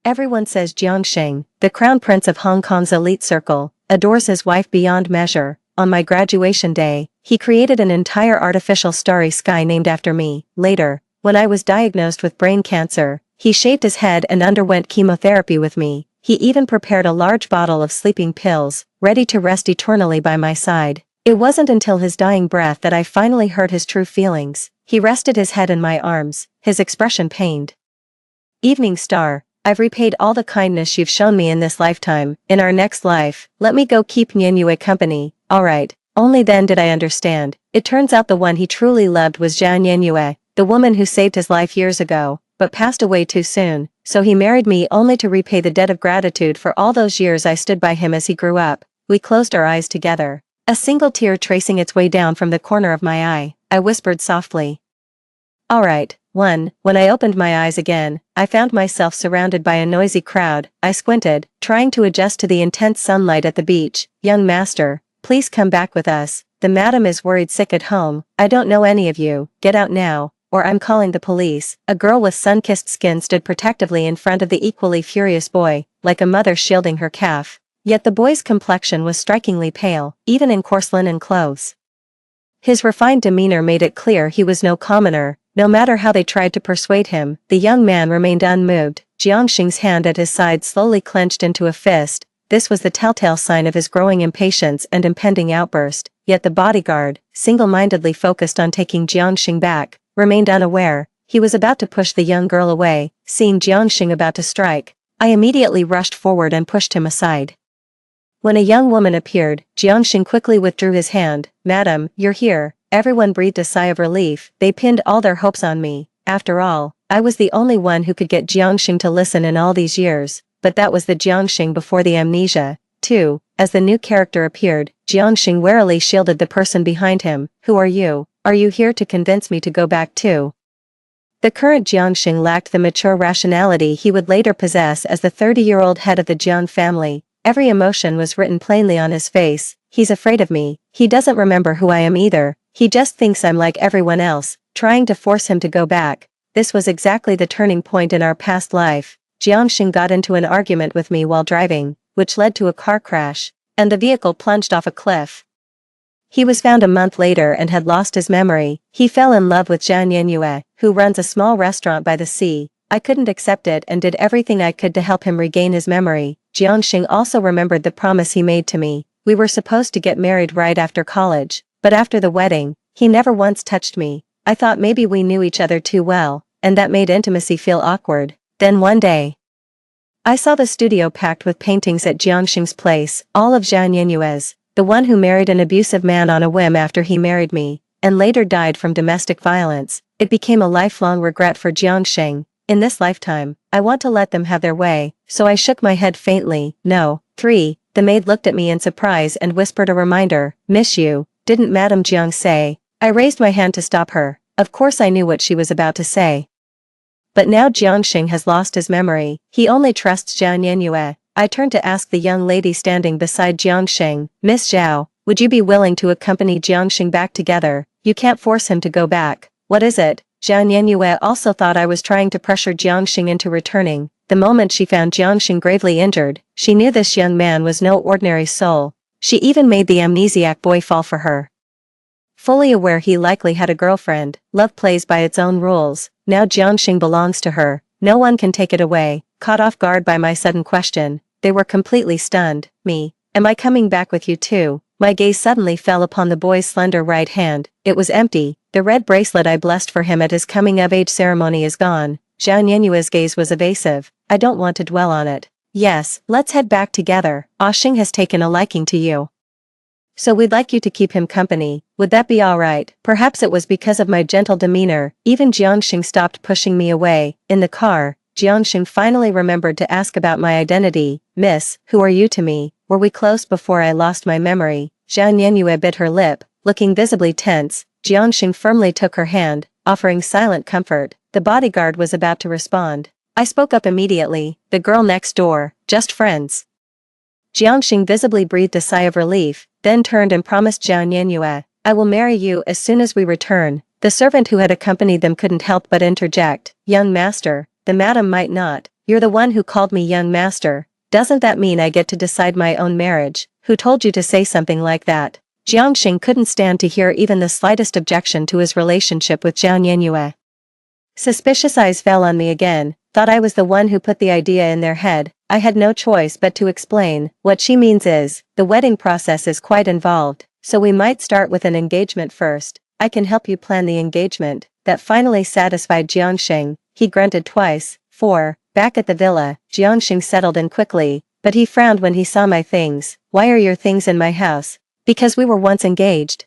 Everyone says Jiangxing, the crown prince of Hong Kong's elite circle, adores his wife beyond measure. On my graduation day, he created an entire artificial starry sky named after me. Later, when I was diagnosed with brain cancer, he shaved his head and underwent chemotherapy with me. He even prepared a large bottle of sleeping pills, ready to rest eternally by my side. It wasn't until his dying breath that I finally heard his true feelings. He rested his head in my arms, his expression pained. Evening star, I've repaid all the kindness you've shown me in this lifetime. In our next life, let me go keep Nianyue company. Alright. Only then did I understand. It turns out the one he truly loved was Zhao Nianyue, the woman who saved his life years ago, but passed away too soon, so he married me only to repay the debt of gratitude for all those years I stood by him as he grew up. We closed our eyes together. A single tear tracing its way down from the corner of my eye, I whispered softly. Alright. When I opened my eyes again, I found myself surrounded by a noisy crowd. I squinted, trying to adjust to the intense sunlight at the beach. Young master, please come back with us. The madam is worried sick at home. I don't know any of you. Get out now, or I'm calling the police. A girl with sun-kissed skin stood protectively in front of the equally furious boy, like a mother shielding her calf. Yet the boy's complexion was strikingly pale, even in coarse linen clothes. His refined demeanor made it clear he was no commoner. No matter how they tried to persuade him, the young man remained unmoved. Jiangxing's hand at his side slowly clenched into a fist. This was the telltale sign of his growing impatience and impending outburst. Yet the bodyguard, single-mindedly focused on taking Jiangxing back, remained unaware. He was about to push the young girl away. Seeing Jiangxing about to strike, I immediately rushed forward and pushed him aside. When a young woman appeared, Jiangxing quickly withdrew his hand. Madam, you're here. Everyone breathed a sigh of relief. They pinned all their hopes on me. After all, I was the only one who could get Jiangxing to listen in all these years, but that was the Jiangxing before the amnesia. Too, as the new character appeared, Jiangxing warily shielded the person behind him. Who are you? Are you here to convince me to go back too? The current Jiangxing lacked the mature rationality he would later possess as the 30-year-old head of the Jiang family. Every emotion was written plainly on his face. He's afraid of me. He doesn't remember who I am either. He just thinks I'm like everyone else, trying to force him to go back. This was exactly the turning point in our past life. Jiangxing got into an argument with me while driving, which led to a car crash, and the vehicle plunged off a cliff. He was found a month later and had lost his memory. He fell in love with Zhao Nianyue, who runs a small restaurant by the sea. I couldn't accept it and did everything I could to help him regain his memory. Jiangxing also remembered the promise he made to me. We were supposed to get married right after college, but after the wedding, he never once touched me. I thought maybe we knew each other too well, and that made intimacy feel awkward. Then one day, I saw the studio packed with paintings at Jiangxing's place, all of Zhao Nianyue's, the one who married an abusive man on a whim after he married me, and later died from domestic violence. It became a lifelong regret for Jiangxing. In this lifetime, I want to let them have their way, so I shook my head faintly. No. 3. The maid looked at me in surprise and whispered a reminder. Miss you, didn't Madame Jiang say? I raised my hand to stop her. Of course I knew what she was about to say. But now Jiangxing has lost his memory. He only trusts Zhao Nianyue. I turned to ask the young lady standing beside Jiangxing. Miss Zhao, would you be willing to accompany Jiangxing back together? You can't force him to go back. What is it? Zhao Nianyue also thought I was trying to pressure Jiangxing into returning. The moment she found Jiangxing gravely injured, she knew this young man was no ordinary soul. She even made the amnesiac boy fall for her. Fully aware he likely had a girlfriend, love plays by its own rules. Now Jiangxing belongs to her. No one can take it away. Caught off guard by my sudden question, they were completely stunned. Me? Am I coming back with you too? My gaze suddenly fell upon the boy's slender right hand. It was empty. The red bracelet I blessed for him at his coming-of-age ceremony is gone. Zhao Nianyue's gaze was evasive. I don't want to dwell on it. Yes, let's head back together. Xing has taken a liking to you. So we'd like you to keep him company. Would that be alright? Perhaps it was because of my gentle demeanor. Even Jiangxing stopped pushing me away. In the car, Jiangxing finally remembered to ask about my identity. Miss, who are you to me? Were we close before I lost my memory? Zhao Nianyue bit her lip, looking visibly tense. Jiangxing firmly took her hand, offering silent comfort. The bodyguard was about to respond. I spoke up immediately. The girl next door, just friends. Jiangxing visibly breathed a sigh of relief, then turned and promised Zhao Nianyue, I will marry you as soon as we return. The servant who had accompanied them couldn't help but interject. Young master, the madam might not. You're the one who called me young master. Doesn't that mean I get to decide my own marriage? Who told you to say something like that? Jiangxing couldn't stand to hear even the slightest objection to his relationship with Zhao Nianyue. Suspicious eyes fell on me again, thought I was the one who put the idea in their head. I had no choice but to explain. What she means is, the wedding process is quite involved, so we might start with an engagement first. I can help you plan the engagement. That finally satisfied Jiangxing. He grunted twice. 4. Back at the villa, Jiangxing settled in quickly, but he frowned when he saw my things. Why are your things in my house? Because we were once engaged.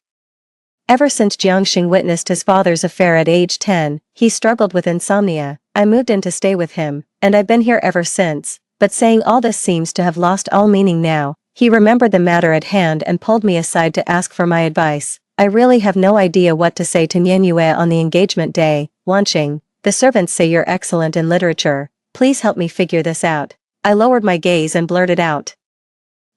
Ever since Jiangxing witnessed his father's affair at age 10, he struggled with insomnia. I moved in to stay with him, and I've been here ever since. But saying all this seems to have lost all meaning now. He remembered the matter at hand and pulled me aside to ask for my advice. I really have no idea what to say to Nianyue on the engagement day. Wanqing, the servants say you're excellent in literature. Please help me figure this out. I lowered my gaze and blurted out.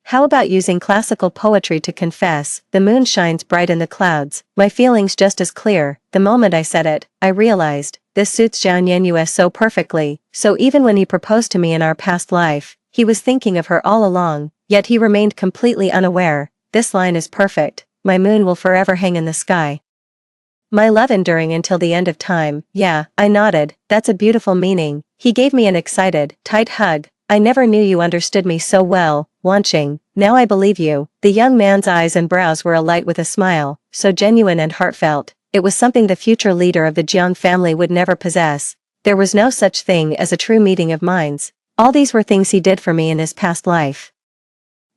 How about using classical poetry to confess? The moon shines bright in the clouds, my feelings just as clear. The moment I said it, I realized, this suits Zhao Nianyue so perfectly. So even when he proposed to me in our past life, he was thinking of her all along, yet he remained completely unaware. This line is perfect. My moon will forever hang in the sky. My love enduring until the end of time. Yeah, I nodded. That's a beautiful meaning. He gave me an excited, tight hug. I never knew you understood me so well, Wanqing. Now I believe you. The young man's eyes and brows were alight with a smile, so genuine and heartfelt. It was something the future leader of the Jiang family would never possess. There was no such thing as a true meeting of minds. All these were things he did for me in his past life.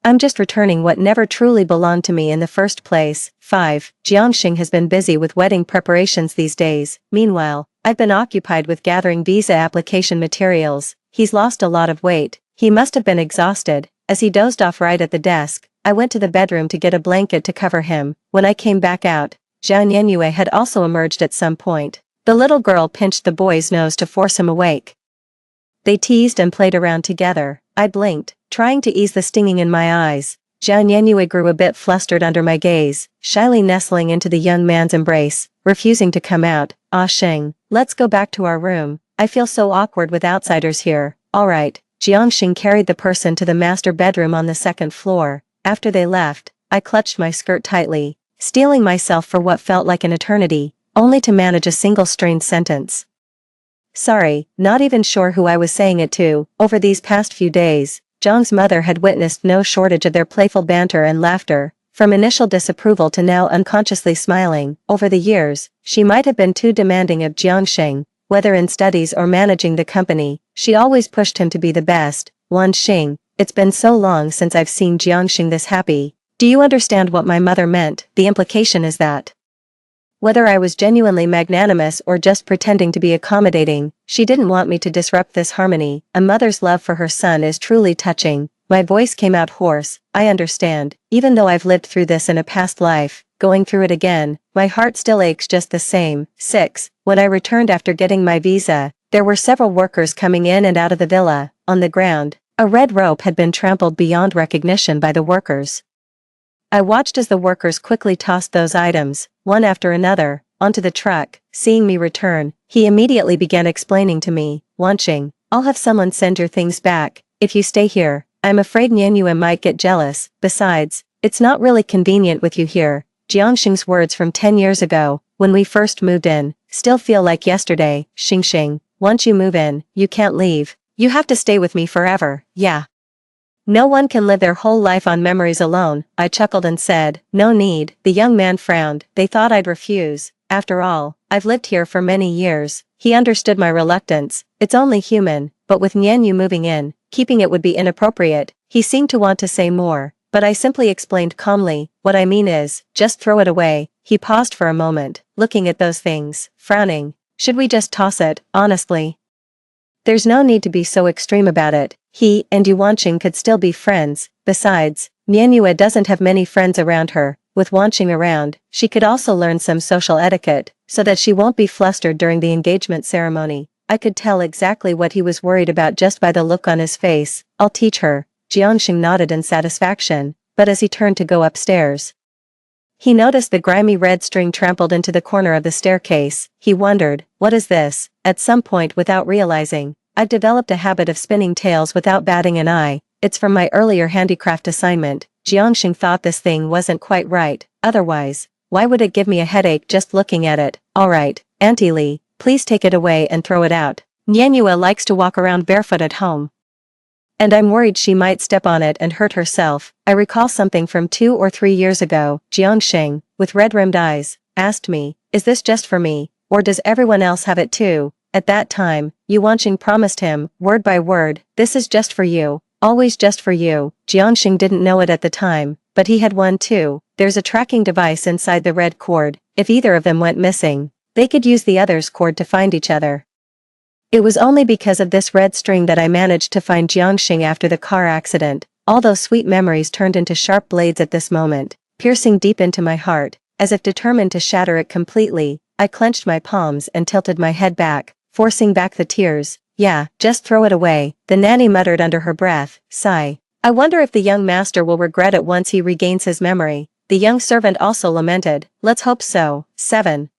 I'm just returning what never truly belonged to me in the first place. 5. Jiangxing has been busy with wedding preparations these days. Meanwhile, I've been occupied with gathering visa application materials. He's lost a lot of weight. He must have been exhausted. As he dozed off right at the desk, I went to the bedroom to get a blanket to cover him. When I came back out, Zhao Nianyue had also emerged at some point. The little girl pinched the boy's nose to force him awake. They teased and played around together. I blinked, trying to ease the stinging in my eyes. Zhao Nianyue grew a bit flustered under my gaze, shyly nestling into the young man's embrace, refusing to come out. Ah Sheng, let's go back to our room. I feel so awkward with outsiders here. Alright. Jiangxing carried the person to the master bedroom on the second floor. After they left, I clutched my skirt tightly, steeling myself for what felt like an eternity, only to manage a single strained sentence. Sorry, not even sure who I was saying it to. Over these past few days, Zhang's mother had witnessed no shortage of their playful banter and laughter, from initial disapproval to now unconsciously smiling. Over the years, she might have been too demanding of Jiangxing, whether in studies or managing the company. She always pushed him to be the best. Wanqing, it's been so long since I've seen Jiangxing this happy. Do you understand what my mother meant? The implication is that whether I was genuinely magnanimous or just pretending to be accommodating, she didn't want me to disrupt this harmony. A mother's love for her son is truly touching. My voice came out hoarse. I understand. Even though I've lived through this in a past life, going through it again, my heart still aches just the same. 6. When I returned after getting my visa, there were several workers coming in and out of the villa. On the ground, a red rope had been trampled beyond recognition by the workers. I watched as the workers quickly tossed those items, one after another, onto the truck. Seeing me return, he immediately began explaining to me, Wanqing, I'll have someone send your things back. If you stay here, I'm afraid Nianyue might get jealous. Besides, it's not really convenient with you here. Jiangxing's words from 10 years ago, when we first moved in, still feel like yesterday. Xingxing, once you move in, you can't leave. You have to stay with me forever. Yeah. No one can live their whole life on memories alone. I chuckled and said, no need. The young man frowned. They thought I'd refuse. After all, I've lived here for many years. He understood my reluctance. It's only human, but with Nianyu moving in, keeping it would be inappropriate. He seemed to want to say more, but I simply explained calmly, what I mean is, just throw it away. He paused for a moment, looking at those things, frowning. Should we just toss it, honestly? There's no need to be so extreme about it. He and Wanqing could still be friends. Besides, Nianyue doesn't have many friends around her. With Wanqing around, she could also learn some social etiquette, so that she won't be flustered during the engagement ceremony. I could tell exactly what he was worried about just by the look on his face. I'll teach her. Jiangxing nodded in satisfaction, but as he turned to go upstairs, he noticed the grimy red string trampled into the corner of the staircase. He wondered, what is this? At some point without realizing, I've developed a habit of spinning tales without batting an eye. It's from my earlier handicraft assignment. Jiangxing thought this thing wasn't quite right, otherwise, why would it give me a headache just looking at it? Alright, Auntie Li, please take it away and throw it out. Nianyue likes to walk around barefoot at home. And I'm worried she might step on it and hurt herself. I recall something from 2 or 3 years ago. Jiangxing, with red-rimmed eyes, asked me, is this just for me, or does everyone else have it too? At that time, Yuanxing promised him, word by word, this is just for you, always just for you. Jiangxing didn't know it at the time, but he had one too. There's a tracking device inside the red cord. If either of them went missing, they could use the other's cord to find each other. It was only because of this red string that I managed to find Jiangxing after the car accident. All those sweet memories turned into sharp blades at this moment, piercing deep into my heart. As if determined to shatter it completely, I clenched my palms and tilted my head back, forcing back the tears. Yeah, just throw it away, the nanny muttered under her breath. Sigh. I wonder if the young master will regret it once he regains his memory. The young servant also lamented. Let's hope so. 7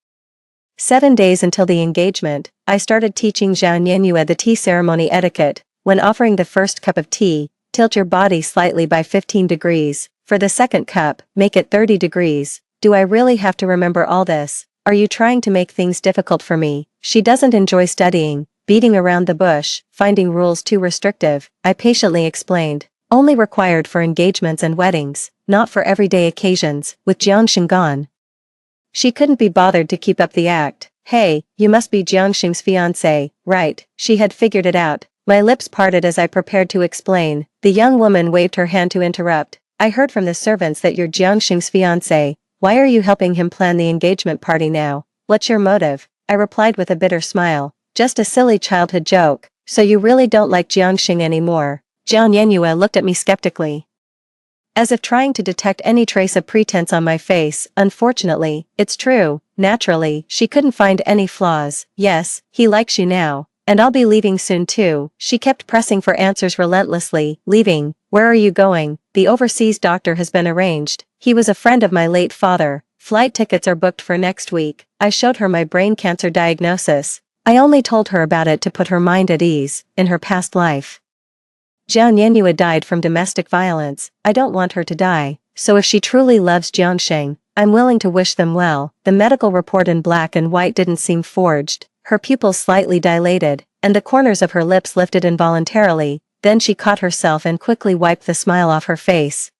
days until the engagement, I started teaching Zhao Nianyue the tea ceremony etiquette. When offering the first cup of tea, tilt your body slightly by 15 degrees. For the second cup, make it 30 degrees. Do I really have to remember all this? Are you trying to make things difficult for me? She doesn't enjoy studying, beating around the bush, finding rules too restrictive, I patiently explained. Only required for engagements and weddings, not for everyday occasions. With Jiangxing gone, she couldn't be bothered to keep up the act. Hey, you must be Jiangxing's fiancé, right? She had figured it out. My lips parted as I prepared to explain. The young woman waved her hand to interrupt. I heard from the servants that you're Jiangxing's fiancé. Why are you helping him plan the engagement party now? What's your motive? I replied with a bitter smile. Just a silly childhood joke. So you really don't like Jiangxing anymore? Zhao Nianyue looked at me skeptically, as if trying to detect any trace of pretense on my face. Unfortunately, it's true. Naturally, she couldn't find any flaws. Yes, he likes you now. And I'll be leaving soon too. She kept pressing for answers relentlessly. Leaving? Where are you going? The overseas doctor has been arranged. He was a friend of my late father. Flight tickets are booked for next week. I showed her my brain cancer diagnosis. I only told her about it to put her mind at ease. In her past life, Zhao Nianyue died from domestic violence. I don't want her to die, so if she truly loves Jiangxing, I'm willing to wish them well. The medical report in black and white didn't seem forged. Her pupils slightly dilated, and the corners of her lips lifted involuntarily. Then she caught herself and quickly wiped the smile off her face.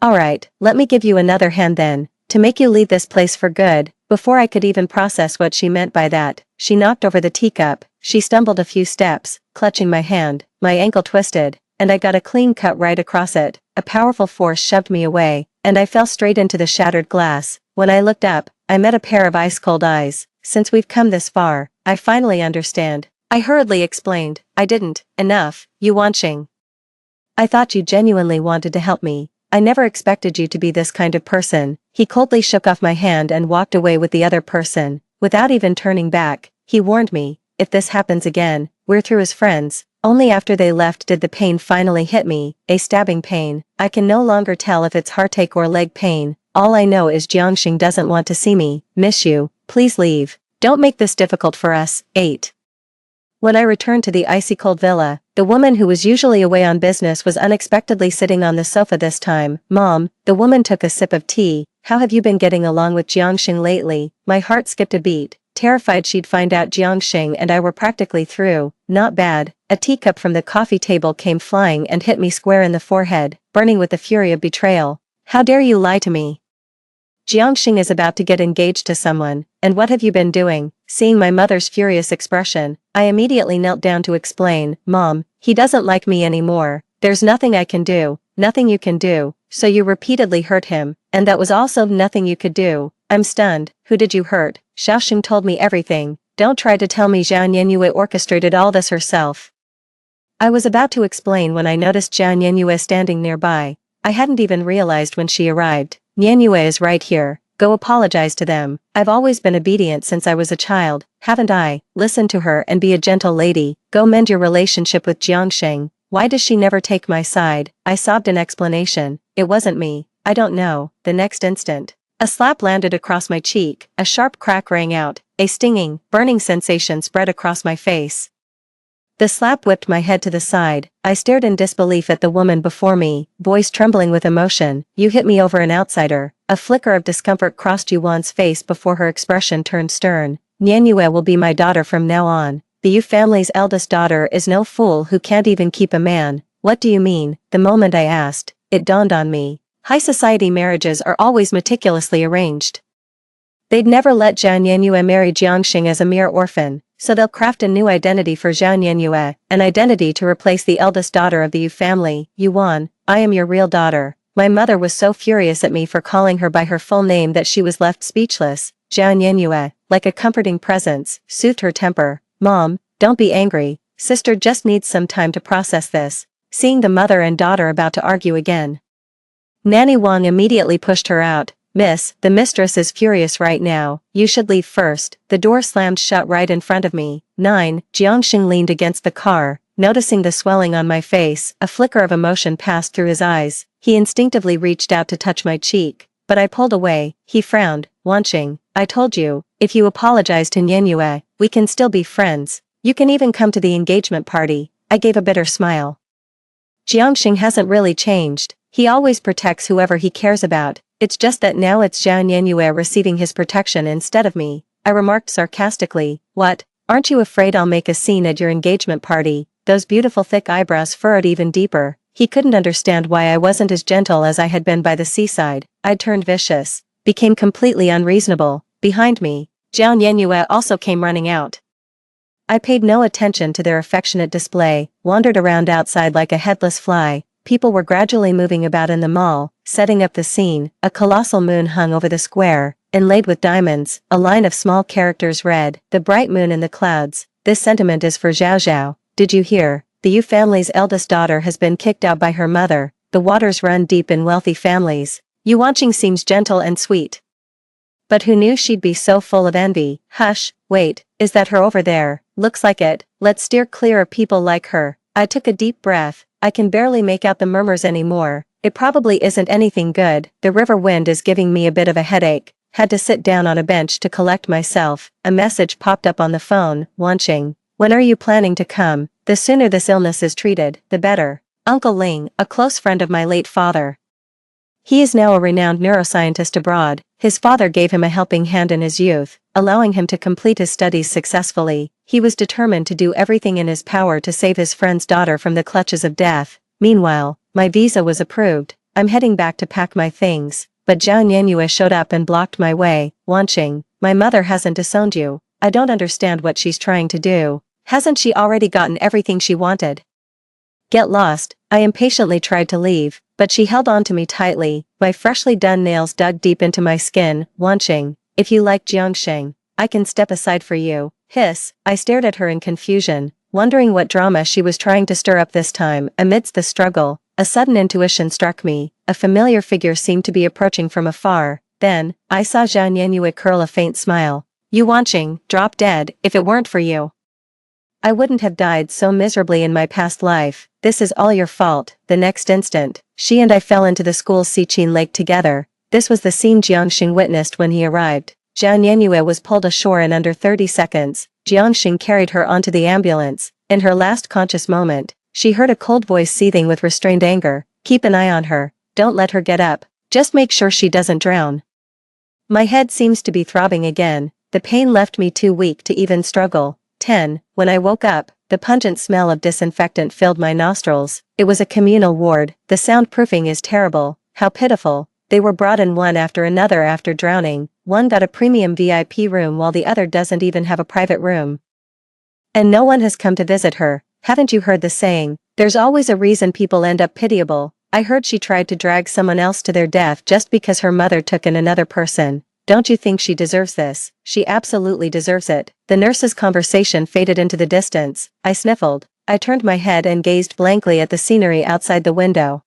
Alright, let me give you another hand then, to make you leave this place for good. Before I could even process what she meant by that, she knocked over the teacup. She stumbled a few steps, clutching my hand. My ankle twisted, and I got a clean cut right across it. A powerful force shoved me away, and I fell straight into the shattered glass. When I looked up, I met a pair of ice-cold eyes. Since we've come this far, I finally understand. I hurriedly explained. I didn't. Enough, Yuanxing. I thought you genuinely wanted to help me. I never expected you to be this kind of person. He coldly shook off my hand and walked away with the other person. Without even turning back, he warned me, if this happens again, we're through as friends. Only after they left did the pain finally hit me, a stabbing pain. I can no longer tell if it's heartache or leg pain. All I know is Jiangxing doesn't want to see me. Miss you. Please leave. Don't make this difficult for us. 8. When I returned to the icy-cold villa, the woman who was usually away on business was unexpectedly sitting on the sofa this time. Mom, the woman took a sip of tea. How have you been getting along with Jiangxing lately? My heart skipped a beat, terrified she'd find out Jiangxing and I were practically through. Not bad. A teacup from the coffee table came flying and hit me square in the forehead, burning with the fury of betrayal. How dare you lie to me? Jiangxing is about to get engaged to someone, and what have you been doing? Seeing my mother's furious expression, I immediately knelt down to explain. Mom, he doesn't like me anymore. There's nothing I can do, nothing you can do, so you repeatedly hurt him, and that was also nothing you could do. I'm stunned. Who did you hurt? Xiaoxing told me everything. Don't try to tell me Zhao Nianyue orchestrated all this herself. I was about to explain when I noticed Zhao Nianyue standing nearby. I hadn't even realized when she arrived. Nianyue is right here. Go apologize to them. I've always been obedient since I was a child, haven't I? Listen to her and be a gentle lady. Go mend your relationship with Jiangxing. Why does she never take my side? I sobbed in explanation. It wasn't me. I don't know. The next instant, a slap landed across my cheek. A sharp crack rang out. A stinging, burning sensation spread across my face. The slap whipped my head to the side. I stared in disbelief at the woman before me, voice trembling with emotion. You hit me over an outsider. A flicker of discomfort crossed Yuan's face before her expression turned stern. Nianyue will be my daughter from now on. The Yu family's eldest daughter is no fool who can't even keep a man. What do you mean? The moment I asked, it dawned on me. High society marriages are always meticulously arranged. They'd never let Zhao Nianyue marry Jiangxing as a mere orphan, so they'll craft a new identity for Zhao Nianyue, an identity to replace the eldest daughter of the Yu family. Yuan, I am your real daughter. My mother was so furious at me for calling her by her full name that she was left speechless. Zhao Nianyue, like a comforting presence, soothed her temper. Mom, don't be angry. Sister just needs some time to process this. Seeing the mother and daughter about to argue again, Nanny Wang immediately pushed her out. Miss, the mistress is furious right now. You should leave first. The door slammed shut right in front of me. 9. Jiangxing leaned against the car. Noticing the swelling on my face, a flicker of emotion passed through his eyes. He instinctively reached out to touch my cheek, but I pulled away. He frowned. Wanqing, I told you, if you apologize to Nianyue, we can still be friends. You can even come to the engagement party. I gave a bitter smile. Jiangxing hasn't really changed. He always protects whoever he cares about. It's just that now it's Zhao Nianyue receiving his protection instead of me. I remarked sarcastically. What? Aren't you afraid I'll make a scene at your engagement party? Those beautiful thick eyebrows furrowed even deeper. He couldn't understand why I wasn't as gentle as I had been by the seaside. I'd turned vicious. Became completely unreasonable. Behind me, Zhao Nianyue also came running out. I paid no attention to their affectionate display, wandered around outside like a headless fly. People were gradually moving about in the mall, setting up the scene. A colossal moon hung over the square, inlaid with diamonds. A line of small characters read, "The bright moon in the clouds. This sentiment is for Zhao Zhao. Did you hear? The Yu family's eldest daughter has been kicked out by her mother. The waters run deep in wealthy families. Yu Wanqing seems gentle and sweet. But who knew she'd be so full of envy? Hush, wait, is that her over there? Looks like it. Let's steer clear of people like her." I took a deep breath. I can barely make out the murmurs anymore. It probably isn't anything good. The river wind is giving me a bit of a headache. Had to sit down on a bench to collect myself. A message popped up on the phone. Wanqing, when are you planning to come? The sooner this illness is treated, the better. Uncle Ling, a close friend of my late father. He is now a renowned neuroscientist abroad. His father gave him a helping hand in his youth, allowing him to complete his studies successfully. He was determined to do everything in his power to save his friend's daughter from the clutches of death. Meanwhile, my visa was approved. I'm heading back to pack my things, but Zhao Nianyue showed up and blocked my way. Wanqing, my mother hasn't disowned you. I don't understand what she's trying to do. Hasn't she already gotten everything she wanted? Get lost. I impatiently tried to leave, but she held on to me tightly. My freshly done nails dug deep into my skin. Wanqing, if you like Jiangxing, I can step aside for you. Hiss. I stared at her in confusion, wondering what drama she was trying to stir up this time. Amidst the struggle, a sudden intuition struck me. A familiar figure seemed to be approaching from afar. Then, I saw Zhao Nianyue curl a faint smile. You Wanqing, drop dead. If it weren't for you, I wouldn't have died so miserably in my past life. This is all your fault. The next instant, she and I fell into the school's Sichin Lake together. This was the scene Jiangxing witnessed when he arrived. Zhao Nianyue was pulled ashore in under 30 seconds. Jiangxing carried her onto the ambulance. In her last conscious moment, she heard a cold voice seething with restrained anger. Keep an eye on her. Don't let her get up. Just make sure she doesn't drown. My head seems to be throbbing again. The pain left me too weak to even struggle. 10. When I woke up, the pungent smell of disinfectant filled my nostrils. It was a communal ward. The soundproofing is terrible. How pitiful. They were brought in one after another after drowning. One got a premium VIP room while the other doesn't even have a private room. And no one has come to visit her. Haven't you heard the saying? There's always a reason people end up pitiable. I heard she tried to drag someone else to their death just because her mother took in another person. Don't you think she deserves this? She absolutely deserves it. The nurse's conversation faded into the distance. I sniffled. I turned my head and gazed blankly at the scenery outside the window.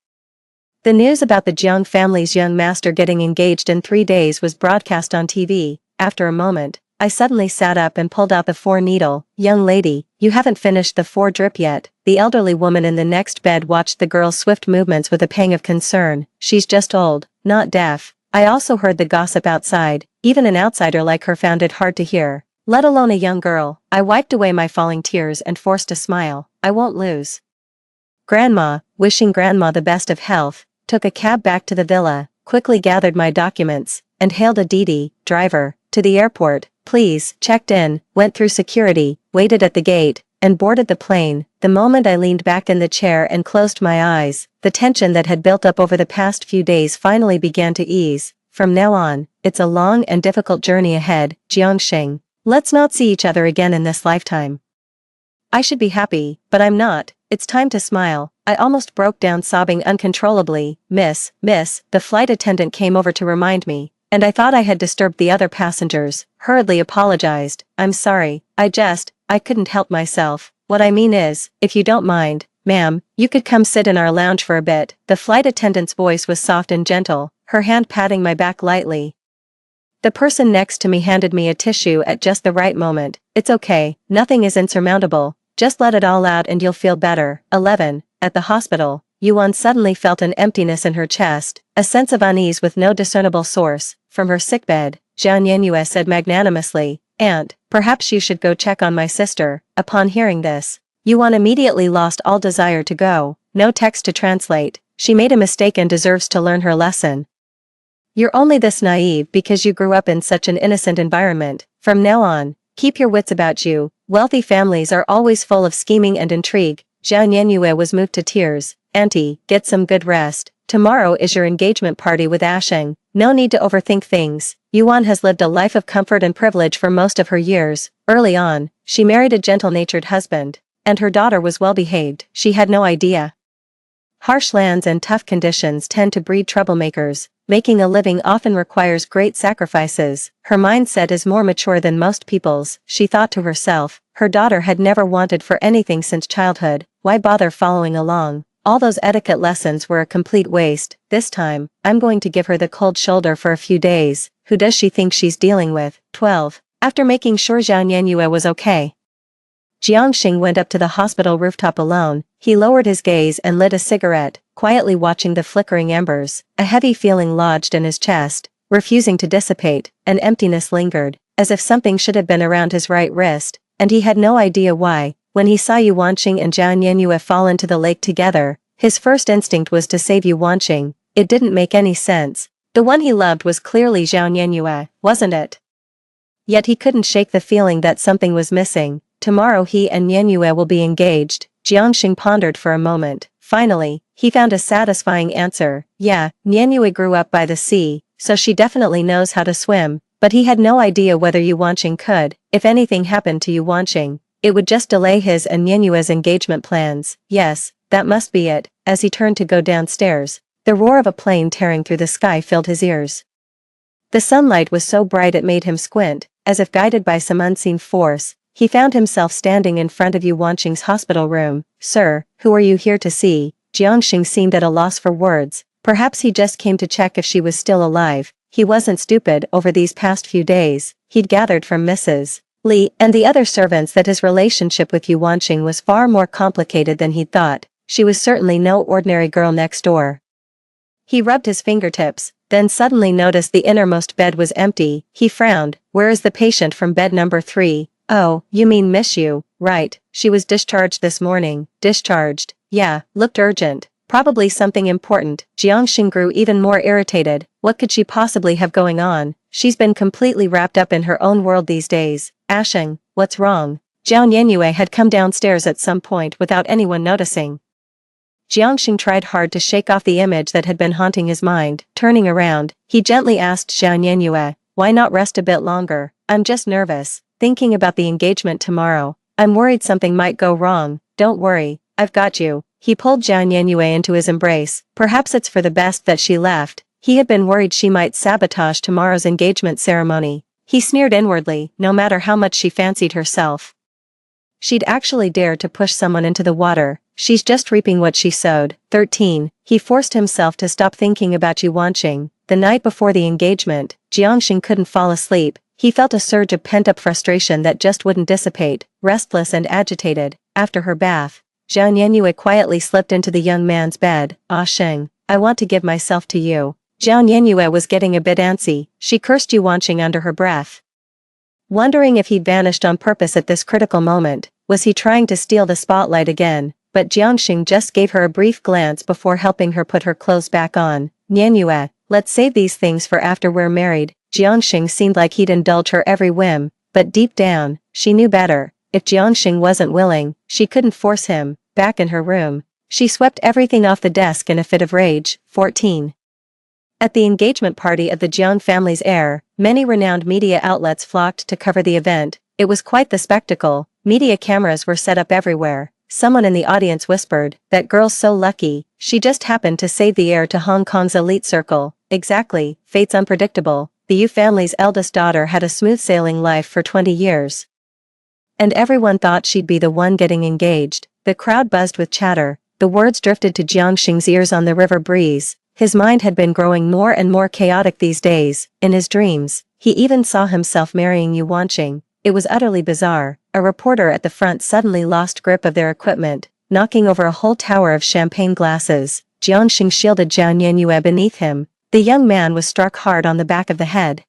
The news about the Jiang family's young master getting engaged in 3 days was broadcast on TV. After a moment, I suddenly sat up and pulled out the 4-needle. Young lady, you haven't finished the 4-drip yet. The elderly woman in the next bed watched the girl's swift movements with a pang of concern. She's just old, not deaf. I also heard the gossip outside. Even an outsider like her found it hard to hear. Let alone a young girl. I wiped away my falling tears and forced a smile. I won't lose. Grandma, wishing Grandma the best of health, took a cab back to the villa, quickly gathered my documents, and hailed a Didi, driver, to the airport, please, checked in, went through security, waited at the gate, and boarded the plane. The moment I leaned back in the chair and closed my eyes, the tension that had built up over the past few days finally began to ease. From now on, it's a long and difficult journey ahead, Jiangxing. Let's not see each other again in this lifetime. I should be happy, but I'm not. It's time to smile. I almost broke down sobbing uncontrollably. Miss, the flight attendant came over to remind me, and I thought I had disturbed the other passengers, hurriedly apologized. I'm sorry, I couldn't help myself. What I mean is, if you don't mind, ma'am, you could come sit in our lounge for a bit. The flight attendant's voice was soft and gentle, her hand patting my back lightly. The person next to me handed me a tissue at just the right moment. It's okay, nothing is insurmountable. Just let it all out and you'll feel better. 11. At the hospital, Yuan suddenly felt an emptiness in her chest, a sense of unease with no discernible source. From her sickbed, Zhang Yanyu said magnanimously, Aunt, perhaps you should go check on my sister. Upon hearing this, Yuan immediately lost all desire to go. No text to translate. She made a mistake and deserves to learn her lesson. You're only this naive because you grew up in such an innocent environment. From now on, keep your wits about you. Wealthy families are always full of scheming and intrigue. Zhang Yanyu was moved to tears. Auntie, get some good rest. Tomorrow is your engagement party with Asheng. No need to overthink things. Yuan has lived a life of comfort and privilege for most of her years. Early on, she married a gentle-natured husband, and her daughter was well-behaved. She had no idea. Harsh lands and tough conditions tend to breed troublemakers. Making a living often requires great sacrifices. Her mindset is more mature than most people's, she thought to herself. Her daughter had never wanted for anything since childhood. Why bother following along? All those etiquette lessons were a complete waste. This time, I'm going to give her the cold shoulder for a few days. Who does she think she's dealing with? 12. After making sure Zhang Yanyu was okay, Jiangxing went up to the hospital rooftop alone. He lowered his gaze and lit a cigarette, quietly watching the flickering embers. A heavy feeling lodged in his chest, refusing to dissipate. An emptiness lingered, as if something should have been around his right wrist, and he had no idea why. When he saw Yuanqing and Zhang Yanyu fall into the lake together, his first instinct was to save Yuanqing. It didn't make any sense. The one he loved was clearly Zhang Yanyu, wasn't it? Yet he couldn't shake the feeling that something was missing. Tomorrow he and Yanyu will be engaged. Jiangxing pondered for a moment. Finally, he found a satisfying answer. Yeah, Yanyu grew up by the sea, so she definitely knows how to swim, but he had no idea whether Yuanqing could. If anything happened to Yuanqing, it would just delay his and Yanyu's engagement plans. Yes, that must be it. As he turned to go downstairs, the roar of a plane tearing through the sky filled his ears. The sunlight was so bright it made him squint, as if guided by some unseen force. He found himself standing in front of Yuanqing's hospital room. Sir, who are you here to see? Jiangxing seemed at a loss for words. Perhaps he just came to check if she was still alive. He wasn't stupid. Over these past few days, he'd gathered from Mrs. Li and the other servants that his relationship with Yuanqing was far more complicated than he'd thought. She was certainly no ordinary girl next door. He rubbed his fingertips, then suddenly noticed the innermost bed was empty. He frowned. Where is the patient from bed number 3? Oh, you mean Miss Yu, right? She was discharged this morning. Discharged? Yeah, looked urgent. Probably something important. Jiangxing grew even more irritated. What could she possibly have going on? She's been completely wrapped up in her own world these days. Asheng, what's wrong? Zhang Yanyu had come downstairs at some point without anyone noticing. Jiangxing tried hard to shake off the image that had been haunting his mind. Turning around, he gently asked Zhang Yanyu, why not rest a bit longer? I'm just nervous. Thinking about the engagement tomorrow. I'm worried something might go wrong. Don't worry, I've got you. He pulled Zhang Yanyu into his embrace. Perhaps it's for the best that she left. He had been worried she might sabotage tomorrow's engagement ceremony. He sneered inwardly, no matter how much she fancied herself. She'd actually dared to push someone into the water. She's just reaping what she sowed. 13. He forced himself to stop thinking about Yuanqing. The night before the engagement, Jiangxing couldn't fall asleep. He felt a surge of pent-up frustration that just wouldn't dissipate. Restless and agitated, after her bath, Zhang Yanyu quietly slipped into the young man's bed. Ah Sheng, I want to give myself to you. Zhang Yanyu was getting a bit antsy. She cursed Yuanqing under her breath. wondering if he'd vanished on purpose at this critical moment. Was he trying to steal the spotlight again? But Jiangxing just gave her a brief glance before helping her put her clothes back on. Nianyue, let's save these things for after we're married. Jiangxing seemed like he'd indulge her every whim, but deep down, she knew better. If Jiangxing wasn't willing, she couldn't force him. Back in her room, she swept everything off the desk in a fit of rage. 14. At the engagement party of the Jiang family's heir, many renowned media outlets flocked to cover the event. It was quite the spectacle. Media cameras were set up everywhere. Someone in the audience whispered, "That girl's so lucky, she just happened to save the heir to Hong Kong's elite circle." Exactly, fate's unpredictable. The Yu family's eldest daughter had a smooth-sailing life for 20 years. And everyone thought she'd be the one getting engaged. The crowd buzzed with chatter. The words drifted to Jiangxing's ears on the river breeze. His mind had been growing more and more chaotic these days. In his dreams, he even saw himself marrying Yu Wanqing. It was utterly bizarre. A reporter at the front suddenly lost grip of their equipment, knocking over a whole tower of champagne glasses. Jiangxing shielded Zhao Nianyue beneath him. The young man was struck hard on the back of the head.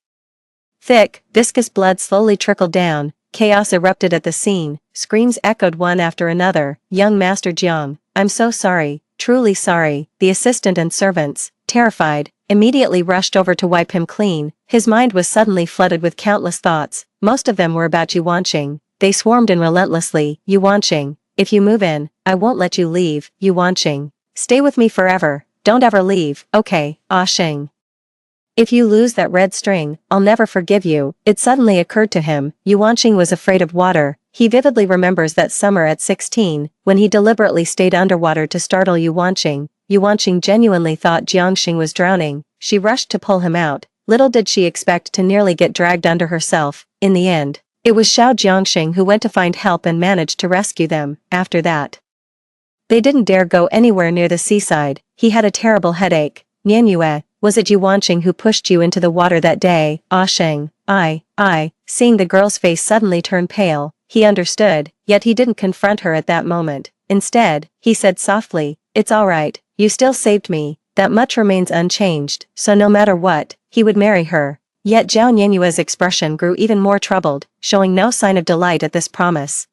Thick, viscous blood slowly trickled down. Chaos erupted at the scene. Screams echoed one after another. "Young Master Jiang, I'm so sorry, truly sorry." The assistant and servants, terrified, immediately rushed over to wipe him clean. His mind was suddenly flooded with countless thoughts. Most of them were about Yu Wanqing. They swarmed in relentlessly. "Yu Wanqing, if you move in, I won't let you leave. Yu Wanqing, stay with me forever. Don't ever leave, okay? Ah Sheng. If you lose that red string, I'll never forgive you." It suddenly occurred to him, Yu Wanqing was afraid of water. He vividly remembers that summer at 16, when he deliberately stayed underwater to startle Yu Wanqing. Yu Wanqing genuinely thought Jiangxing was drowning. She rushed to pull him out. Little did she expect to nearly get dragged under herself. In the end, it was Xiao Jiangxing who went to find help and managed to rescue them. After that, they didn't dare go anywhere near the seaside. He had a terrible headache. "Nianyue, was it Yu Wanqing who pushed you into the water that day?" "Ah Sheng, I." Seeing the girl's face suddenly turn pale, he understood, yet he didn't confront her at that moment. Instead, he said softly, "It's all right, you still saved me. That much remains unchanged, so no matter what, he would marry her." Yet Zhao Nianyue's expression grew even more troubled, showing no sign of delight at this promise.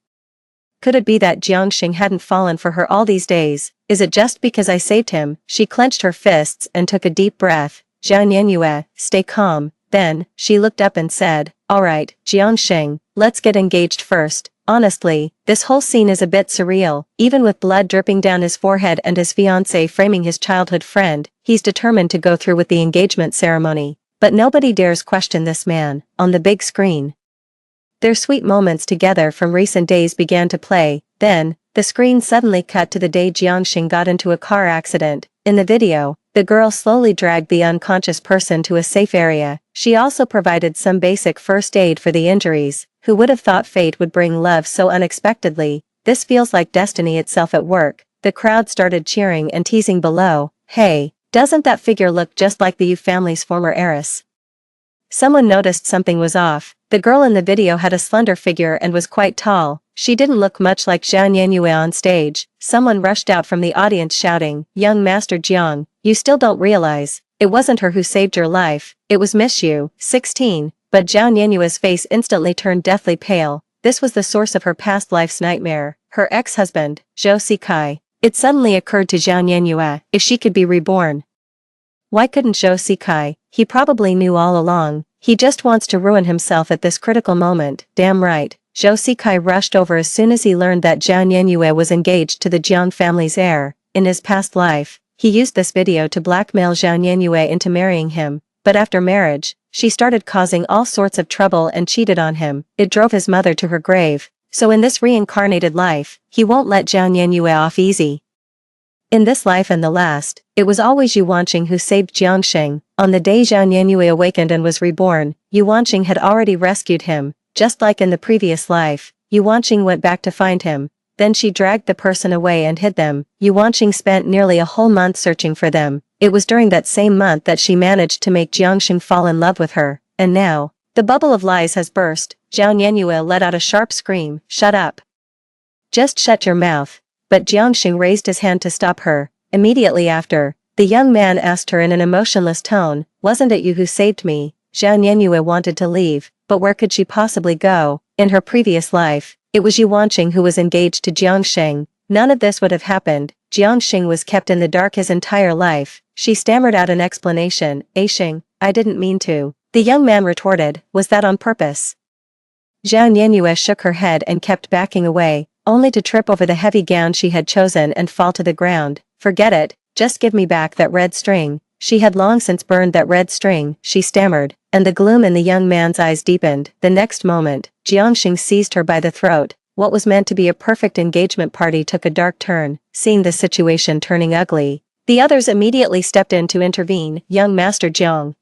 Could it be that Jiangxing hadn't fallen for her all these days? Is it just because I saved him? She clenched her fists and took a deep breath. "Zhao Nianyue, stay calm." Then, she looked up and said, "All right, Jiangxing, let's get engaged first." Honestly, this whole scene is a bit surreal. Even with blood dripping down his forehead and his fiancée framing his childhood friend, he's determined to go through with the engagement ceremony. But nobody dares question this man. On the big screen, their sweet moments together from recent days began to play. Then, the screen suddenly cut to the day Jiangxing got into a car accident. In the video, the girl slowly dragged the unconscious person to a safe area. She also provided some basic first aid for the injuries. Who would have thought fate would bring love so unexpectedly? This feels like destiny itself at work. The crowd started cheering and teasing below. "Hey, doesn't that figure look just like the Yu family's former heiress?" Someone noticed something was off. The girl in the video had a slender figure and was quite tall. She didn't look much like Zhao Nianyue on stage. Someone rushed out from the audience shouting, "Young Master Jiang, you still don't realize, it wasn't her who saved your life, it was Miss Yu, 16. But Zhao Nianyue's face instantly turned deathly pale. This was the source of her past life's nightmare, her ex-husband, Zhou Sikai. It suddenly occurred to Zhao Nianyue, if she could be reborn, why couldn't Zhou Sikai? He probably knew all along. He just wants to ruin himself at this critical moment. Damn right. Zhou Sikai rushed over as soon as he learned that Zhao Nianyue was engaged to the Jiang family's heir. In his past life, he used this video to blackmail Zhao Nianyue into marrying him. But after marriage, she started causing all sorts of trouble and cheated on him. It drove his mother to her grave. So in this reincarnated life, he won't let Zhao Nianyue off easy. In this life and the last, it was always Yu Wanqing who saved Jiangxing. On the day Zhao Nianyue awakened and was reborn, Yu Wanqing had already rescued him. Just like in the previous life, Yu Wanqing went back to find him. Then she dragged the person away and hid them. Yu Wanqing spent nearly a whole month searching for them. It was during that same month that she managed to make Jiangxing fall in love with her. And now, the bubble of lies has burst. Zhao Nianyue let out a sharp scream. "Shut up. Just shut your mouth." But Jiangxing raised his hand to stop her. Immediately after, the young man asked her in an emotionless tone, "Wasn't it you who saved me?" Zhao Nianyue wanted to leave, but where could she possibly go? In her previous life, it was Yuanqing who was engaged to Jiangxing. None of this would have happened. Jiangxing was kept in the dark his entire life. She stammered out an explanation. Aixing, I didn't mean to. The young man retorted, was that on purpose? Zhao Nianyue shook her head and kept backing away, only to trip over the heavy gown she had chosen and fall to the ground. Forget it, just give me back that red string. She had long since burned that red string, she stammered, and the gloom in the young man's eyes deepened. The next moment, Jiangxing seized her by the throat. What was meant to be a perfect engagement party took a dark turn, seeing the situation turning ugly. The others immediately stepped in to intervene. Young Master Jiang,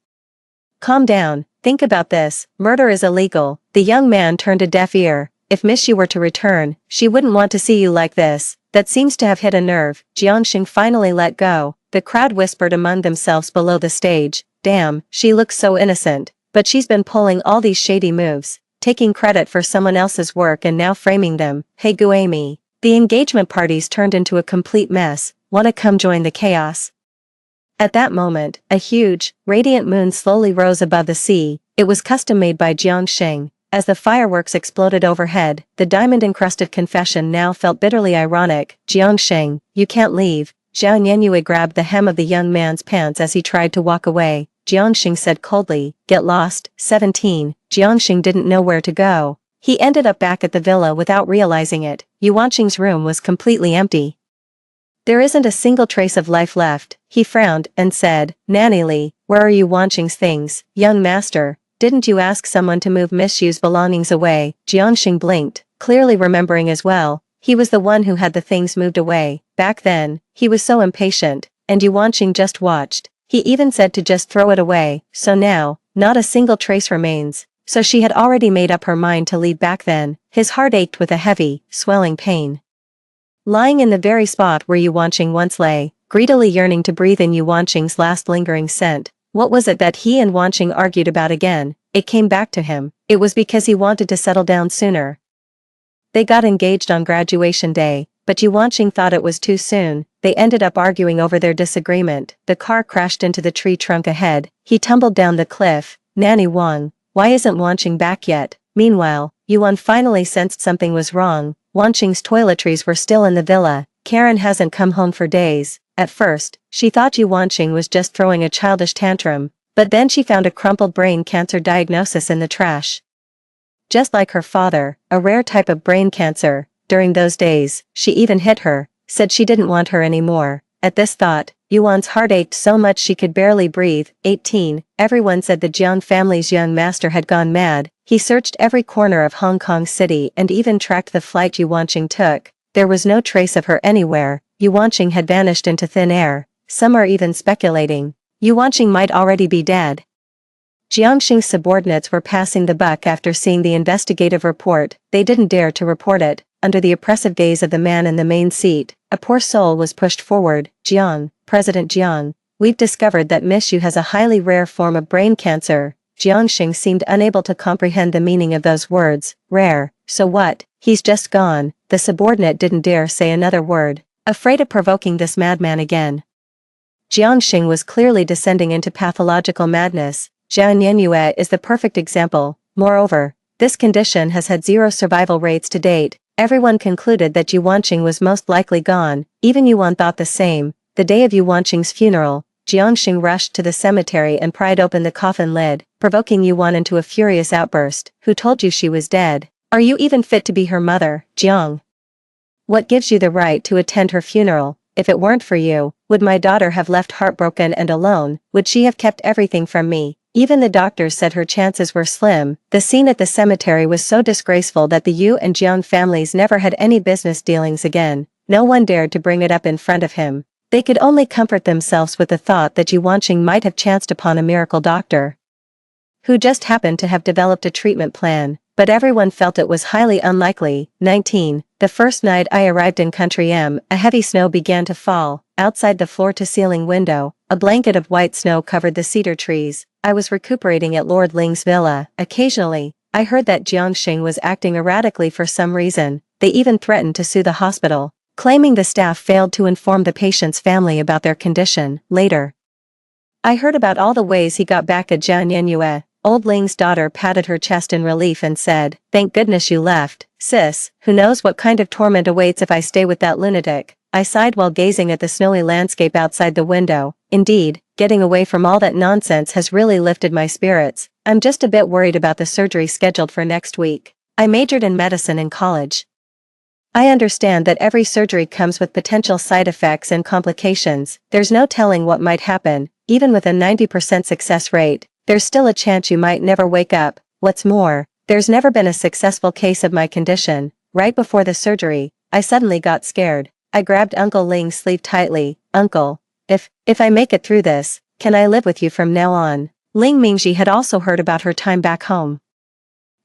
calm down, think about this, murder is illegal. The young man turned a deaf ear. If Miss Yu were to return, she wouldn't want to see you like this. That seems to have hit a nerve. Jiangxing finally let go. The crowd whispered among themselves below the stage. Damn, she looks so innocent, but she's been pulling all these shady moves, taking credit for someone else's work and now framing them. Hey Guami. The engagement parties turned into a complete mess. Wanna come join the chaos? At that moment, a huge, radiant moon slowly rose above the sea. It was custom made by Jiangxing. As the fireworks exploded overhead, the diamond-encrusted confession now felt bitterly ironic. Jiangxing, you can't leave. Zhao Nianyue grabbed the hem of the young man's pants as he tried to walk away. Jiangxing said coldly, get lost. 17. Jiangxing didn't know where to go. He ended up back at the villa without realizing it. Yuanqing's room was completely empty. There isn't a single trace of life left. He frowned and said, Nanny Li, where are Yuanqing's things? Young master, didn't you ask someone to move Miss Yu's belongings away? Jiangxing blinked, clearly remembering as well. He was the one who had the things moved away. Back then, he was so impatient, and Yuanqing just watched. He even said to just throw it away. So now, not a single trace remains. So she had already made up her mind to leave back then. His heart ached with a heavy, swelling pain. Lying in the very spot where Yuanqing once lay, greedily yearning to breathe in Yuanqing's last lingering scent. What was it that he and Wanqing argued about again? It came back to him. It was because he wanted to settle down sooner. They got engaged on graduation day, but Yuanqing thought it was too soon. They ended up arguing over their disagreement. The car crashed into the tree trunk ahead. He tumbled down the cliff. Nanny Wang, why isn't Wanqing back yet? Meanwhile, Yuan finally sensed something was wrong. Wanqing's toiletries were still in the villa. Karen hasn't come home for days. At first, she thought Yuanqing was just throwing a childish tantrum, but then she found a crumpled brain cancer diagnosis in the trash. Just like her father, a rare type of brain cancer. During those days, she even hit her, said she didn't want her anymore. At this thought, Yuan's heart ached so much she could barely breathe. 18. Everyone said the Jiang family's young master had gone mad. He searched every corner of Hong Kong City and even tracked the flight Yuanqing took. There was no trace of her anywhere. Yuanqing had vanished into thin air. Some are even speculating Yuanqing might already be dead. Jiangxing's subordinates were passing the buck after seeing the investigative report. They didn't dare to report it. Under the oppressive gaze of the man in the main seat, a poor soul was pushed forward. Jiang, President Jiang, we've discovered that Miss Yu has a highly rare form of brain cancer. Jiangxing seemed unable to comprehend the meaning of those words. Rare, so what? He's just gone. The subordinate didn't dare say another word, afraid of provoking this madman again. Jiangxing was clearly descending into pathological madness. Zhao Nianyue is the perfect example. Moreover, this condition has had 0 survival rates to date. Everyone concluded that Yuanqing was most likely gone. Even Yuan thought the same. The day of Yuanqing's funeral, Jiangxing rushed to the cemetery and pried open the coffin lid, provoking Yuan into a furious outburst. Who told you she was dead? Are you even fit to be her mother, Jiang? What gives you the right to attend her funeral? If it weren't for you, would my daughter have left heartbroken and alone? Would she have kept everything from me? Even the doctors said her chances were slim. The scene at the cemetery was so disgraceful that the Yu and Jiang families never had any business dealings again. No one dared to bring it up in front of him. They could only comfort themselves with the thought that Yuanqing might have chanced upon a miracle doctor who just happened to have developed a treatment plan, but everyone felt it was highly unlikely. 19. The first night I arrived in Country M, a heavy snow began to fall. Outside the floor-to-ceiling window, a blanket of white snow covered the cedar trees. I was recuperating at Lord Ling's villa. Occasionally, I heard that Jiangxing was acting erratically for some reason. They even threatened to sue the hospital, claiming the staff failed to inform the patient's family about their condition. Later, I heard about all the ways he got back at Zhao Nianyue. Old Ling's daughter patted her chest in relief and said, "Thank goodness you left, sis. Who knows what kind of torment awaits if I stay with that lunatic." I sighed while gazing at the snowy landscape outside the window. Indeed, getting away from all that nonsense has really lifted my spirits. I'm just a bit worried about the surgery scheduled for next week. I majored in medicine in college. I understand that every surgery comes with potential side effects and complications. There's no telling what might happen. Even with a 90% success rate, there's still a chance you might never wake up. What's more, there's never been a successful case of my condition. Right before the surgery, I suddenly got scared. I grabbed Uncle Ling's sleeve tightly. "Uncle, if I make it through this, can I live with you from now on?" Ling Mingji had also heard about her time back home.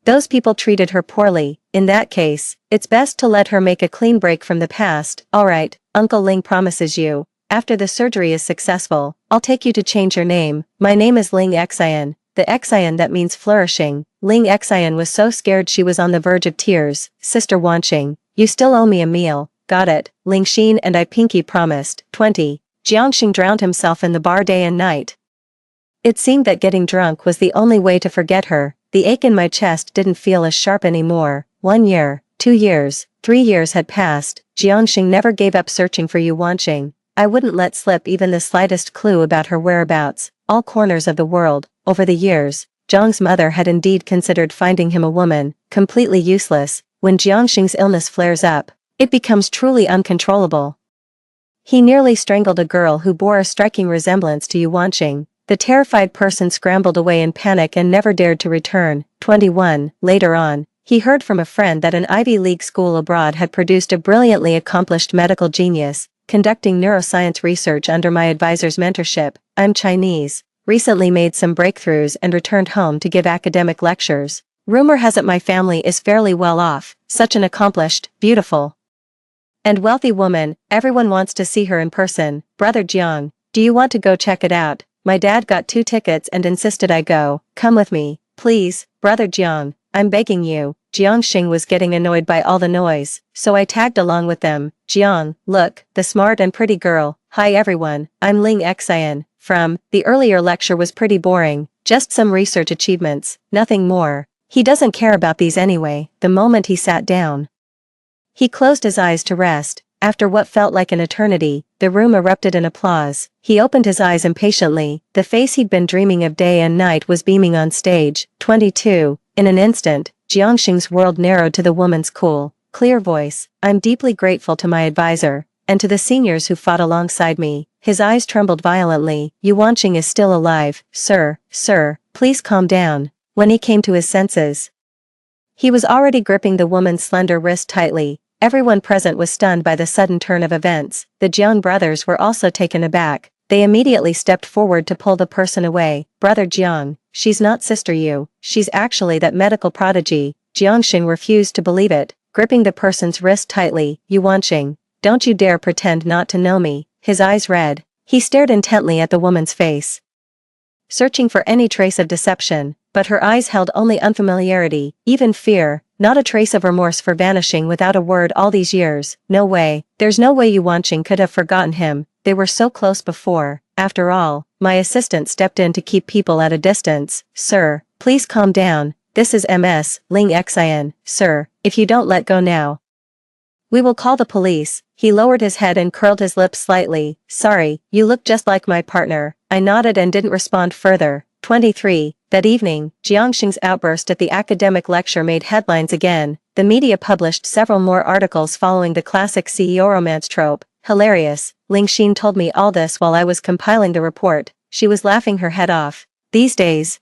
Those people treated her poorly. In that case, it's best to let her make a clean break from the past. "Alright, Uncle Ling promises you. After the surgery is successful, I'll take you to change your name. My name is Ling Xian, the Xian that means flourishing." Ling Xian was so scared she was on the verge of tears. "Sister Wanqing, you still owe me a meal." "Got it," Ling Xin and I pinky promised. 20. Jiangxing drowned himself in the bar day and night. It seemed that getting drunk was the only way to forget her. The ache in my chest didn't feel as sharp anymore. 1 year, 2 years, 3 years had passed. Jiangxing never gave up searching for Yu Wanqing. I wouldn't let slip even the slightest clue about her whereabouts. All corners of the world. Over the years, Zhang's mother had indeed considered finding him a woman, completely useless. When Jiangxing's illness flares up, it becomes truly uncontrollable. He nearly strangled a girl who bore a striking resemblance to Yu Wanqing. The terrified person scrambled away in panic and never dared to return. 21. Later on, he heard from a friend that an Ivy League school abroad had produced a brilliantly accomplished medical genius, conducting neuroscience research under my advisor's mentorship. I'm Chinese, recently made some breakthroughs and returned home to give academic lectures. Rumor has it my family is fairly well off. Such an accomplished, beautiful, and wealthy woman. Everyone wants to see her in person. Brother Jiang, do you want to go check it out? My dad got 2 tickets and insisted I go. Come with me, please, Brother Jiang, I'm begging you. Jiangxing was getting annoyed by all the noise, so I tagged along with them. Jiang, look, the smart and pretty girl. Hi everyone, I'm Ling Xian. The earlier lecture was pretty boring, just some research achievements, nothing more. He doesn't care about these anyway. The moment he sat down, he closed his eyes to rest. After what felt like an eternity, the room erupted in applause. He opened his eyes impatiently. The face he'd been dreaming of day and night was beaming on stage. 22. In an instant, Jiangxing's world narrowed to the woman's cool, clear voice. I'm deeply grateful to my advisor, and to the seniors who fought alongside me. His eyes trembled violently. Yu Wanqing is still alive. Sir, please calm down. When he came to his senses, he was already gripping the woman's slender wrist tightly. Everyone present was stunned by the sudden turn of events. The Jiang brothers were also taken aback. They immediately stepped forward to pull the person away. Brother Jiang, she's not Sister Yu, she's actually that medical prodigy. Jiangxing refused to believe it, gripping the person's wrist tightly. Yu Wanqing, don't you dare pretend not to know me. His eyes red. He stared intently at the woman's face, searching for any trace of deception, but her eyes held only unfamiliarity, even fear. Not a trace of remorse for vanishing without a word all these years. No way. There's no way Yu Wanqing could have forgotten him. They were so close before. After all, my assistant stepped in to keep people at a distance. Sir, please calm down. This is Ms. Ling Xian. Sir, if you don't let go now, we will call the police. He lowered his head and curled his lips slightly. Sorry, you look just like my partner. I nodded and didn't respond further. 23. That evening, Jiangxing's outburst at the academic lecture made headlines again. The media published several more articles following the classic CEO romance trope. Hilarious. Ling Xin told me all this while I was compiling the report. She was laughing her head off. These days,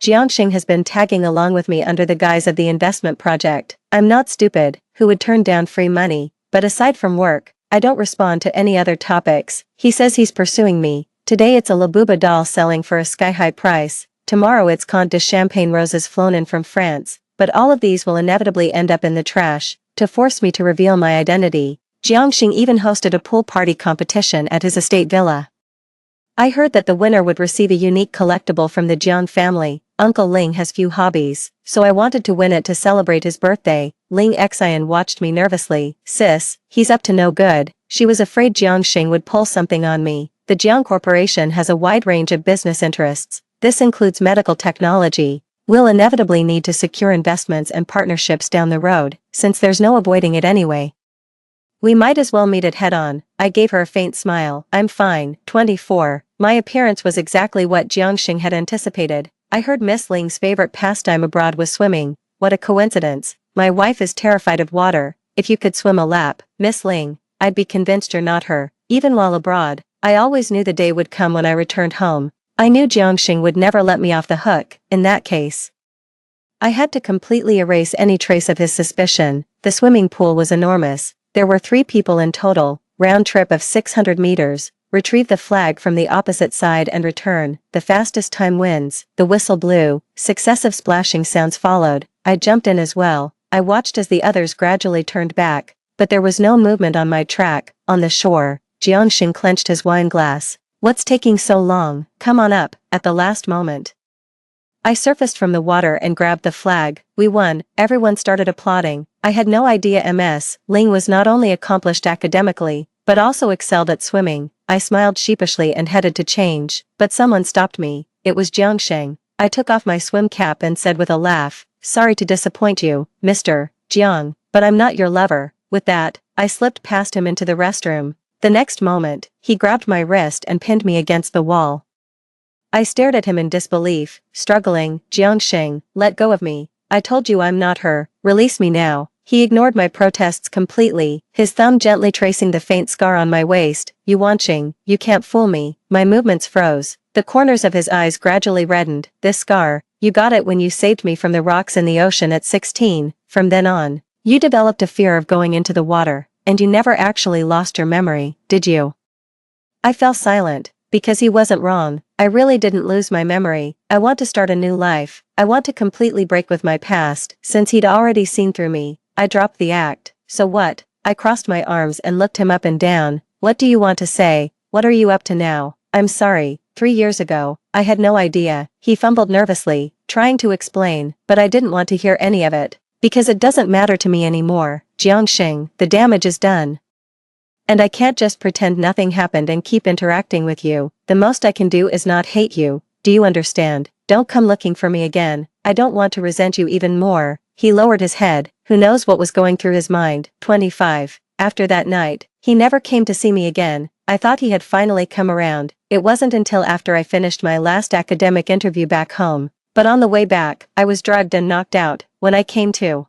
Jiangxing has been tagging along with me under the guise of the investment project. I'm not stupid, who would turn down free money, but aside from work, I don't respond to any other topics. He says he's pursuing me. Today it's a Labuba doll selling for a sky-high price. Tomorrow it's Comte de Champagne roses flown in from France. But all of these will inevitably end up in the trash. To force me to reveal my identity, Jiangxing even hosted a pool party competition at his estate villa. I heard that the winner would receive a unique collectible from the Jiang family. Uncle Ling has few hobbies, so I wanted to win it to celebrate his birthday. Ling Xian watched me nervously. Sis, he's up to no good. She was afraid Jiangxing would pull something on me. The Jiang Corporation has a wide range of business interests. This includes medical technology. We'll inevitably need to secure investments and partnerships down the road, since there's no avoiding it anyway. We might as well meet it head-on. I gave her a faint smile. I'm fine. 24. My appearance was exactly what Jiangxing had anticipated. I heard Miss Ling's favorite pastime abroad was swimming. What a coincidence. My wife is terrified of water. If you could swim a lap, Miss Ling, I'd be convinced you're not her. Even while abroad, I always knew the day would come when I returned home. I knew Jiangxing would never let me off the hook. In that case, I had to completely erase any trace of his suspicion. The swimming pool was enormous. There were 3 people in total, round trip of 600 meters, retrieve the flag from the opposite side and return, the fastest time wins, the whistle blew, successive splashing sounds followed, I jumped in as well, I watched as the others gradually turned back, but there was no movement on my track. On the shore, Jiangxing clenched his wine glass. What's taking so long? Come on up. At the last moment, I surfaced from the water and grabbed the flag. We won. Everyone started applauding. I had no idea Ms. Ling was not only accomplished academically, but also excelled at swimming. I smiled sheepishly and headed to change, but someone stopped me. It was Jiangxing. I took off my swim cap and said with a laugh, "Sorry to disappoint you, Mr. Jiang, but I'm not your lover." With that, I slipped past him into the restroom. The next moment, he grabbed my wrist and pinned me against the wall. I stared at him in disbelief, struggling. "Jiangxing, let go of me. I told you I'm not her. Release me now." He ignored my protests completely, his thumb gently tracing the faint scar on my waist. "Yuanqing, you can't fool me." My movements froze. The corners of his eyes gradually reddened. "This scar, you got it when you saved me from the rocks in the ocean at 16. From then on, you developed a fear of going into the water, and you never actually lost your memory, did you?" I fell silent. Because he wasn't wrong. I really didn't lose my memory. I want to start a new life. I want to completely break with my past. Since he'd already seen through me, I dropped the act. "So what?" I crossed my arms and looked him up and down. "What do you want to say? What are you up to now?" "I'm sorry. 3 years ago, I had no idea." He fumbled nervously, trying to explain, but I didn't want to hear any of it. "Because it doesn't matter to me anymore. Jiangxing, the damage is done. And I can't just pretend nothing happened and keep interacting with you. The most I can do is not hate you. Do you understand? Don't come looking for me again. I don't want to resent you even more." He lowered his head. Who knows what was going through his mind? 25. After that night, he never came to see me again. I thought he had finally come around. It wasn't until after I finished my last academic interview back home. But on the way back, I was drugged and knocked out. When I came to,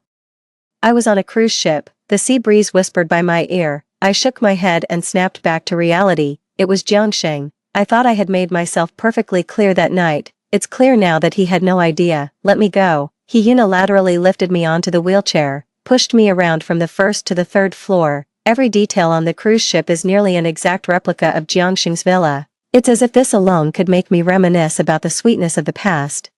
I was on a cruise ship. The sea breeze whispered by my ear. I shook my head and snapped back to reality. It was Jiangxing. I thought I had made myself perfectly clear that night. It's clear now that he had no idea. "Let me go." He unilaterally lifted me onto the wheelchair, pushed me around from the first to the 3rd floor. Every detail on the cruise ship is nearly an exact replica of Jiangxing's villa. It's as if this alone could make me reminisce about the sweetness of the past.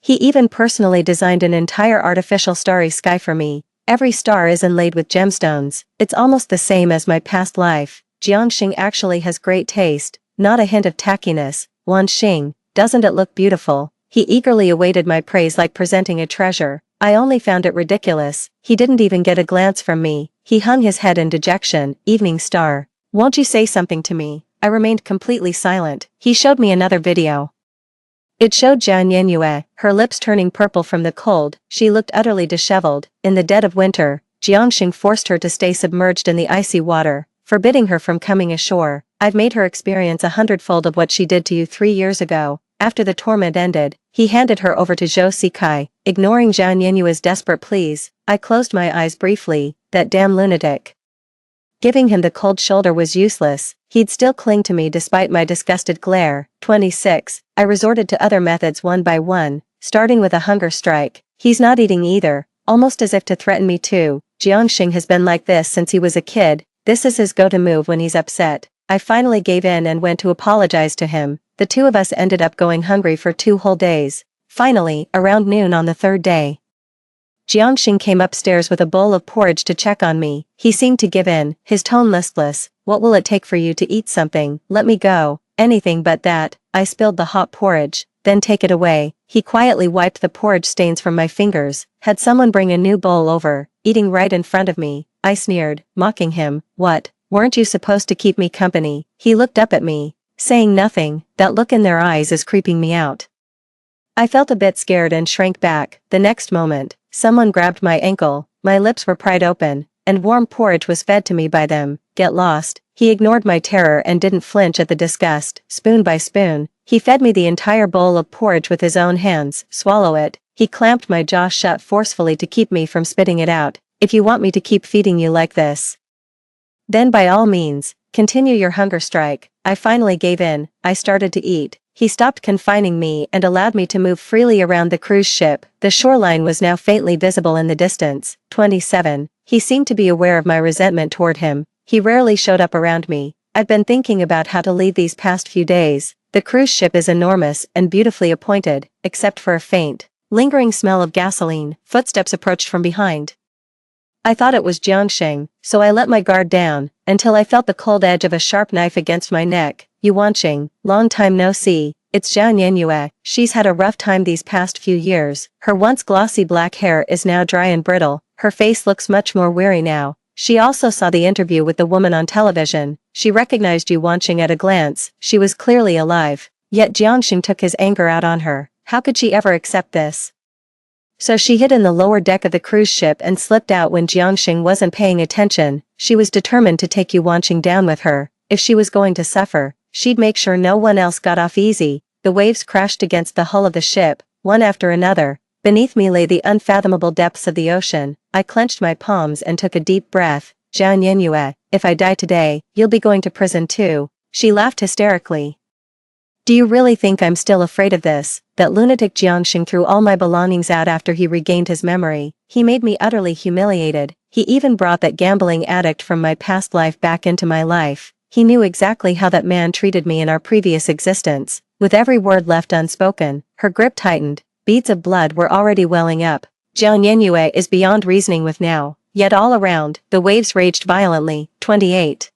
He even personally designed an entire artificial starry sky for me. Every star is inlaid with gemstones. It's almost the same as my past life. Jiangxing actually has great taste, not a hint of tackiness. "Wanxing, doesn't it look beautiful?" He eagerly awaited my praise like presenting a treasure. I only found it ridiculous. He didn't even get a glance from me. He hung his head in dejection. "Evening star. Won't you say something to me?" I remained completely silent. He showed me another video. It showed Jian Yanyue, her lips turning purple from the cold. She looked utterly disheveled. In the dead of winter, Jiangxing forced her to stay submerged in the icy water, forbidding her from coming ashore. "I've made her experience 100-fold of what she did to you 3 years ago." After the torment ended, he handed her over to Zhou Sikai, ignoring Jian Yanyue's desperate pleas. I closed my eyes briefly. That damn lunatic. Giving him the cold shoulder was useless. He'd still cling to me despite my disgusted glare. 26. I resorted to other methods one by one, starting with a hunger strike. "He's not eating either," almost as if to threaten me too. "Jiangxing has been like this since he was a kid. This is his go-to move when he's upset." I finally gave in and went to apologize to him. The 2 of us ended up going hungry for 2 whole days. Finally, around noon on the 3rd day, Jiangxing came upstairs with a bowl of porridge to check on me. He seemed to give in, his tone listless. "What will it take for you to eat something?" "Let me go." "Anything but that." I spilled the hot porridge. "Then take it away." He quietly wiped the porridge stains from my fingers. Had someone bring a new bowl over, eating right in front of me. I sneered, mocking him. "What? Weren't you supposed to keep me company?" He looked up at me. saying nothing. That look in their eyes is creeping me out. I felt a bit scared and shrank back. The next moment, someone grabbed my ankle, my lips were pried open, and warm porridge was fed to me by them. Get lost. He ignored my terror and didn't flinch at the disgust. Spoon by spoon, he fed me the entire bowl of porridge with his own hands. Swallow it. He clamped my jaw shut forcefully to keep me from spitting it out. If you want me to keep feeding you like this, then by all means, continue your hunger strike. I finally gave in. I started to eat. He stopped confining me and allowed me to move freely around the cruise ship. The shoreline was now faintly visible in the distance. 27. He seemed to be aware of my resentment toward him. He rarely showed up around me. I'd been thinking about how to leave these past few days. The cruise ship is enormous and beautifully appointed, except for a faint, lingering smell of gasoline. Footsteps approached from behind. I thought it was Jiangxing, so I let my guard down, until I felt the cold edge of a sharp knife against my neck. Yuanqing, long time no see. It's Zhao Nianyue. She's had a rough time these past few years. Her once glossy black hair is now dry and brittle. Her face looks much more weary now. She also saw the interview with the woman on television. She recognized Yuanqing at a glance. She was clearly alive. Yet Jiangxing took his anger out on her. How could she ever accept this? So she hid in the lower deck of the cruise ship and slipped out when Jiangxing wasn't paying attention. She was determined to take Yuanqing down with her. If she was going to suffer, she'd make sure no one else got off easy. The waves crashed against the hull of the ship, one after another. Beneath me lay the unfathomable depths of the ocean. I clenched my palms and took a deep breath. Zhao Nianyue, if I die today, you'll be going to prison too. She laughed hysterically. Do you really think I'm still afraid of this? That lunatic Jiangxing threw all my belongings out after he regained his memory. He made me utterly humiliated. He even brought that gambling addict from my past life back into my life. He knew exactly how that man treated me in our previous existence. With every word left unspoken, her grip tightened. Beads of blood were already welling up. Zhao Nianyue is beyond reasoning with now. Yet all around, the waves raged violently. 28.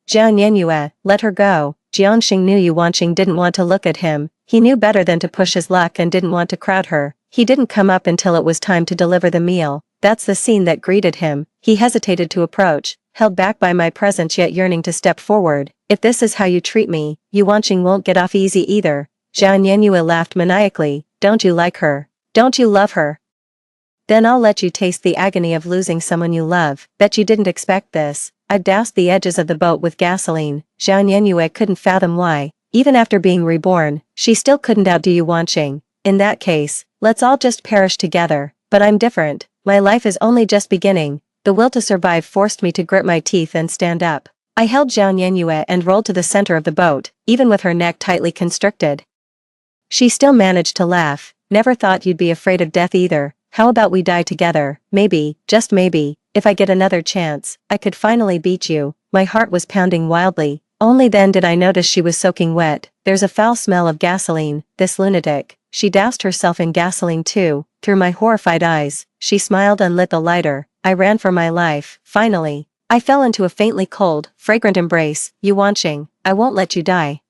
Zhao Nianyue, let her go. Jiangxing knew Yuanqing didn't want to look at him. He knew better than to push his luck and didn't want to crowd her. He didn't come up until it was time to deliver the meal. That's the scene that greeted him. He hesitated to approach, held back by my presence yet yearning to step forward. If this is how you treat me, Yuanqing won't get off easy either. Zhao Nianyue laughed maniacally. Don't you like her? Don't you love her? Then I'll let you taste the agony of losing someone you love. Bet you didn't expect this. I doused the edges of the boat with gasoline. Zhao Nianyue couldn't fathom why. Even after being reborn, she still couldn't outdo Yuanqing. In that case, let's all just perish together. But I'm different. My life is only just beginning. The will to survive forced me to grit my teeth and stand up. I held Zhao Nianyue and rolled to the center of the boat, even with her neck tightly constricted. She still managed to laugh. Never thought you'd be afraid of death either. How about we die together? Maybe, just maybe, if I get another chance, I could finally beat you. My heart was pounding wildly. Only then did I notice she was soaking wet. There's a foul smell of gasoline. This lunatic. She doused herself in gasoline too. Through my horrified eyes, she smiled and lit the lighter. I ran for my life. Finally, I fell into a faintly cold, fragrant embrace. Yuanqing, I won't let you die.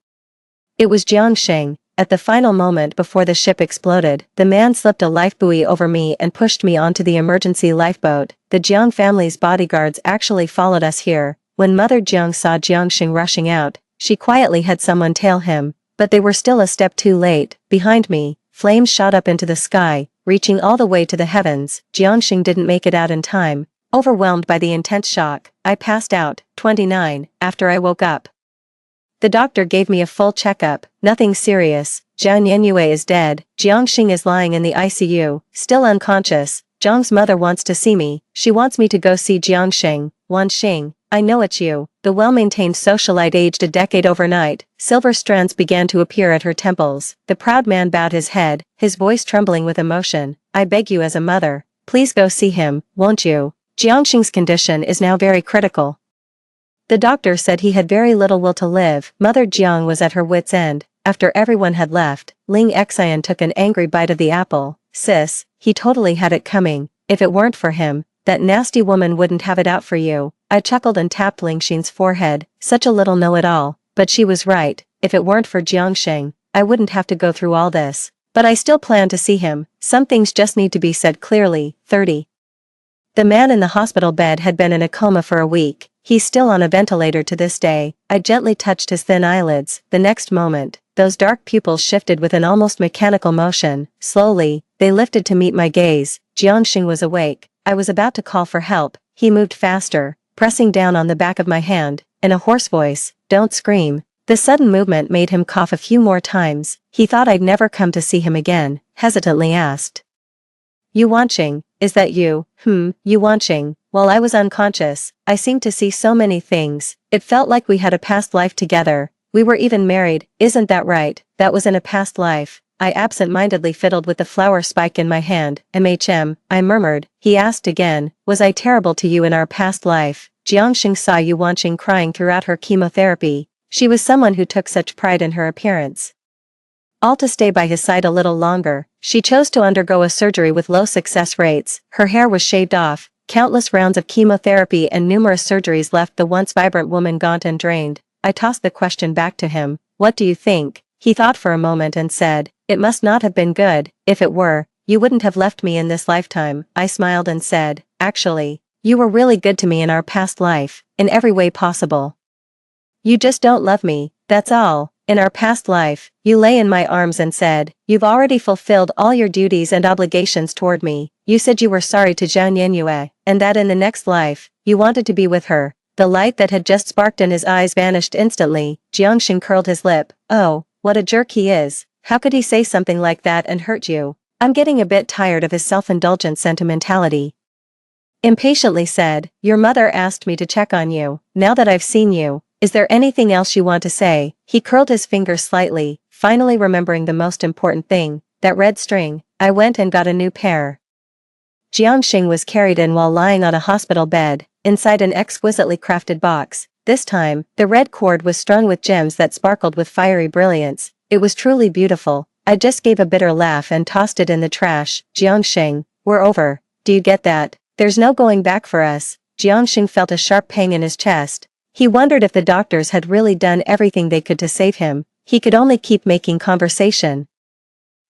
It was Jiangxing. At the final moment before the ship exploded, the man slipped a life buoy over me and pushed me onto the emergency lifeboat. The Jiang family's bodyguards actually followed us here. When Mother Jiang saw Jiangxing rushing out, she quietly had someone tail him, but they were still a step too late. Behind me, flames shot up into the sky, reaching all the way to the heavens. Jiangxing didn't make it out in time. Overwhelmed by the intense shock, I passed out. 29. After I woke up, the doctor gave me a full checkup. Nothing serious. Zhao Nianyue is dead. Jiangxing is lying in the ICU, still unconscious. Zhang's mother wants to see me. She wants me to go see Jiangxing. Wanxing, I know it's you. The well-maintained socialite aged a decade overnight. Silver strands began to appear at her temples. The proud man bowed his head, his voice trembling with emotion. I beg you as a mother, please go see him, won't you? Jiangxing's condition is now very critical. The doctor said he had very little will to live. Mother Jiang was at her wit's end. After everyone had left, Ling Xian took an angry bite of the apple. Sis, he totally had it coming. If it weren't for him, that nasty woman wouldn't have it out for you. I chuckled and tapped Ling Xin's forehead. Such a little know-it-all. But she was right. If it weren't for Jiangxing, I wouldn't have to go through all this. But I still plan to see him. Some things just need to be said clearly. 30. The man in the hospital bed had been in a coma for a week. He's still on a ventilator to this day. I gently touched his thin eyelids. The next moment, those dark pupils shifted with an almost mechanical motion. Slowly, they lifted to meet my gaze. Jiangxing was awake. I was about to call for help. He moved faster, pressing down on the back of my hand. In a hoarse voice, "Don't scream." The sudden movement made him cough a few more times. He thought I'd never come to see him again, hesitantly asked. "Yu Wanqing, is that you?" Yu Wanqing. While I was unconscious, I seemed to see so many things. It felt like we had a past life together. We were even married, isn't that right? That was in a past life. I absent-mindedly fiddled with the flower spike in my hand. I murmured. He asked again, "Was I terrible to you in our past life?" Jiangxing saw Yu Wanqing crying throughout her chemotherapy. She was someone who took such pride in her appearance. All to stay by his side a little longer. She chose to undergo a surgery with low success rates. Her hair was shaved off. Countless rounds of chemotherapy and numerous surgeries left the once vibrant woman gaunt and drained. I tossed the question back to him. "What do you think?" He thought for a moment and said, "It must not have been good. If it were, you wouldn't have left me in this lifetime." I smiled and said, "Actually, you were really good to me in our past life, in every way possible. You just don't love me, that's all." In our past life, you lay in my arms and said, "You've already fulfilled all your duties and obligations toward me." You said you were sorry to Zhang Yanyue, and that in the next life, you wanted to be with her. The light that had just sparked in his eyes vanished instantly. Jiangxing curled his lip. "Oh, what a jerk he is. How could he say something like that and hurt you?" I'm getting a bit tired of his self-indulgent sentimentality. Impatiently said, "Your mother asked me to check on you. Now that I've seen you, is there anything else you want to say?" He curled his fingers slightly, finally remembering the most important thing, that red string. I went and got a new pair. Jiangxing was carried in while lying on a hospital bed, inside an exquisitely crafted box. This time, the red cord was strung with gems that sparkled with fiery brilliance. It was truly beautiful. I just gave a bitter laugh and tossed it in the trash. "Jiangxing, we're over. Do you get that? There's no going back for us." Jiangxing felt a sharp pang in his chest. He wondered if the doctors had really done everything they could to save him. He could only keep making conversation.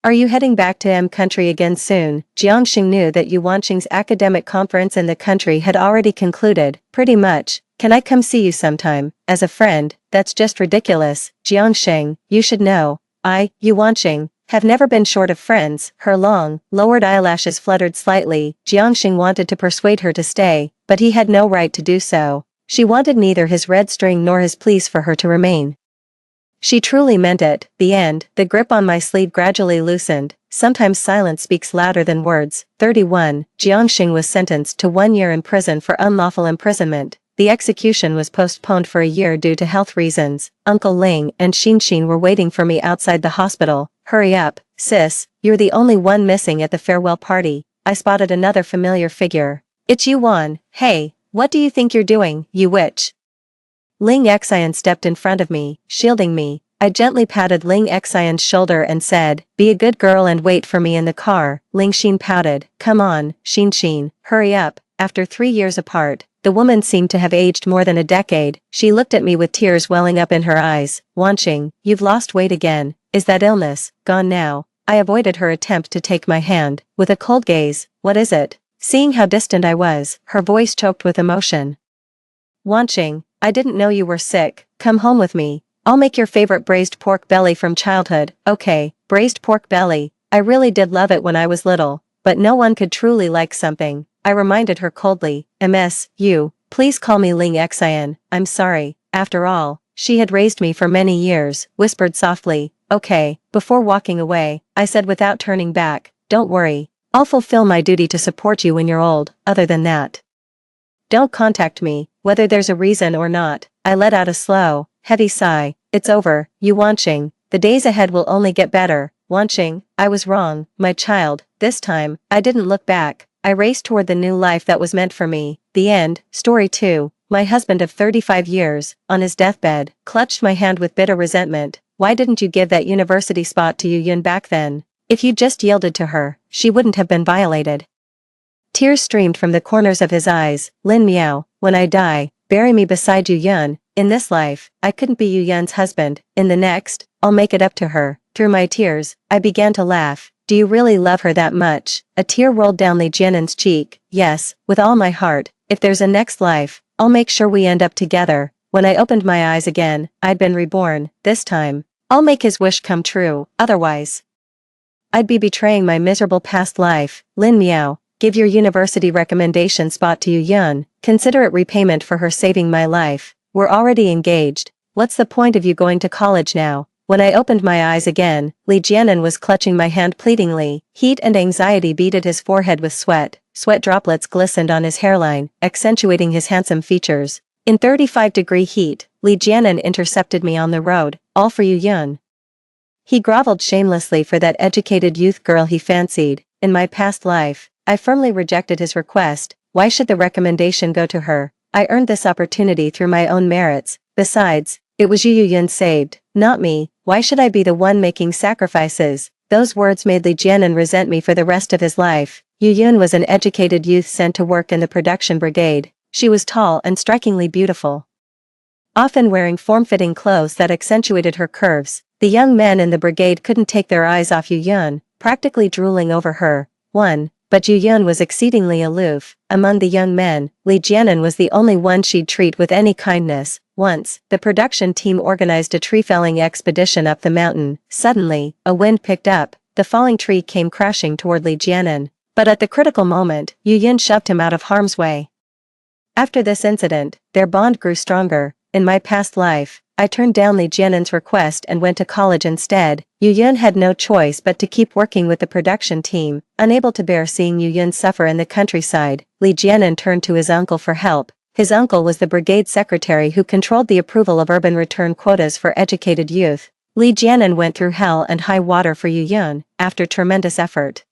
"Are you heading back to M country again soon?" Jiangxing knew that Yu Wanqing's academic conference in the country had already concluded. "Pretty much. Can I come see you sometime? As a friend?" "That's just ridiculous, Jiangxing. You should know. Yu Wanqing, have never been short of friends." Her long, lowered eyelashes fluttered slightly. Jiangxing wanted to persuade her to stay, but he had no right to do so. She wanted neither his red string nor his pleas for her to remain. She truly meant it. The end. The grip on my sleeve gradually loosened. Sometimes silence speaks louder than words. 31. Jiangxing was sentenced to 1 year in prison for unlawful imprisonment. The execution was postponed for a year due to health reasons. Uncle Ling and Xin were waiting for me outside the hospital. "Hurry up, sis, you're the only one missing at the farewell party." I spotted another familiar figure. "It's Yu Wan. Hey, what do you think you're doing, you witch?" Ling Xian stepped in front of me, shielding me. I gently patted Ling Xian's shoulder and said, "Be a good girl and wait for me in the car." Ling Xin pouted. "Come on, Xin, hurry up." After 3 years apart, the woman seemed to have aged more than a decade. She looked at me with tears welling up in her eyes. "Wanqing, you've lost weight again. Is that illness gone now?" I avoided her attempt to take my hand. With a cold gaze, "What is it?" Seeing how distant I was, her voice choked with emotion. "Wanqing, I didn't know you were sick. Come home with me. I'll make your favorite braised pork belly from childhood." "Okay, braised pork belly. I really did love it when I was little, but no one could truly like something." I reminded her coldly. "You, please call me Ling Xian. I'm sorry. After all, she had raised me for many years," whispered softly. "Okay." Before walking away, I said without turning back, "Don't worry. I'll fulfill my duty to support you when you're old. Other than that, don't contact me, whether there's a reason or not." I let out a slow, heavy sigh. "It's over, Yu Wanqing. The days ahead will only get better." "Wanqing, I was wrong, my child." This time, I didn't look back. I raced toward the new life that was meant for me. The end. Story 2. My husband of 35 years, on his deathbed, clutched my hand with bitter resentment. "Why didn't you give that university spot to Yu Yun back then? If you just yielded to her, she wouldn't have been violated." Tears streamed from the corners of his eyes. "Lin Miao, when I die, bury me beside Yu Yun. In this life, I couldn't be Yu Yun's husband. In the next, I'll make it up to her." Through my tears, I began to laugh. "Do you really love her that much?" A tear rolled down Li Jianen's cheek. "Yes, with all my heart. If there's a next life, I'll make sure we end up together. When I opened my eyes again, I'd been reborn. This time, I'll make his wish come true, otherwise I'd be betraying my miserable past life. Lin Miao, give your university recommendation spot to Yu Yun, consider it repayment for her saving my life. We're already engaged. What's the point of you going to college now? When I opened my eyes again, Li Jianan was clutching my hand pleadingly. Heat and anxiety beaded his forehead with sweat. Sweat droplets glistened on his hairline, accentuating his handsome features. In 35-degree heat, Li Jianan intercepted me on the road. All for Yu Yun. He groveled shamelessly for that educated youth girl he fancied. In my past life, I firmly rejected his request. Why should the recommendation go to her? I earned this opportunity through my own merits. Besides, it was Yu Yun saved, not me. Why should I be the one making sacrifices? Those words made Li Jianan resent me for the rest of his life. Yu Yun was an educated youth sent to work in the production brigade. She was tall and strikingly beautiful, often wearing form-fitting clothes that accentuated her curves. The young men in the brigade couldn't take their eyes off Yu Yun, practically drooling over her. But Yu Yun was exceedingly aloof. Among the young men, Li Jianan was the only one she'd treat with any kindness. Once, the production team organized a tree-felling expedition up the mountain. Suddenly, a wind picked up. The falling tree came crashing toward Li Jianan. But at the critical moment, Yu Yun shoved him out of harm's way. After this incident, their bond grew stronger. In my past life, I turned down Li Jianan's request and went to college instead. Yu Yun had no choice but to keep working with the production team. Unable to bear seeing Yu Yun suffer in the countryside, Li Jianan turned to his uncle for help. His uncle was the brigade secretary who controlled the approval of urban return quotas for educated youth. Li Jianan went through hell and high water for Yu Yun. After tremendous effort,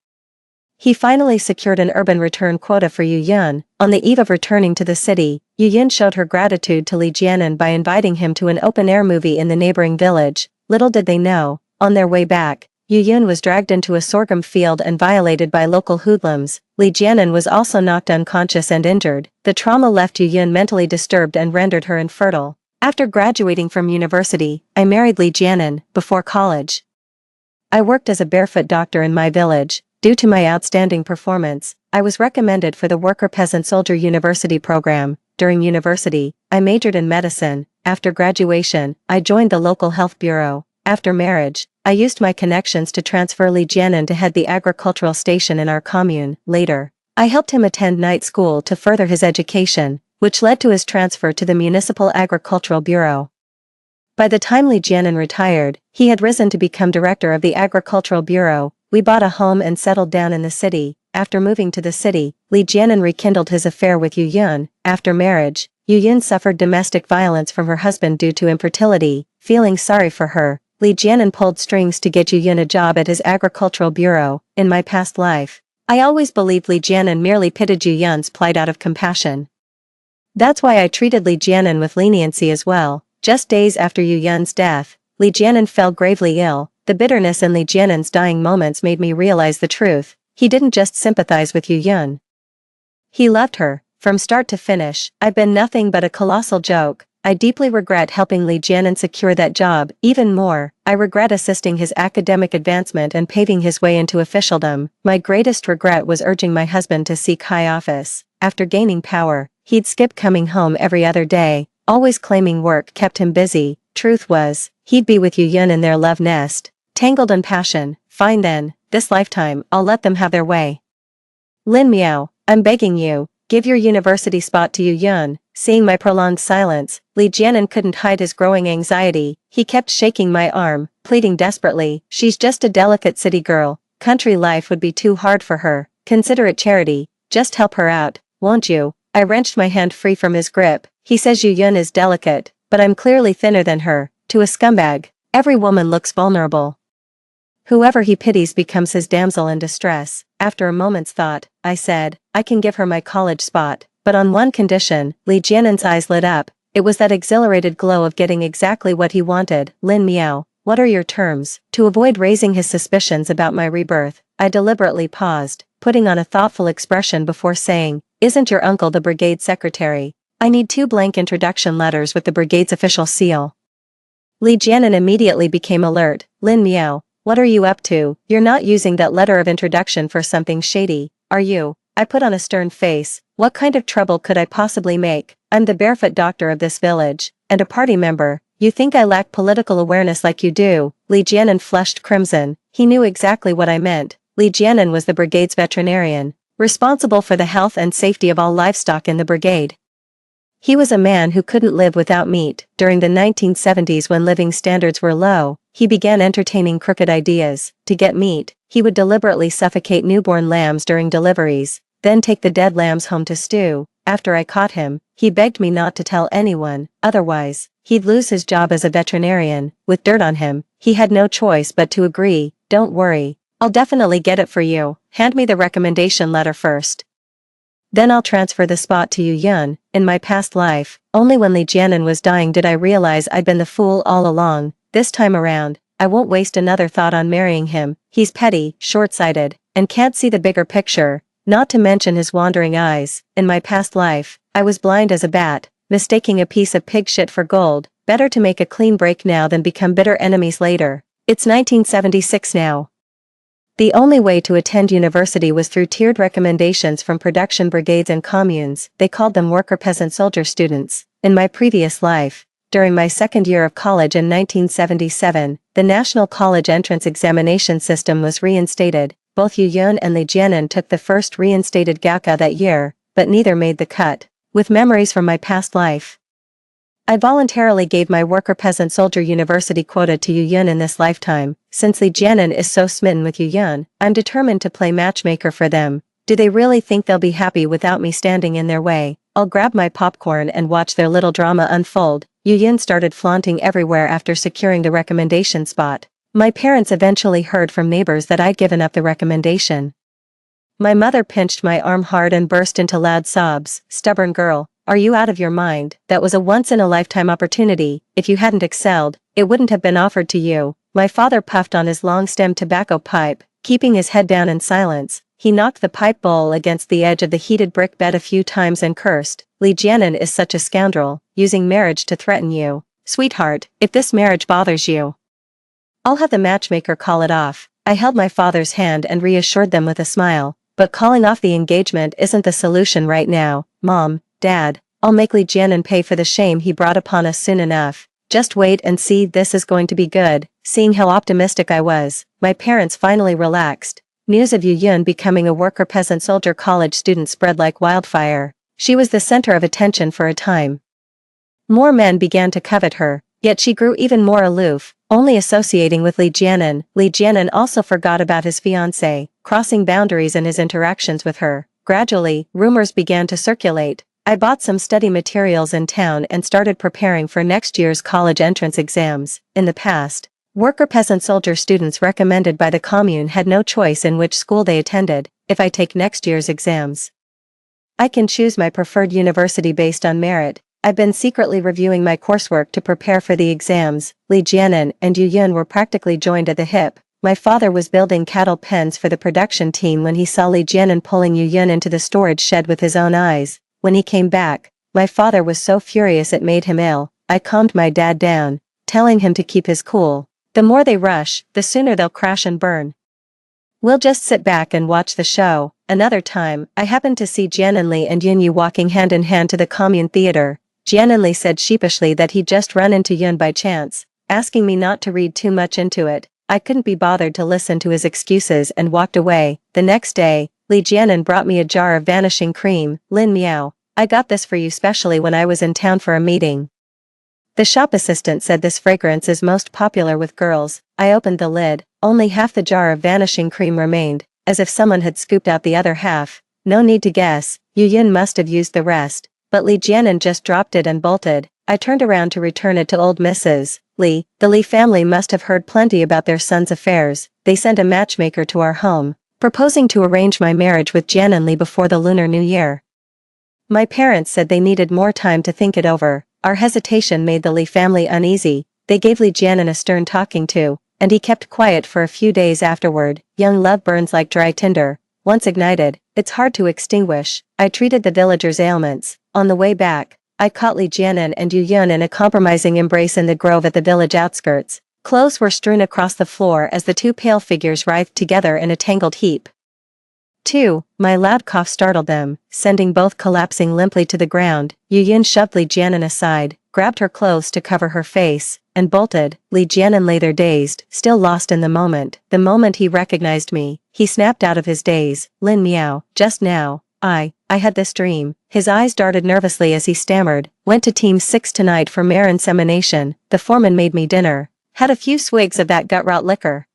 he finally secured an urban return quota for Yu Yun. On the eve of returning to the city, Yu Yun showed her gratitude to Li Jianan by inviting him to an open-air movie in the neighboring village. Little did they know, on their way back, Yu Yun was dragged into a sorghum field and violated by local hoodlums. Li Jianan was also knocked unconscious and injured. The trauma left Yu Yun mentally disturbed and rendered her infertile. After graduating from university, I married Li Jianan. Before college, I worked as a barefoot doctor in my village. Due to my outstanding performance, I was recommended for the Worker Peasant Soldier University program. During university, I majored in medicine. After graduation, I joined the local health bureau. After marriage, I used my connections to transfer Li Jianan to head the agricultural station in our commune. Later, I helped him attend night school to further his education, which led to his transfer to the Municipal Agricultural Bureau. By the time Li Jianan retired, he had risen to become director of the Agricultural Bureau. We bought a home and settled down in the city. After moving to the city, Li Jianan rekindled his affair with Yu Yun. After marriage, Yu Yun suffered domestic violence from her husband due to infertility. Feeling sorry for her, Li Jianan pulled strings to get Yu Yun a job at his agricultural bureau. In my past life, I always believed Li Jianan merely pitted Yu Yun's plight out of compassion. That's why I treated Li Jianan with leniency as well. Just days after Yu Yun's death, Li Jianan fell gravely ill. The bitterness in Li Jianan's dying moments made me realize the truth. He didn't just sympathize with Yu Yun. He loved her. From start to finish, I've been nothing but a colossal joke. I deeply regret helping Li Jianan secure that job. Even more, I regret assisting his academic advancement and paving his way into officialdom. My greatest regret was urging my husband to seek high office. After gaining power, he'd skip coming home every other day, always claiming work kept him busy. Truth was, he'd be with Yu Yun in their love nest, tangled in passion. Fine then, this lifetime, I'll let them have their way. Lin Miao, I'm begging you, give your university spot to Yu Yun. Seeing my prolonged silence, Li Jianan couldn't hide his growing anxiety. He kept shaking my arm, pleading desperately. She's just a delicate city girl. Country life would be too hard for her. Consider it charity. Just help her out, won't you? I wrenched my hand free from his grip. He says Yu Yun is delicate, but I'm clearly thinner than her. To a scumbag, every woman looks vulnerable. Whoever he pities becomes his damsel in distress. After a moment's thought, I said, I can give her my college spot, but on one condition. Li Jianan's eyes lit up. It was that exhilarated glow of getting exactly what he wanted. Lin Miao, what are your terms? To avoid raising his suspicions about my rebirth, I deliberately paused, putting on a thoughtful expression before saying, isn't your uncle the brigade secretary? I need 2 blank introduction letters with the brigade's official seal. Li Jianan immediately became alert. Lin Miao, what are you up to? You're not using that letter of introduction for something shady, are you? I put on a stern face. What kind of trouble could I possibly make? I'm the barefoot doctor of this village, and a party member. You think I lack political awareness like you do?" Li Jianan flushed crimson. He knew exactly what I meant. Li Jianan was the brigade's veterinarian, responsible for the health and safety of all livestock in the brigade. He was a man who couldn't live without meat. During the 1970s, when living standards were low, he began entertaining crooked ideas. To get meat, he would deliberately suffocate newborn lambs during deliveries, then take the dead lambs home to stew. After I caught him, he begged me not to tell anyone, otherwise, he'd lose his job as a veterinarian. With dirt on him, he had no choice but to agree. "Don't worry, I'll definitely get it for you. Hand me the recommendation letter first. Then I'll transfer the spot to Yu Yun." In my past life, only when Li Jianan was dying did I realize I'd been the fool all along. This time around, I won't waste another thought on marrying him. He's petty, short-sighted, and can't see the bigger picture, not to mention his wandering eyes. In my past life, I was blind as a bat, mistaking a piece of pig shit for gold. Better to make a clean break now than become bitter enemies later. It's 1976 now. The only way to attend university was through tiered recommendations from production brigades and communes. They called them worker peasant soldier students. In my previous life, during my second year of college in 1977, the National College Entrance Examination System was reinstated. Both Yu Yun and Li Jianan took the first reinstated Gaokao that year, but neither made the cut. With memories from my past life, I voluntarily gave my worker peasant soldier university quota to Yu Yun in this lifetime. Since Li Jianan is so smitten with Yu Yun, I'm determined to play matchmaker for them. Do they really think they'll be happy without me standing in their way? I'll grab my popcorn and watch their little drama unfold. Yu Yun started flaunting everywhere after securing the recommendation spot. My parents eventually heard from neighbors that I'd given up the recommendation. My mother pinched my arm hard and burst into loud sobs. "Stubborn girl, are you out of your mind? That was a once-in-a-lifetime opportunity. If you hadn't excelled, it wouldn't have been offered to you." My father puffed on his long-stemmed tobacco pipe, keeping his head down in silence. He knocked the pipe bowl against the edge of the heated brick bed a few times and cursed. "Li Jianan is such a scoundrel, using marriage to threaten you. Sweetheart, if this marriage bothers you, I'll have the matchmaker call it off." I held my father's hand and reassured them with a smile. "But calling off the engagement isn't the solution right now. Mom, Dad, I'll make Li Jianan pay for the shame he brought upon us soon enough. Just wait and see, this is going to be good." Seeing how optimistic I was, my parents finally relaxed. News of Yu Yun becoming a worker peasant soldier college student spread like wildfire. She was the center of attention for a time. More men began to covet her, yet she grew even more aloof, only associating with Li Jianan. Li Jianan also forgot about his fiancée, crossing boundaries in his interactions with her. Gradually, rumors began to circulate. I bought some study materials in town and started preparing for next year's college entrance exams. In the past, worker peasant soldier students recommended by the commune had no choice in which school they attended. If I take next year's exams, I can choose my preferred university based on merit. I've been secretly reviewing my coursework to prepare for the exams. Li Jianan and Yu Yun were practically joined at the hip. My father was building cattle pens for the production team when he saw Li Jianan pulling Yu Yun into the storage shed with his own eyes. When he came back, my father was so furious it made him ill. I calmed my dad down, telling him to keep his cool. The more they rush, the sooner they'll crash and burn. We'll just sit back and watch the show. Another time, I happened to see Jiananli and Yunyu walking hand in hand to the commune theater. Jiananli said sheepishly that he'd just run into Yun by chance, asking me not to read too much into it. I couldn't be bothered to listen to his excuses and walked away. The next day, Li Jianan brought me a jar of vanishing cream. "Lin Miao, I got this for you specially when I was in town for a meeting. The shop assistant said this fragrance is most popular with girls." I opened the lid. Only half the jar of vanishing cream remained, as if someone had scooped out the other half. No need to guess, Yu Yun must have used the rest. But Li Jianan just dropped it and bolted. I turned around to return it to old Mrs. Li. The Li family must have heard plenty about their son's affairs. They sent a matchmaker to our home, proposing to arrange my marriage with Jiananli before the Lunar New Year. My parents said they needed more time to think it over. Our hesitation made the Li family uneasy. They gave Li Jianan a stern talking to, and he kept quiet for a few days afterward. Young love burns like dry tinder. Once ignited, it's hard to extinguish. I treated the villagers' ailments. On the way back, I caught Li Jianan and Yu Yun in a compromising embrace in the grove at the village outskirts. Clothes were strewn across the floor as the two pale figures writhed together in a tangled heap. 2. My loud cough startled them, sending both collapsing limply to the ground. Yu Yun shoved Li Jianan aside, grabbed her clothes to cover her face, and bolted. Li Jianan lay there dazed, still lost in the moment. The moment he recognized me, he snapped out of his daze. Lin Miao, just now, I had this dream. His eyes darted nervously as he stammered, went to Team 6 tonight for mare insemination, the foreman made me dinner, had a few swigs of that gut-rot liquor.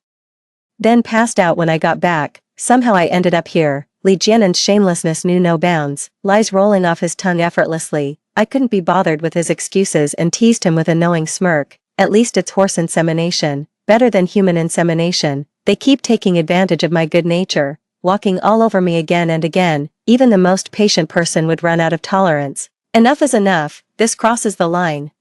Then passed out when I got back. Somehow I ended up here. Li Jianan's shamelessness knew no bounds, lies rolling off his tongue effortlessly. I couldn't be bothered with his excuses and teased him with a knowing smirk. At least it's horse insemination, better than human insemination. They keep taking advantage of my good nature, walking all over me again and again. Even the most patient person would run out of tolerance. Enough is enough, this crosses the line.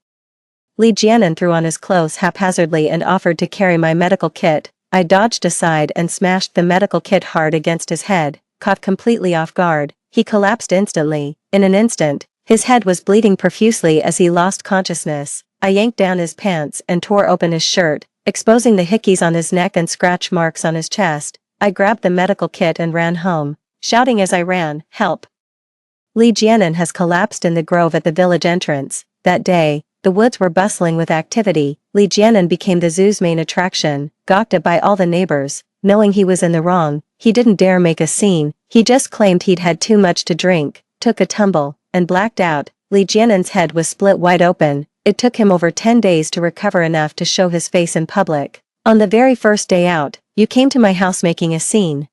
Li Jianan threw on his clothes haphazardly and offered to carry my medical kit. I dodged aside and smashed the medical kit hard against his head, caught completely off guard. He collapsed instantly. In an instant, his head was bleeding profusely as he lost consciousness. I yanked down his pants and tore open his shirt, exposing the hickeys on his neck and scratch marks on his chest. I grabbed the medical kit and ran home, shouting as I ran, "Help! Li Jianan has collapsed in the grove at the village entrance." That day, the woods were bustling with activity. Li Jianan became the zoo's main attraction, gawked at by all the neighbors. Knowing he was in the wrong, he didn't dare make a scene. He just claimed he'd had too much to drink, took a tumble, and blacked out. Li Jianan's head was split wide open. It took him over 10 days to recover enough to show his face in public. On the very first day out, you came to my house making a scene.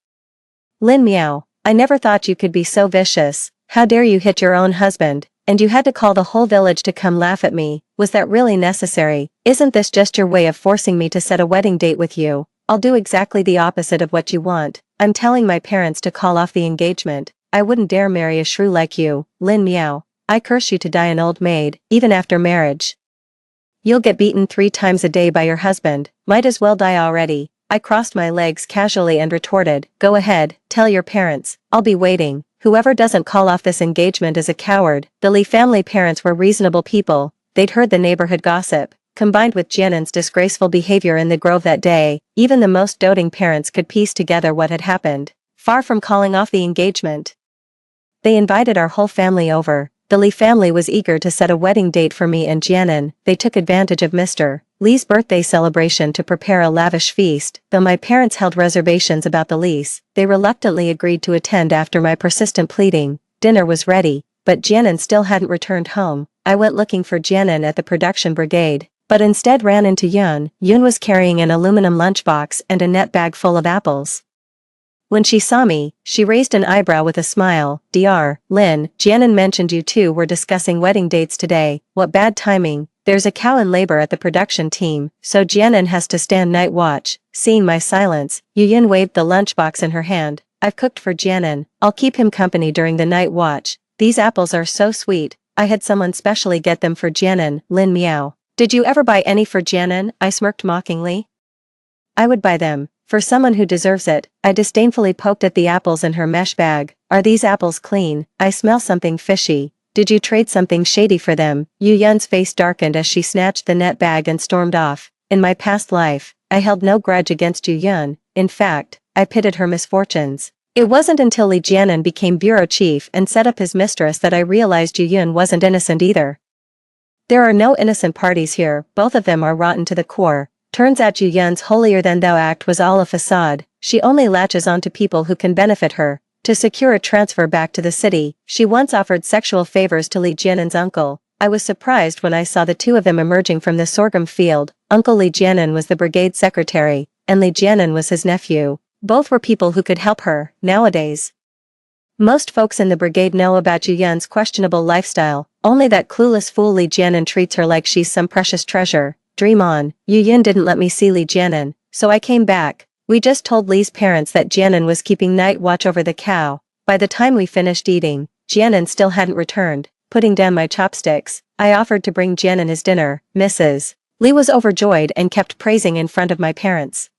Lin Miao, I never thought you could be so vicious. How dare you hit your own husband? And you had to call the whole village to come laugh at me. Was that really necessary? Isn't this just your way of forcing me to set a wedding date with you? I'll do exactly the opposite of what you want. I'm telling my parents to call off the engagement. I wouldn't dare marry a shrew like you, Lin Miao. I curse you to die an old maid, even after marriage. You'll get beaten 3 times a day by your husband. Might as well die already. I crossed my legs casually and retorted, "Go ahead, tell your parents. I'll be waiting. Whoever doesn't call off this engagement is a coward." The Li family parents were reasonable people. They'd heard the neighborhood gossip. Combined with Jianan's disgraceful behavior in the grove that day, even the most doting parents could piece together what had happened. Far from calling off the engagement, they invited our whole family over. The Li family was eager to set a wedding date for me and Jianan. They took advantage of Mr. Li's birthday celebration to prepare a lavish feast. Though my parents held reservations about the lease, they reluctantly agreed to attend after my persistent pleading. Dinner was ready, but Jianan still hadn't returned home. I went looking for Jianan at the production brigade, but instead ran into Yun. Yun was carrying an aluminum lunchbox and a net bag full of apples. When she saw me, she raised an eyebrow with a smile. "Dr. Lin, Jianan mentioned you two were discussing wedding dates today. What bad timing. There's a cow in labor at the production team, so Jianan has to stand night watch." Seeing my silence, Yun waved the lunchbox in her hand. "I've cooked for Jianan. I'll keep him company during the night watch. These apples are so sweet. I had someone specially get them for Jianan." Lin Miao, "Did you ever buy any for Jianan?" I smirked mockingly. "I would buy them. For someone who deserves it." I disdainfully poked at the apples in her mesh bag. "Are these apples clean? I smell something fishy. Did you trade something shady for them?" Yu Yun's face darkened as she snatched the net bag and stormed off. In my past life, I held no grudge against Yu Yun. In fact, I pitied her misfortunes. It wasn't until Li Jianan became bureau chief and set up his mistress that I realized Yu Yun wasn't innocent either. There are no innocent parties here, both of them are rotten to the core. Turns out Yu Yun's holier-than-thou act was all a facade. She only latches onto people who can benefit her. To secure a transfer back to the city, she once offered sexual favors to Li Jianan's uncle. I was surprised when I saw the two of them emerging from the sorghum field. Uncle Li Jianan was the brigade secretary, and Li Jianan was his nephew. Both were people who could help her. Nowadays, most folks in the brigade know about Yu Yun's questionable lifestyle, only that clueless fool Li Jianan treats her like she's some precious treasure. Dream on. Yu Yun didn't let me see Li Jianan, so I came back. We just told Li's parents that Jianan was keeping night watch over the cow. By the time we finished eating, Jianan still hadn't returned. Putting down my chopsticks, I offered to bring Jianan his dinner. Mrs. Li was overjoyed and kept praising in front of my parents.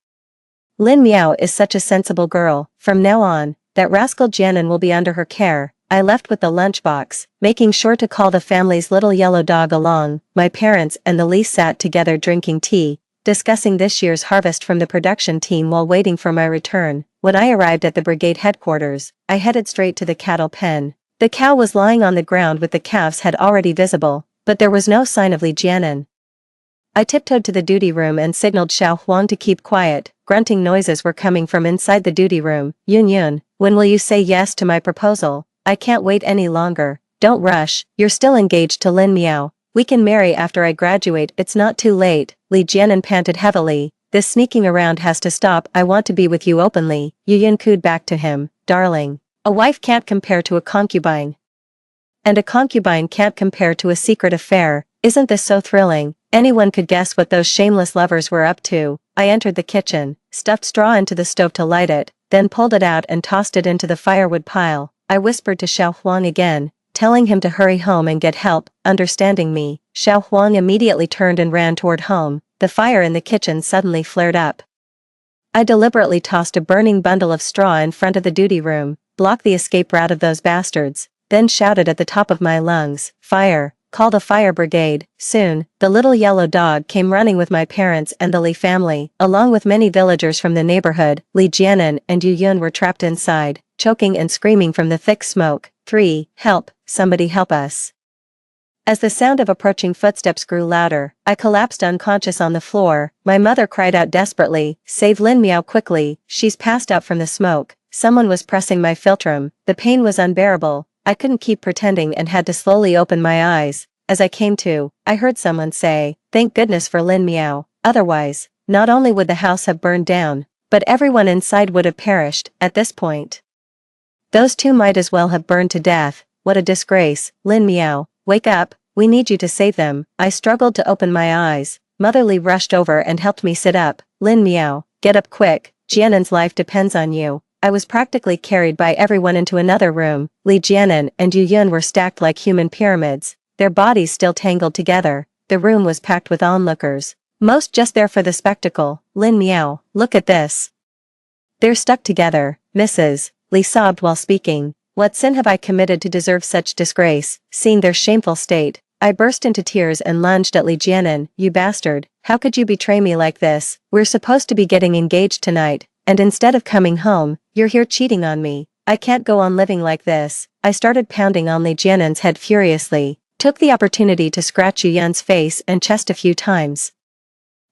"Lin Miao is such a sensible girl. From now on, that rascal Jianan will be under her care." I left with the lunchbox, making sure to call the family's little yellow dog along. My parents and the Li sat together drinking tea, discussing this year's harvest from the production team while waiting for my return. When I arrived at the brigade headquarters, I headed straight to the cattle pen. The cow was lying on the ground with the calf's head already visible, but there was no sign of Li Jianan. I tiptoed to the duty room and signaled Xiao Huang to keep quiet. Grunting noises were coming from inside the duty room. Yun, when will you say yes to my proposal? I can't wait any longer. Don't rush, you're still engaged to Lin Miao. We can marry after I graduate, it's not too late. Li Jianan panted heavily. This sneaking around has to stop, I want to be with you openly. Yun cooed back to him. Darling. A wife can't compare to a concubine. And a concubine can't compare to a secret affair. Isn't this so thrilling? Anyone could guess what those shameless lovers were up to. I entered the kitchen, stuffed straw into the stove to light it, then pulled it out and tossed it into the firewood pile. I whispered to Xiao Huang again, telling him to hurry home and get help. Understanding me, Xiao Huang immediately turned and ran toward home. The fire in the kitchen suddenly flared up. I deliberately tossed a burning bundle of straw in front of the duty room, blocked the escape route of those bastards, then shouted at the top of my lungs, "Fire! Call the fire brigade." Soon, the little yellow dog came running with my parents and the Li family, along with many villagers from the neighborhood. Li Jianan and Yun were trapped inside, choking and screaming from the thick smoke. 3. Help! Somebody help us! As the sound of approaching footsteps grew louder, I collapsed unconscious on the floor. My mother cried out desperately, "Save Lin Miao quickly, she's passed out from the smoke." Someone was pressing my philtrum. The pain was unbearable. I couldn't keep pretending and had to slowly open my eyes. As I came to, I heard someone say, "Thank goodness for Lin Miao, otherwise, not only would the house have burned down, but everyone inside would have perished." At this point, those two might as well have burned to death. What a disgrace. Lin Miao, wake up, we need you to save them. I struggled to open my eyes. Mother Li rushed over and helped me sit up. Lin Miao, get up quick, Jianan's life depends on you. I was practically carried by everyone into another room. Li Jianan and Yun were stacked like human pyramids, their bodies still tangled together. The room was packed with onlookers, most just there for the spectacle. Lin Miao, look at this. They're stuck together, Mrs. Li sobbed while speaking. What sin have I committed to deserve such disgrace? Seeing their shameful state, I burst into tears and lunged at Li Jianan. You bastard, how could you betray me like this? We're supposed to be getting engaged tonight, and instead of coming home, you're here cheating on me. I can't go on living like this. I started pounding on Li Jianan's head furiously, took the opportunity to scratch Yun's face and chest a few times.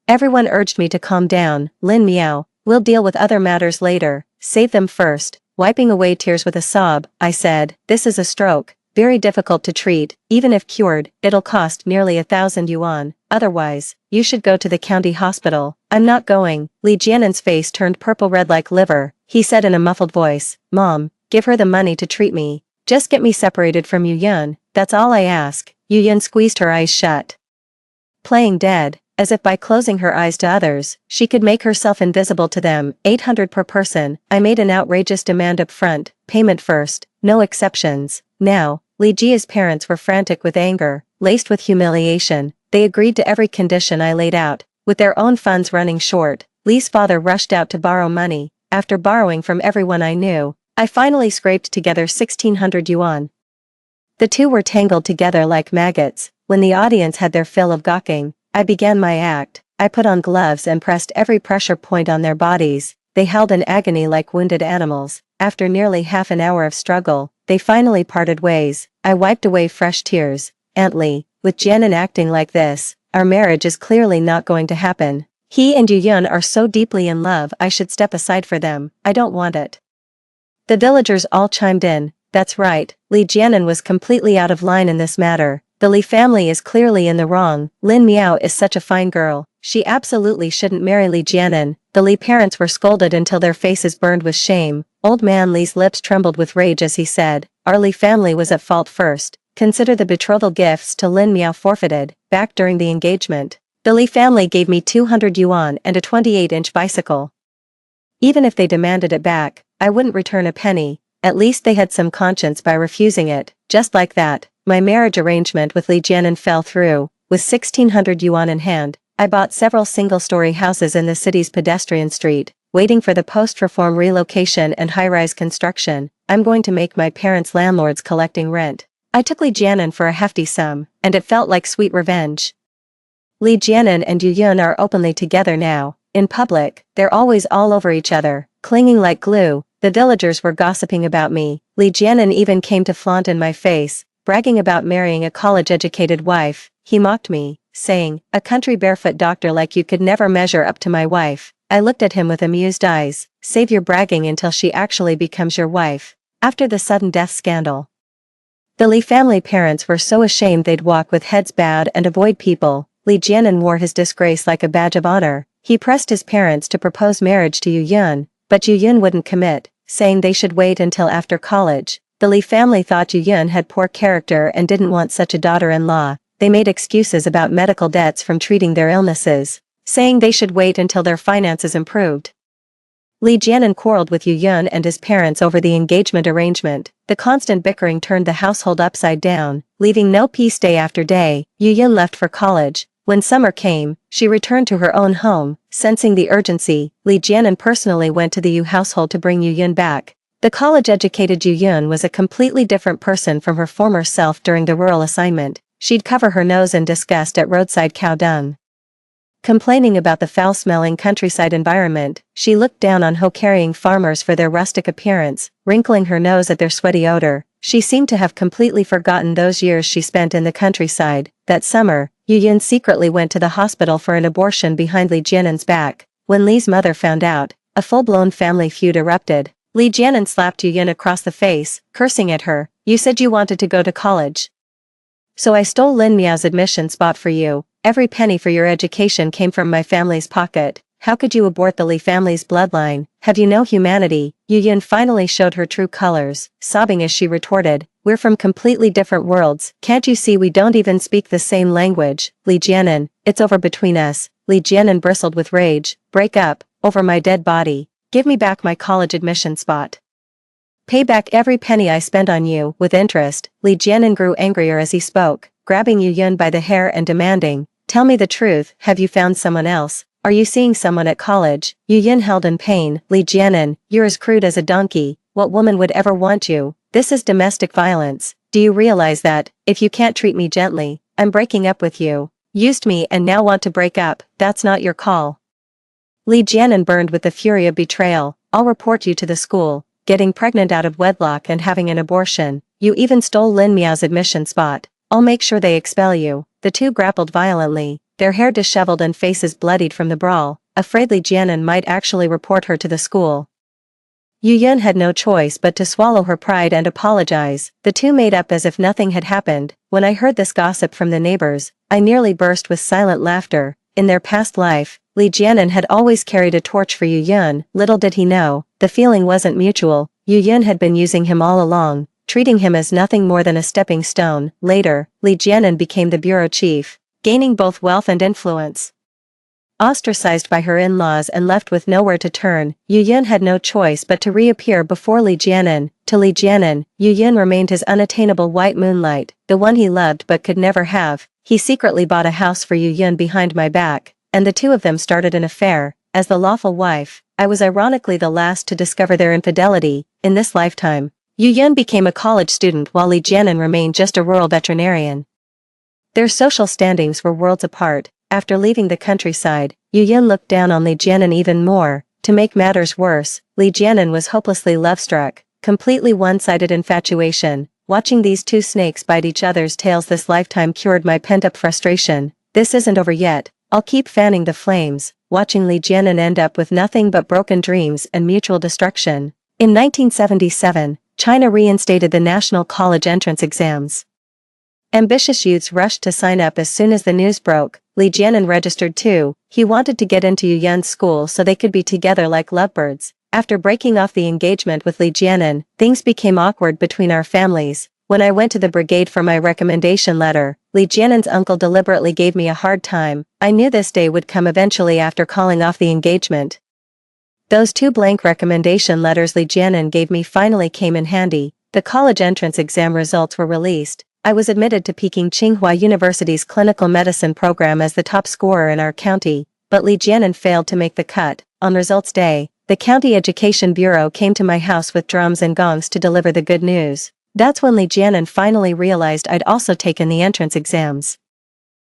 Everyone urged me to calm down. Lin Miao, we'll deal with other matters later, save them first. Wiping away tears with a sob, I said, this is a stroke, very difficult to treat. Even if cured, it'll cost nearly 1,000 yuan. Otherwise, you should go to the county hospital. I'm not going. Li Jianan's face turned purple-red like liver. He said in a muffled voice, Mom, give her the money to treat me. Just get me separated from Yun, that's all I ask. Yun squeezed her eyes shut, playing dead, as if by closing her eyes to others, she could make herself invisible to them. 800 per person. I made an outrageous demand up front, payment first, no exceptions. Now, Li Jia's parents were frantic with anger, laced with humiliation. They agreed to every condition I laid out. With their own funds running short, Li's father rushed out to borrow money. After borrowing from everyone I knew, I finally scraped together 1,600 yuan. The two were tangled together like maggots. When the audience had their fill of gawking, I began my act. I put on gloves and pressed every pressure point on their bodies. They held in agony like wounded animals. After nearly half an hour of struggle, they finally parted ways. I wiped away fresh tears. Aunt Li, with Jianan acting like this, our marriage is clearly not going to happen. He and Yun are so deeply in love, I should step aside for them. I don't want it. The villagers all chimed in. That's right, Li Jianan was completely out of line in this matter. The Li family is clearly in the wrong. Lin Miao is such a fine girl. She absolutely shouldn't marry Li Jianan. The Li parents were scolded until their faces burned with shame. Old man Li's lips trembled with rage as he said, our Li family was at fault first. Consider the betrothal gifts to Lin Miao forfeited, back during the engagement. The Li family gave me 200 yuan and a 28-inch bicycle. Even if they demanded it back, I wouldn't return a penny. At least they had some conscience by refusing it. Just like that, my marriage arrangement with Li Jianan fell through. With 1,600 yuan in hand, I bought several single-story houses in the city's pedestrian street, waiting for the post-reform relocation and high-rise construction. I'm going to make my parents landlords collecting rent. I took Li Jianan for a hefty sum, and it felt like sweet revenge. Li Jianan and Yun are openly together now. In public, they're always all over each other. clinging like glue. The villagers were gossiping about me. Li Jianan even came to flaunt in my face, bragging about marrying a college-educated wife. He mocked me, saying, "A country barefoot doctor like you could never measure up to my wife." I looked at him with amused eyes. "Save your bragging until she actually becomes your wife." After the sudden death scandal, the Li family parents were so ashamed they'd walk with heads bowed and avoid people. Li Jianan wore his disgrace like a badge of honor. He pressed his parents to propose marriage to Yu Yun, but Yu Yun wouldn't commit, saying they should wait until after college. The Li family thought Yu Yun had poor character and didn't want such a daughter-in-law. They made excuses about medical debts from treating their illnesses, saying they should wait until their finances improved. Li Jianan quarreled with Yu Yun and his parents over the engagement arrangement. The constant bickering turned the household upside down, leaving no peace day after day. Yu Yun left for college. When summer came, she returned to her own home. Sensing the urgency, Li Jianan personally went to the Yu household to bring Yu Yun back. The college-educated Yu Yun was a completely different person from her former self during the rural assignment. She'd cover her nose in disgust at roadside cow dung. Complaining about the foul-smelling countryside environment, she looked down on hoe-carrying farmers for their rustic appearance, wrinkling her nose at their sweaty odor. She seemed to have completely forgotten those years she spent in the countryside. That summer, Yu Yun secretly went to the hospital for an abortion behind Li Jianan's back. When Li's mother found out, a full-blown family feud erupted. Li Jianan slapped Yu Yun across the face, cursing at her. "You said you wanted to go to college, so I stole Lin Miao's admission spot for you. Every penny for your education came from my family's pocket. How could you abort the Li family's bloodline? Have you no humanity?" Yu Yun finally showed her true colors, sobbing as she retorted, "We're from completely different worlds. Can't you see we don't even speak the same language? Li Jianan, it's over between us." Li Jianan bristled with rage. "Break up, over my dead body. Give me back my college admission spot. Pay back every penny I spent on you, with interest." Li Jianan grew angrier as he spoke, grabbing Yu Yun by the hair and demanding, "Tell me the truth, have you found someone else? Are you seeing someone at college?" Yu Yun held in pain. "Li Jianan, you're as crude as a donkey. What woman would ever want you? This is domestic violence. Do you realize that, if you can't treat me gently, I'm breaking up with you? Used me and now want to break up, that's not your call." Li Jianan burned with the fury of betrayal. "I'll report you to the school. Getting pregnant out of wedlock and having an abortion. You even stole Lin Miao's admission spot. I'll make sure they expel you." The two grappled violently, their hair disheveled and faces bloodied from the brawl, afraid Li Jianan might actually report her to the school. Yu Yun had no choice but to swallow her pride and apologize. The two made up as if nothing had happened. When I heard this gossip from the neighbors, I nearly burst with silent laughter. In their past life, Li Jianan had always carried a torch for Yu Yun. Little did he know, the feeling wasn't mutual. Yu Yun had been using him all along, treating him as nothing more than a stepping stone. Later, Li Jianan became the bureau chief, gaining both wealth and influence. Ostracized by her in-laws and left with nowhere to turn, Yu Yun had no choice but to reappear before Li Jianan. To Li Jianan, Yu Yun remained his unattainable white moonlight, the one he loved but could never have. He secretly bought a house for Yu Yun behind my back, and the two of them started an affair. As the lawful wife, I was ironically the last to discover their infidelity. In this lifetime, Yu Yun became a college student while Li Jianan remained just a rural veterinarian. Their social standings were worlds apart. After leaving the countryside, Yu Yun looked down on Li Jianan even more. To make matters worse, Li Jianan was hopelessly love-struck, completely one-sided infatuation. Watching these two snakes bite each other's tails this lifetime cured my pent-up frustration. This isn't over yet. I'll keep fanning the flames, watching Li Jianan end up with nothing but broken dreams and mutual destruction. In 1977, China reinstated the national college entrance exams. Ambitious youths rushed to sign up as soon as the news broke. Li Jianan registered too. He wanted to get into Yu Yun's school so they could be together like lovebirds. After breaking off the engagement with Li Jianan, things became awkward between our families. When I went to the brigade for my recommendation letter, Li Jianan's uncle deliberately gave me a hard time. I knew this day would come eventually after calling off the engagement. Those two blank recommendation letters Li Jianan gave me finally came in handy. The college entrance exam results were released. I was admitted to Peking Tsinghua University's clinical medicine program as the top scorer in our county, but Li Jianan failed to make the cut. On results day, the county education bureau came to my house with drums and gongs to deliver the good news. That's when Li Jianan finally realized I'd also taken the entrance exams.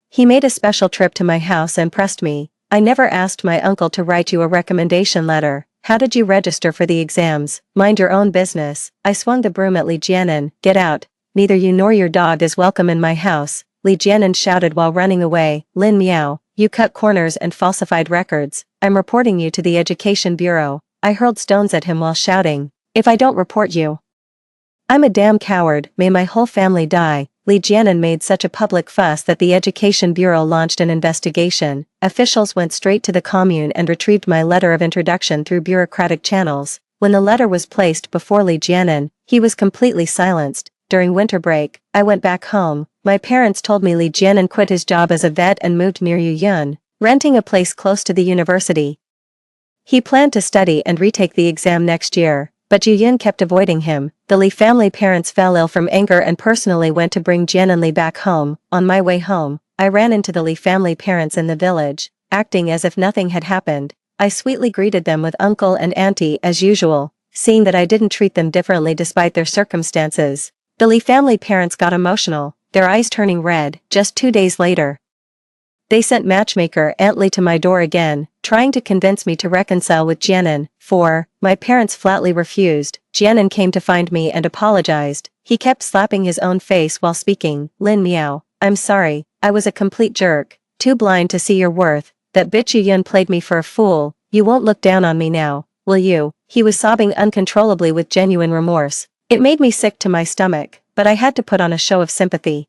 He made a special trip to my house and pressed me. "I never asked my uncle to write you a recommendation letter. How did you register for the exams? Mind your own business. I swung the broom at Li Jianan. Get out. Neither you nor your dog is welcome in my house, Li Jianan shouted while running away. Lin Miao, you cut corners and falsified records. I'm reporting you to the Education Bureau. I hurled stones at him while shouting. If I don't report you, I'm a damn coward, may my whole family die. Li Jianan made such a public fuss that the Education Bureau launched an investigation. Officials went straight to the commune and retrieved my letter of introduction through bureaucratic channels. When the letter was placed before Li Jianan, he was completely silenced. During winter break, I went back home. My parents told me Li Jianan quit his job as a vet and moved near Yuyun, renting a place close to the university. He planned to study and retake the exam next year. But Yuyun kept avoiding him. The Li family parents fell ill from anger and personally went to bring Jianan Li back home. On my way home, I ran into the Li family parents in the village, acting as if nothing had happened. I sweetly greeted them with uncle and auntie as usual, seeing that I didn't treat them differently despite their circumstances. The Li family parents got emotional, their eyes turning red. Just 2 days later, they sent matchmaker Aunt Li to my door again, trying to convince me to reconcile with Jianan. My parents flatly refused. Jianan came to find me and apologized. He kept slapping his own face while speaking. Lin Miao, I'm sorry, I was a complete jerk, too blind to see your worth. That bitch Yuyun played me for a fool. You won't look down on me now, will you? He was sobbing uncontrollably with genuine remorse. It made me sick to my stomach, but I had to put on a show of sympathy.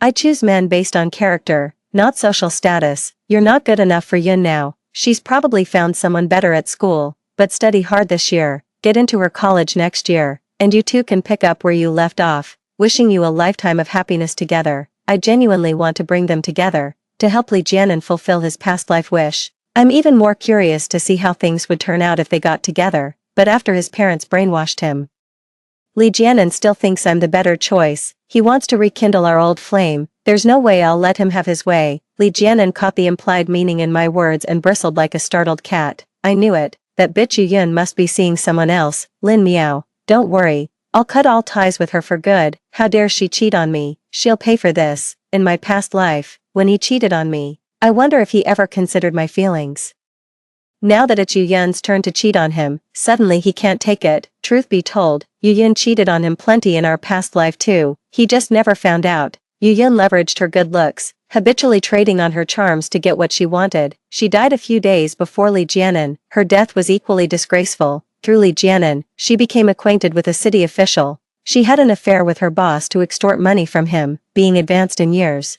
I choose men based on character, not social status. You're not good enough for Yun now. She's probably found someone better at school, but study hard this year, get into her college next year, and you two can pick up where you left off. Wishing you a lifetime of happiness together. I genuinely want to bring them together, to help Li Jianan fulfill his past life wish. I'm even more curious to see how things would turn out if they got together, but after his parents brainwashed him. Li Jianan still thinks I'm the better choice. He wants to rekindle our old flame. There's no way I'll let him have his way. Li Jianan caught the implied meaning in my words and bristled like a startled cat. I knew it. That bitch Yuyun must be seeing someone else. Lin Miao, don't worry. I'll cut all ties with her for good. How dare she cheat on me? She'll pay for this. In my past life, when he cheated on me, I wonder if he ever considered my feelings. Now that it's Yuyun's turn to cheat on him, suddenly he can't take it. Truth be told, Yuyun cheated on him plenty in our past life too. He just never found out. Yuyun leveraged her good looks, habitually trading on her charms to get what she wanted. She died a few days before Li Jianan. Her death was equally disgraceful. Through Li Jianan, she became acquainted with a city official. She had an affair with her boss to extort money from him, being advanced in years.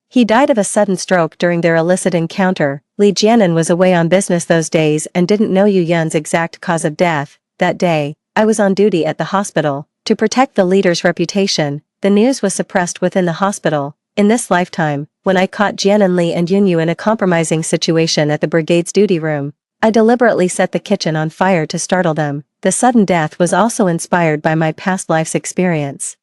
He died of a sudden stroke during their illicit encounter. Li Jianan was away on business those days and didn't know Yuyun's exact cause of death. That day, I was on duty at the hospital. To protect the leader's reputation, the news was suppressed within the hospital. In this lifetime, when I caught Jianan Li and Yunyu in a compromising situation at the brigade's duty room, I deliberately set the kitchen on fire to startle them. The sudden death was also inspired by my past life's experience.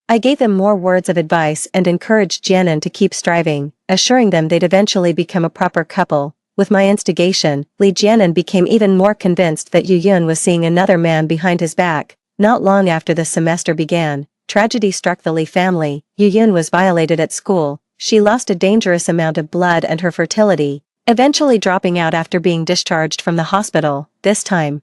I gave them more words of advice and encouraged Jianan to keep striving, assuring them they'd eventually become a proper couple. With my instigation, Li Jianan became even more convinced that Yuyun was seeing another man behind his back. Not long after the semester began, tragedy struck the Li family. Yuyun was violated at school. She lost a dangerous amount of blood and her fertility, eventually dropping out after being discharged from the hospital. This time,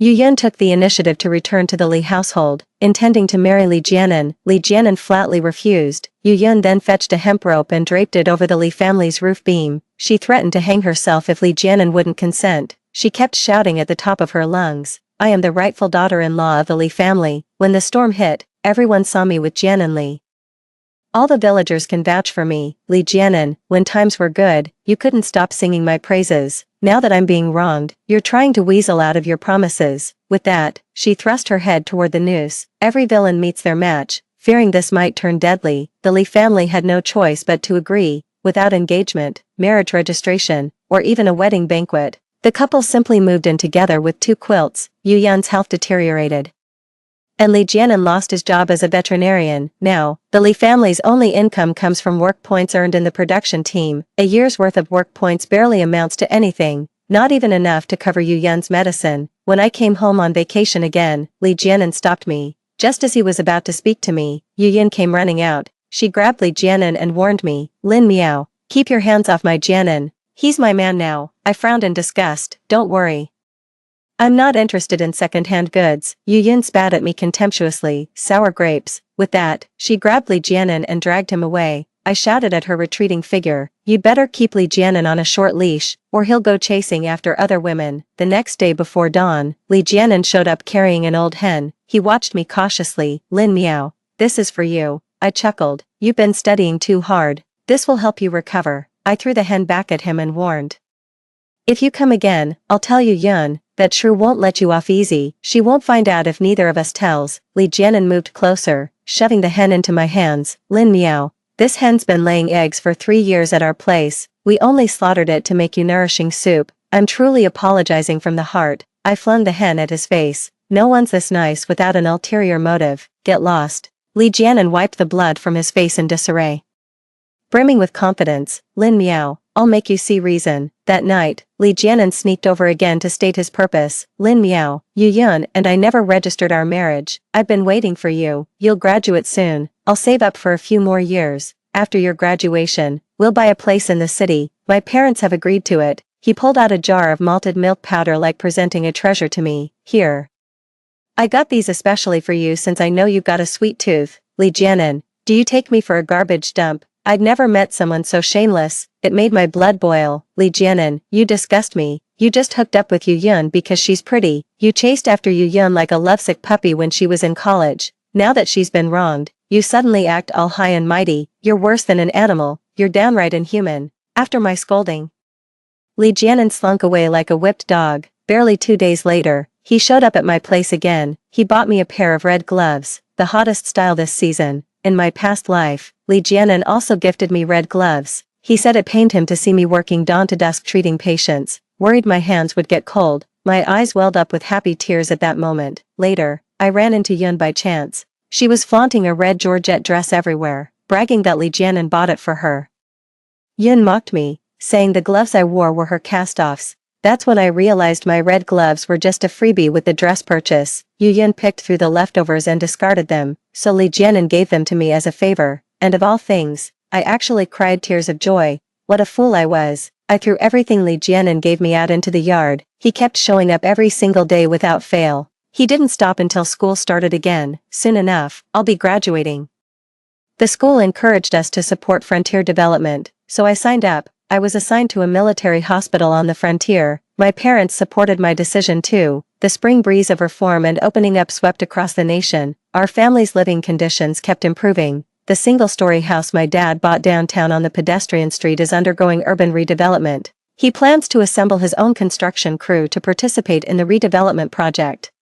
Yuyun took the initiative to return to the Li household, intending to marry Li Jianan. Li Jianan flatly refused. Yuyun then fetched a hemp rope and draped it over the Li family's roof beam. She threatened to hang herself if Li Jianan wouldn't consent. She kept shouting at the top of her lungs, I am the rightful daughter-in-law of the Li family. When the storm hit, everyone saw me with Jianan Li. All the villagers can vouch for me. Li Jianan, when times were good, you couldn't stop singing my praises. Now that I'm being wronged, you're trying to weasel out of your promises. With that, she thrust her head toward the noose. Every villain meets their match. Fearing this might turn deadly, the Li family had no choice but to agree. Without engagement, marriage registration, or even a wedding banquet, the couple simply moved in together with 2 quilts. Yuyun's health deteriorated, and Li Jianan lost his job as a veterinarian. Now, the Li family's only income comes from work points earned in the production team. A year's worth of work points barely amounts to anything, not even enough to cover Yuyun's medicine. When I came home on vacation again, Li Jianan stopped me. Just as he was about to speak to me, Yuyun came running out. She grabbed Li Jianan and warned me, Lin Miao, keep your hands off my Jianan. He's my man now. I frowned in disgust. Don't worry. I'm not interested in second-hand goods. Yu Yun spat at me contemptuously. Sour grapes. With that, she grabbed Li Jianan and dragged him away. I shouted at her retreating figure, "You'd better keep Li Jianan on a short leash, or he'll go chasing after other women." The next day before dawn, Li Jianan showed up carrying an old hen. He watched me cautiously. "Lin Miao, this is for you." I chuckled. "You've been studying too hard. This will help you recover." I threw the hen back at him and warned, "If you come again, I'll tell Yu Yun that Shrew won't let you off easy. She won't find out if neither of us tells." Li Jianan moved closer, shoving the hen into my hands. "Lin Miao, this hen's been laying eggs for 3 years at our place. We only slaughtered it to make you nourishing soup. I'm truly apologizing from the heart." I flung the hen at his face. "No one's this nice without an ulterior motive. Get lost." Li Jianan wiped the blood from his face in disarray. Brimming with confidence, "Lin Miao, I'll make you see reason." That night, Li Jianan sneaked over again to state his purpose. "Lin Miao, Yu Yun and I never registered our marriage. I've been waiting for you. You'll graduate soon. I'll save up for a few more years. After your graduation, we'll buy a place in the city. My parents have agreed to it." He pulled out a jar of malted milk powder like presenting a treasure to me. "Here. I got these especially for you since I know you've got a sweet tooth." Li Jianan, do you take me for a garbage dump? I'd never met someone so shameless. It made my blood boil. Li Jianan, you disgust me. You just hooked up with Yu Yun because she's pretty. You chased after Yu Yun like a lovesick puppy when she was in college. Now that she's been wronged, you suddenly act all high and mighty. You're worse than an animal. You're downright inhuman. After my scolding, Li Jianan slunk away like a whipped dog. Barely 2 days later, he showed up at my place again. He bought me a pair of red gloves, the hottest style this season. In my past life, Li Jianan also gifted me red gloves. He said it pained him to see me working dawn to dusk treating patients, worried my hands would get cold. My eyes welled up with happy tears at that moment. Later, I ran into Yun by chance. She was flaunting a red georgette dress everywhere, bragging that Li Jianan bought it for her. Yun mocked me, saying the gloves I wore were her cast-offs. That's when I realized my red gloves were just a freebie with the dress purchase. Yu Yun picked through the leftovers and discarded them, so Li Jianan gave them to me as a favor, and of all things, I actually cried tears of joy. What a fool I was. I threw everything Li Jianan gave me out into the yard. He kept showing up every single day without fail. He didn't stop until school started again. Soon enough, I'll be graduating. The school encouraged us to support frontier development, so I signed up. I was assigned to a military hospital on the frontier. My parents supported my decision too. The spring breeze of reform and opening up swept across the nation. Our family's living conditions kept improving. The single-story house my dad bought downtown on the pedestrian street is undergoing urban redevelopment. He plans to assemble his own construction crew to participate in the redevelopment project.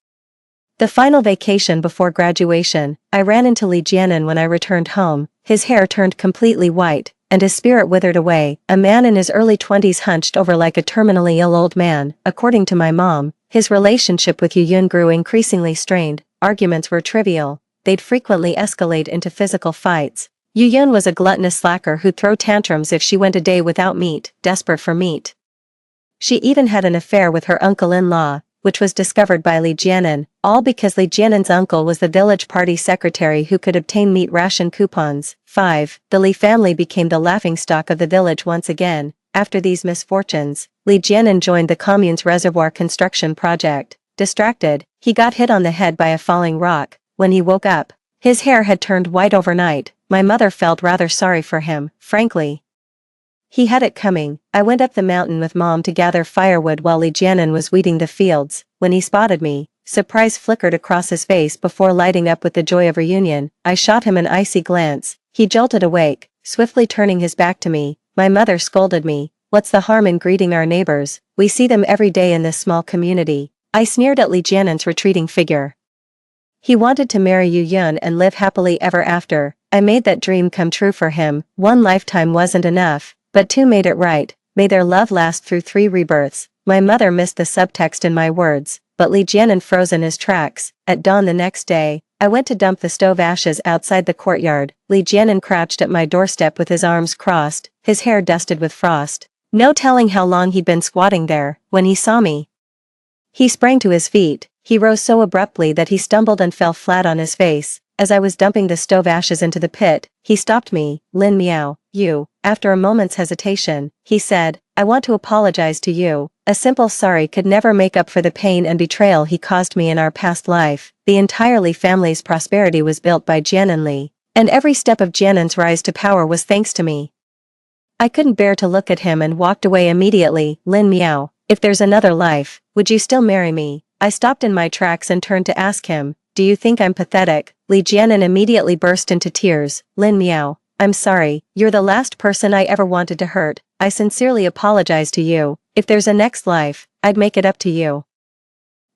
The final vacation before graduation, I ran into Li Jianan when I returned home. His hair turned completely white, and his spirit withered away. A man in his early 20s hunched over like a terminally ill old man. According to my mom, his relationship with Yu Yun grew increasingly strained. Arguments were trivial. They'd frequently escalate into physical fights. Yu Yun was a gluttonous slacker who'd throw tantrums if she went a day without meat, desperate for meat. She even had an affair with her uncle-in-law, which was discovered by Li Jianan, all because Li Jianan's uncle was the village party secretary who could obtain meat ration coupons. 5. The Li family became the laughingstock of the village once again. After these misfortunes, Li Jianan joined the commune's reservoir construction project. Distracted, he got hit on the head by a falling rock. When he woke up, his hair had turned white overnight. My mother felt rather sorry for him, frankly. He had it coming. I went up the mountain with Mom to gather firewood while Li Jianan was weeding the fields. When he spotted me, surprise flickered across his face before lighting up with the joy of reunion. I shot him an icy glance. He jolted awake, swiftly turning his back to me. My mother scolded me. "What's the harm in greeting our neighbors? We see them every day in this small community." I sneered at Li Jianan's retreating figure. He wanted to marry Yu Yun and live happily ever after. I made that dream come true for him. 1 lifetime wasn't enough, but 2 made it right. May their love last through 3 rebirths. My mother missed the subtext in my words, but Li Jianan froze in his tracks. At dawn the next day, I went to dump the stove ashes outside the courtyard. Li Jianan crouched at my doorstep with his arms crossed, his hair dusted with frost. No telling how long he'd been squatting there. When he saw me, he sprang to his feet. He rose so abruptly that he stumbled and fell flat on his face. as I was dumping the stove ashes into the pit, he stopped me. Lin Miao, you. After a moment's hesitation, he said, I want to apologize to you. A simple sorry could never make up for the pain and betrayal he caused me in our past life. The entire Li family's prosperity was built by Jianan Li, and every step of Jianan's rise to power was thanks to me. I couldn't bear to look at him and walked away immediately. Lin Miao, if there's another life, would you still marry me? I stopped in my tracks and turned to ask him, do you think I'm pathetic? Li Jianan immediately burst into tears. Lin Miao, I'm sorry, you're the last person I ever wanted to hurt. I sincerely apologize to you. If there's a next life, I'd make it up to you.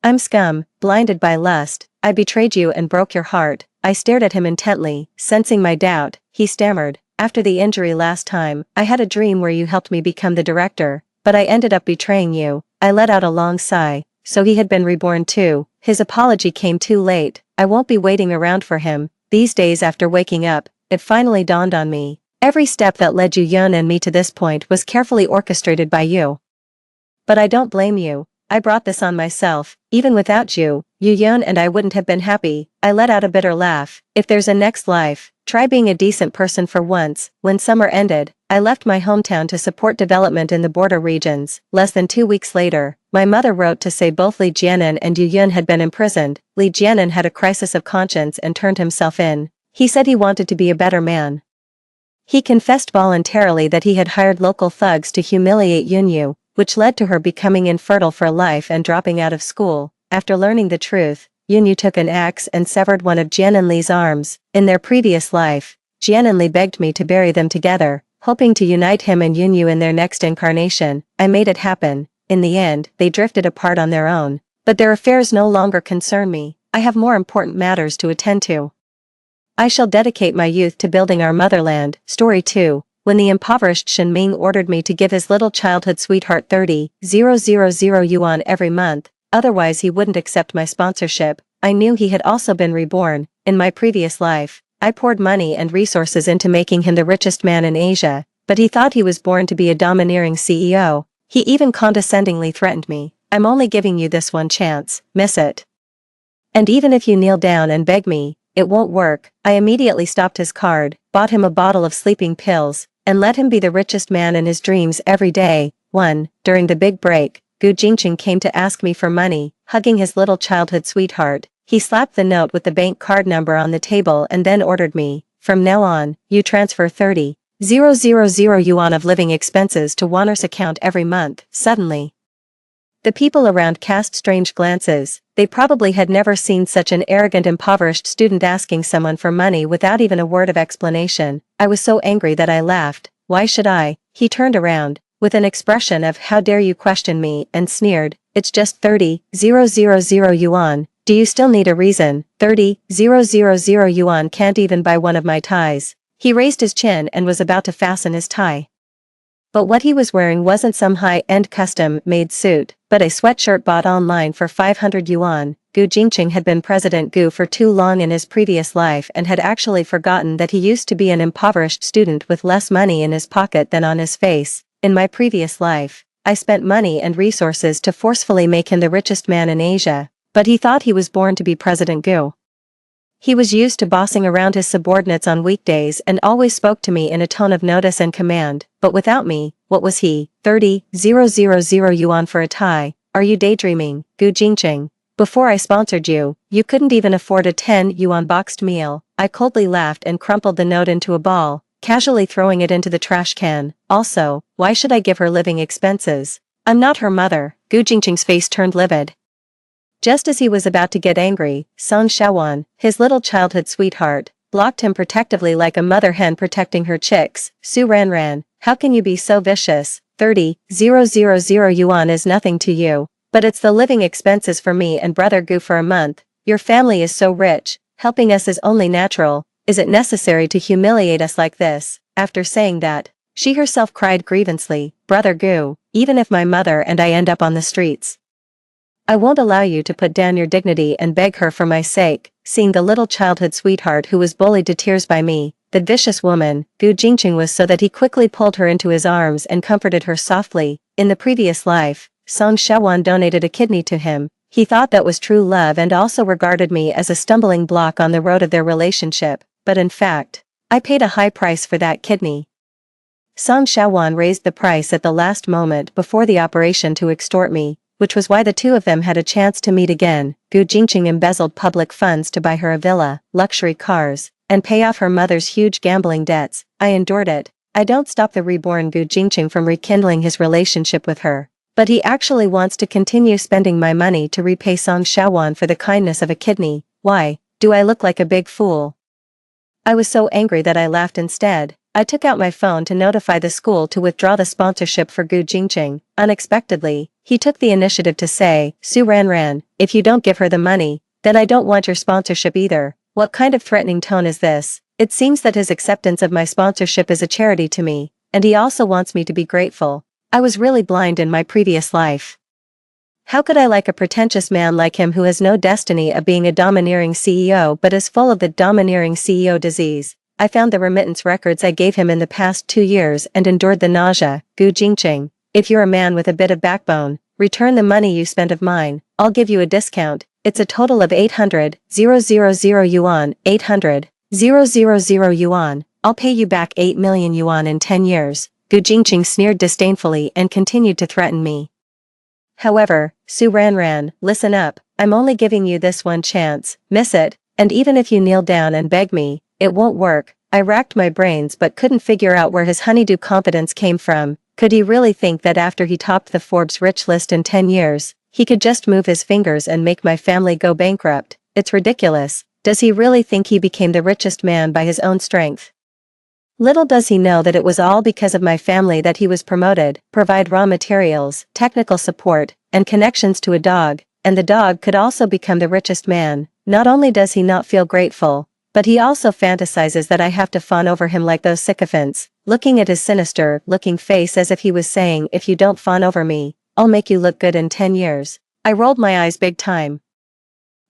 I'm scum, blinded by lust. I betrayed you and broke your heart. I stared at him intently, sensing my doubt. He stammered, after the injury last time, I had a dream where you helped me become the director, but I ended up betraying you. I let out a long sigh. So he had been reborn too. His apology came too late. I won't be waiting around for him. These days after waking up, it finally dawned on me. Every step that led Yu Yun and me to this point was carefully orchestrated by you. But I don't blame you. I brought this on myself. Even without you, Yu Yun and I wouldn't have been happy. I let out a bitter laugh. If there's a next life, try being a decent person for once. When summer ended, I left my hometown to support development in the border regions. Less than 2 weeks later, my mother wrote to say both Li Jianan and Yu Yun had been imprisoned. Li Jianan had a crisis of conscience and turned himself in. He said he wanted to be a better man. He confessed voluntarily that he had hired local thugs to humiliate Yunyu, which led to her becoming infertile for life and dropping out of school. After learning the truth, Yunyu took an axe and severed one of Jianan Li's arms. In their previous life, Jianan Li begged me to bury them together, hoping to unite him and Yunyu in their next incarnation. I made it happen. In the end, they drifted apart on their own. But their affairs no longer concern me. I have more important matters to attend to. I shall dedicate my youth to building our motherland. Story 2. When the impoverished Shen Ming ordered me to give his little childhood sweetheart 30,000 yuan every month, otherwise he wouldn't accept my sponsorship, I knew he had also been reborn. In my previous life, I poured money and resources into making him the richest man in Asia, but he thought he was born to be a domineering CEO. He even condescendingly threatened me. I'm only giving you this one chance, miss it. And even if you kneel down and beg me, it won't work. I immediately stopped his card, bought him a bottle of sleeping pills, and let him be the richest man in his dreams every day. 1. During the big break, Gu Jingqing came to ask me for money, hugging his little childhood sweetheart. He slapped the note with the bank card number on the table and then ordered me, from now on, you transfer 30,000 yuan of living expenses to Wanner's account every month. Suddenly, the people around cast strange glances. They probably had never seen such an arrogant impoverished student asking someone for money without even a word of explanation. I was so angry that I laughed. Why should I? He turned around, with an expression of how dare you question me, and sneered, it's just 30,000 yuan. Do you still need a reason? 30,000 yuan can't even buy one of my ties. He raised his chin and was about to fasten his tie. But what he was wearing wasn't some high-end custom-made suit, but a sweatshirt bought online for 500 yuan. Gu Jingqing had been President Gu for too long in his previous life and had actually forgotten that he used to be an impoverished student with less money in his pocket than on his face. In my previous life, I spent money and resources to forcefully make him the richest man in Asia, but he thought he was born to be President Gu. He was used to bossing around his subordinates on weekdays and always spoke to me in a tone of notice and command, but without me, what was he? 30,000 yuan for a tie. Are you daydreaming, Gu Jingqing? Before I sponsored you, you couldn't even afford a 10 yuan boxed meal. I coldly laughed and crumpled the note into a ball, casually throwing it into the trash can. Also, why should I give her living expenses? I'm not her mother. Gu Jingqing's face turned livid. Just as he was about to get angry, Song Shaowan, his little childhood sweetheart, blocked him protectively like a mother hen protecting her chicks. Su Ranran, how can you be so vicious? 30,000 yuan is nothing to you, but it's the living expenses for me and brother Gu for a month. Your family is so rich, helping us is only natural. Is it necessary to humiliate us like this? After saying that, she herself cried grievously, Brother Gu, even if my mother and I end up on the streets, I won't allow you to put down your dignity and beg her for my sake. Seeing the little childhood sweetheart who was bullied to tears by me, the vicious woman, Gu Jingqing was so that he quickly pulled her into his arms and comforted her softly. In the previous life, Song Shaowan donated a kidney to him. He thought that was true love and also regarded me as a stumbling block on the road of their relationship, but in fact, I paid a high price for that kidney. Song Xiaowan raised the price at the last moment before the operation to extort me, which was why the two of them had a chance to meet again. Gu Jingqing embezzled public funds to buy her a villa, luxury cars, and pay off her mother's huge gambling debts. I endured it. I don't stop the reborn Gu Jingqing from rekindling his relationship with her. But he actually wants to continue spending my money to repay Song Xiaowan for the kindness of a kidney. Why, do I look like a big fool? I was so angry that I laughed instead. I took out my phone to notify the school to withdraw the sponsorship for Gu Jingqing. Unexpectedly, he took the initiative to say, "Su Ranran, if you don't give her the money, then I don't want your sponsorship either." What kind of threatening tone is this? It seems that his acceptance of my sponsorship is a charity to me, and he also wants me to be grateful. I was really blind in my previous life. How could I like a pretentious man like him who has no destiny of being a domineering CEO but is full of the domineering CEO disease? I found the remittance records I gave him in the past 2 years and endured the nausea. Gu Jingqing, if you're a man with a bit of backbone, return the money you spent of mine. I'll give you a discount. It's a total of 800,000 yuan, 800,000 yuan. I'll pay you back 8 million yuan in 10 years. Gu Jingqing sneered disdainfully and continued to threaten me. However, Su Ranran, listen up, I'm only giving you this one chance, miss it, and even if you kneel down and beg me, it won't work. I racked my brains but couldn't figure out where his honeydew confidence came from. Could he really think that after he topped the Forbes rich list in 10 years, he could just move his fingers and make my family go bankrupt? It's ridiculous. Does he really think he became the richest man by his own strength? Little does he know that it was all because of my family that he was promoted, provide raw materials, technical support, and connections to a dog, and the dog could also become the richest man. Not only does he not feel grateful, but he also fantasizes that I have to fawn over him like those sycophants, looking at his sinister-looking face as if he was saying, if you don't fawn over me, I'll make you look good in 10 years. I rolled my eyes big time.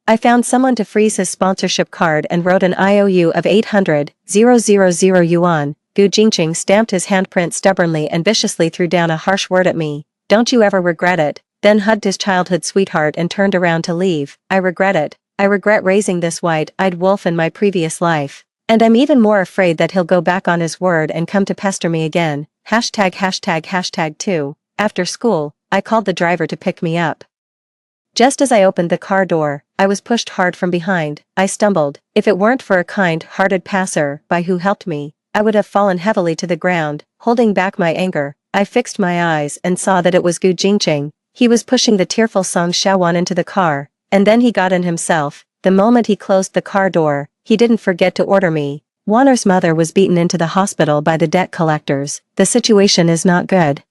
I found someone to freeze his sponsorship card and wrote an IOU of 800,000 yuan. Gu Jingqing stamped his handprint stubbornly and viciously threw down a harsh word at me. Don't you ever regret it? Then hugged his childhood sweetheart and turned around to leave. I regret it. I regret raising this white-eyed wolf in my previous life. And I'm even more afraid that he'll go back on his word and come to pester me again. ###2. After school, I called the driver to pick me up. Just as I opened the car door, I was pushed hard from behind. I stumbled. If it weren't for a kind-hearted passer-by who helped me, I would have fallen heavily to the ground. Holding back my anger, I fixed my eyes and saw that it was Gu Jingqing. He was pushing the tearful Song Xiaowan into the car, and then he got in himself. The moment he closed the car door, he didn't forget to order me. Wanner's mother was beaten into the hospital by the debt collectors. The situation is not good.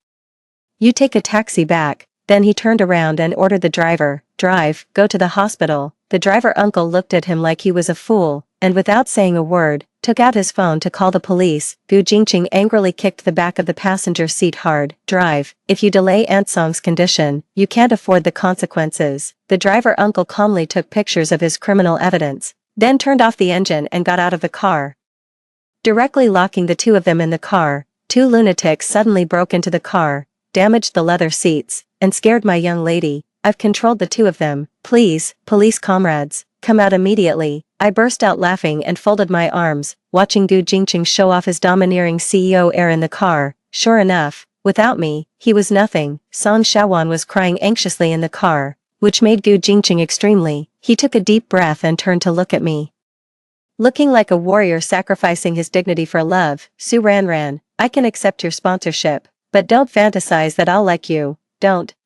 You take a taxi back. Then he turned around and ordered the driver, drive, go to the hospital. The driver uncle looked at him like he was a fool, and without saying a word, took out his phone to call the police. Gu Jingqing angrily kicked the back of the passenger seat hard. Drive, if you delay Aunt Song's condition, you can't afford the consequences. The driver uncle calmly took pictures of his criminal evidence, then turned off the engine and got out of the car. Directly locking the two of them in the car, two lunatics suddenly broke into the car, damaged the leather seats, and scared my young lady. I've controlled the two of them. Please, police comrades, come out immediately. I burst out laughing and folded my arms, watching Gu Jingqing show off his domineering CEO air in the car. Sure enough, without me, he was nothing. Song Xiaowan was crying anxiously in the car, which made Gu Jingqing extremely. He took a deep breath and turned to look at me. Looking like a warrior sacrificing his dignity for love. Su Ranran, I can accept your sponsorship, but don't fantasize that I'll like you.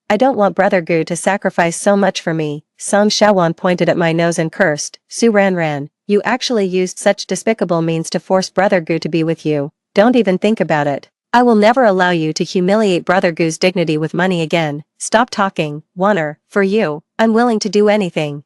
I don't want Brother Gu to sacrifice so much for me. Song Xiaowan pointed at my nose and cursed. Su Ranran, you actually used such despicable means to force Brother Gu to be with you. Don't even think about it. I will never allow you to humiliate Brother Gu's dignity with money again. Stop talking, Wanner. For you, I'm willing to do anything.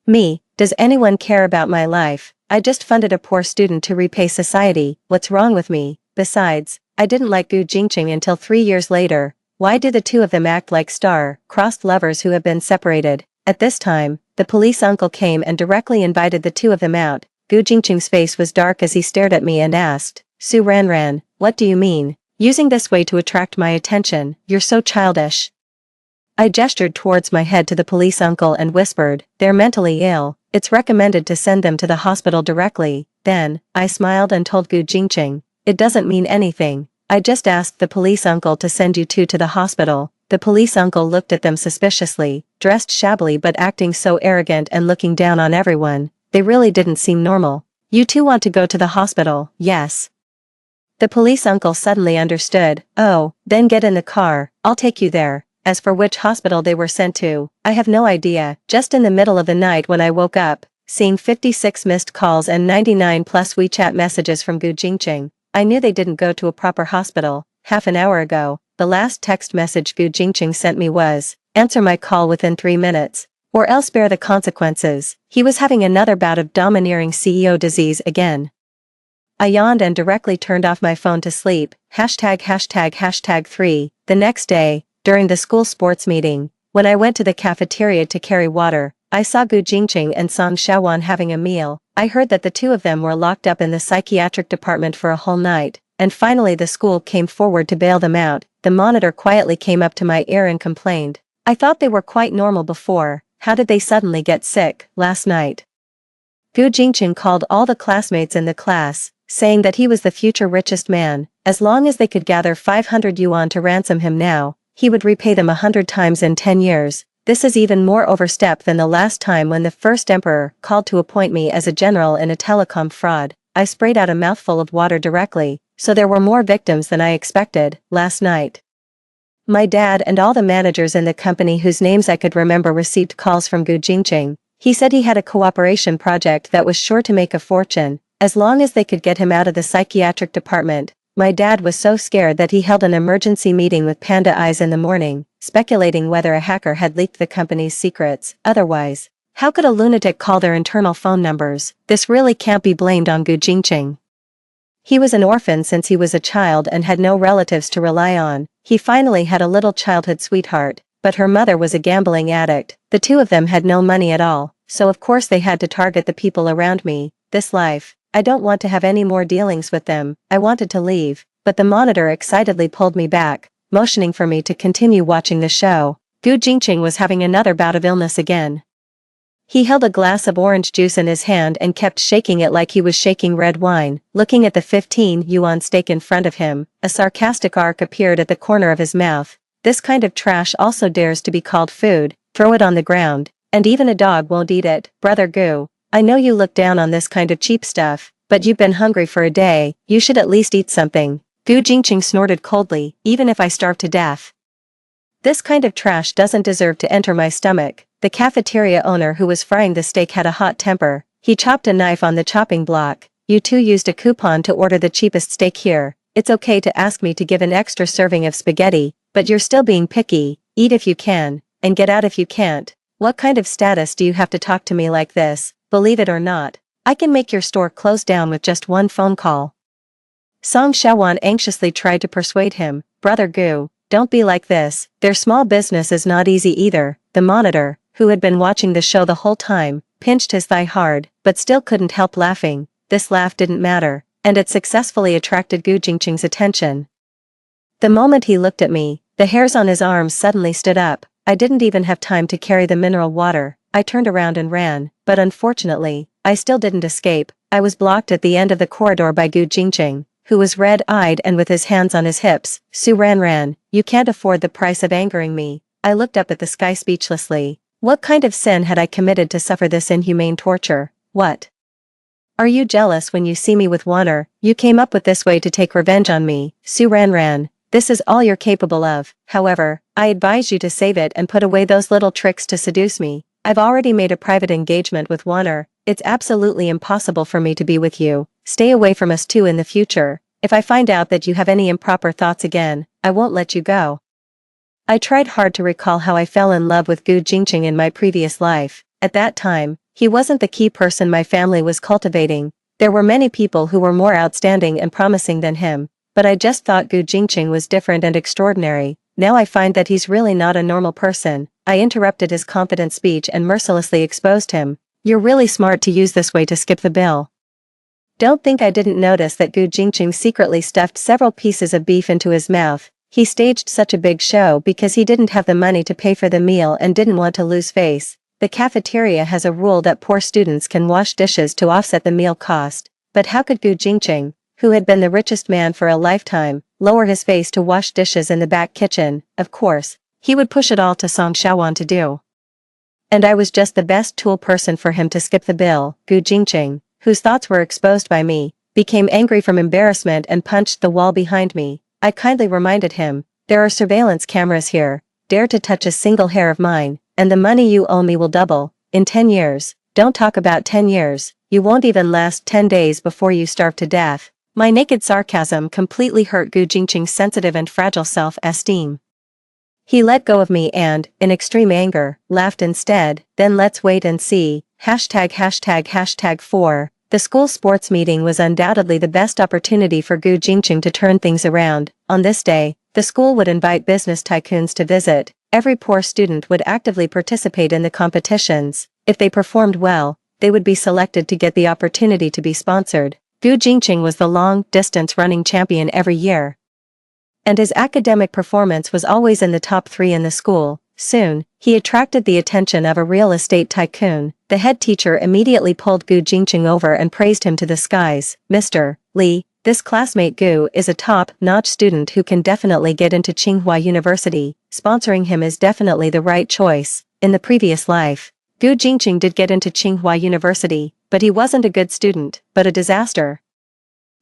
Me, does anyone care about my life? I just funded a poor student to repay society. What's wrong with me? Besides, I didn't like Gu Jingqing until 3 years later. Why do the two of them act like star-crossed lovers who have been separated? At this time, the police uncle came and directly invited the two of them out. Gu Jingqing's face was dark as he stared at me and asked, Su Ranran, what do you mean? Using this way to attract my attention, you're so childish. I gestured towards my head to the police uncle and whispered, "They're mentally ill. It's recommended to send them to the hospital directly." Then, I smiled and told Gu Jingqing, "It doesn't mean anything. I just asked the police uncle to send you two to the hospital." The police uncle looked at them suspiciously, dressed shabbily but acting so arrogant and looking down on everyone. They really didn't seem normal. "You two want to go to the hospital?" "Yes." The police uncle suddenly understood. "Oh, then get in the car, I'll take you there." As for which hospital they were sent to, I have no idea. Just in the middle of the night when I woke up, seeing 56 missed calls and 99 plus WeChat messages from Gu Jingqing, I knew they didn't go to a proper hospital. Half an hour ago, the last text message Gu Jingqing sent me was, "Answer my call within 3 minutes, or else bear the consequences." He was having another bout of domineering CEO disease again. I yawned and directly turned off my phone to sleep. ####3. The next day, during the school sports meeting, when I went to the cafeteria to carry water, I saw Gu Jingqing and Song Xiaowan having a meal. I heard that the two of them were locked up in the psychiatric department for a whole night, and finally the school came forward to bail them out. The monitor quietly came up to my ear and complained, "I thought they were quite normal before. How did they suddenly get sick last night?" Gu Jingqing called all the classmates in the class, saying that he was the future richest man. As long as they could gather 500 yuan to ransom him now, he would repay them 100 times in 10 years. This is even more overstep than the last time when the first emperor called to appoint me as a general in a telecom fraud. I sprayed out a mouthful of water directly, so there were more victims than I expected. Last night, my dad and all the managers in the company whose names I could remember received calls from Gu Jingqing. He said he had a cooperation project that was sure to make a fortune, as long as they could get him out of the psychiatric department. My dad was so scared that he held an emergency meeting with Panda Eyes in the morning, speculating whether a hacker had leaked the company's secrets. Otherwise, how could a lunatic call their internal phone numbers? This really can't be blamed on Gu Jingqing. He was an orphan since he was a child and had no relatives to rely on. He finally had a little childhood sweetheart, but her mother was a gambling addict. The two of them had no money at all, so of course they had to target the people around me. This life, I don't want to have any more dealings with them. I wanted to leave, but the monitor excitedly pulled me back, motioning for me to continue watching the show. Gu Jingqing was having another bout of illness again. He held a glass of orange juice in his hand and kept shaking it like he was shaking red wine. Looking at the 15 yuan steak in front of him, a sarcastic arc appeared at the corner of his mouth. "This kind of trash also dares to be called food. Throw it on the ground, and even a dog won't eat it." "Brother Gu, I know you look down on this kind of cheap stuff, but you've been hungry for a day. You should at least eat something." Gu Jingqing snorted coldly, "Even if I starve to death, this kind of trash doesn't deserve to enter my stomach." The cafeteria owner who was frying the steak had a hot temper. He chopped a knife on the chopping block. "You two used a coupon to order the cheapest steak here. It's okay to ask me to give an extra serving of spaghetti, but you're still being picky. Eat if you can, and get out if you can't. What kind of status do you have to talk to me like this? Believe it or not, I can make your store close down with just one phone call." Song Xiaowan anxiously tried to persuade him, "Brother Gu, don't be like this. Their small business is not easy either." The monitor, who had been watching the show the whole time, pinched his thigh hard, but still couldn't help laughing. This laugh didn't matter, and it successfully attracted Gu Jingqing's attention. The moment he looked at me, the hairs on his arms suddenly stood up. I didn't even have time to carry the mineral water. I turned around and ran, but unfortunately, I still didn't escape. I was blocked at the end of the corridor by Gu Jingqing, who was red-eyed and with his hands on his hips. "Su Ran, you can't afford the price of angering me." I looked up at the sky speechlessly. What kind of sin had I committed to suffer this inhumane torture? What? Are you jealous when you see me with Warner? You came up with this way to take revenge on me. Su Ran, this is all you're capable of. However, I advise you to save it and put away those little tricks to seduce me. I've already made a private engagement with Warner. It's absolutely impossible for me to be with you. Stay away from us too in the future. If I find out that you have any improper thoughts again, I won't let you go. I tried hard to recall how I fell in love with Gu Jingqing in my previous life. At that time, he wasn't the key person my family was cultivating. There were many people who were more outstanding and promising than him, but I just thought Gu Jingqing was different and extraordinary. Now I find that he's really not a normal person. I interrupted his confident speech and mercilessly exposed him. "You're really smart to use this way to skip the bill. Don't think I didn't notice that Gu Jingqing secretly stuffed several pieces of beef into his mouth. He staged such a big show because he didn't have the money to pay for the meal and didn't want to lose face. The cafeteria has a rule that poor students can wash dishes to offset the meal cost, but how could Gu Jingqing, who had been the richest man for a lifetime, lower his face to wash dishes in the back kitchen? Of course, he would push it all to Song Shaowan to do. And I was just the best tool person for him to skip the bill. Gu Jingqing, whose thoughts were exposed by me, became angry from embarrassment and punched the wall behind me. I kindly reminded him, there are surveillance cameras here, dare to touch a single hair of mine, and the money you owe me will double, in 10 years, don't talk about 10 years, you won't even last 10 days before you starve to death. My naked sarcasm completely hurt Gu Jingqing's sensitive and fragile self-esteem. He let go of me and, in extreme anger, laughed instead. Then let's wait and see. ####4 The school sports meeting was undoubtedly the best opportunity for Gu Jingqing to turn things around. On this day, the school would invite business tycoons to visit. Every poor student would actively participate in the competitions. If they performed well, they would be selected to get the opportunity to be sponsored. Gu Jingqing was the long-distance running champion every year, and his academic performance was always in the top 3 in the school. Soon, he attracted the attention of a real estate tycoon. The head teacher immediately pulled Gu Jingqing over and praised him to the skies. Mr. Li, this classmate Gu is a top-notch student who can definitely get into Tsinghua University. Sponsoring him is definitely the right choice. In the previous life, Gu Jingqing did get into Tsinghua University, but he wasn't a good student, but a disaster.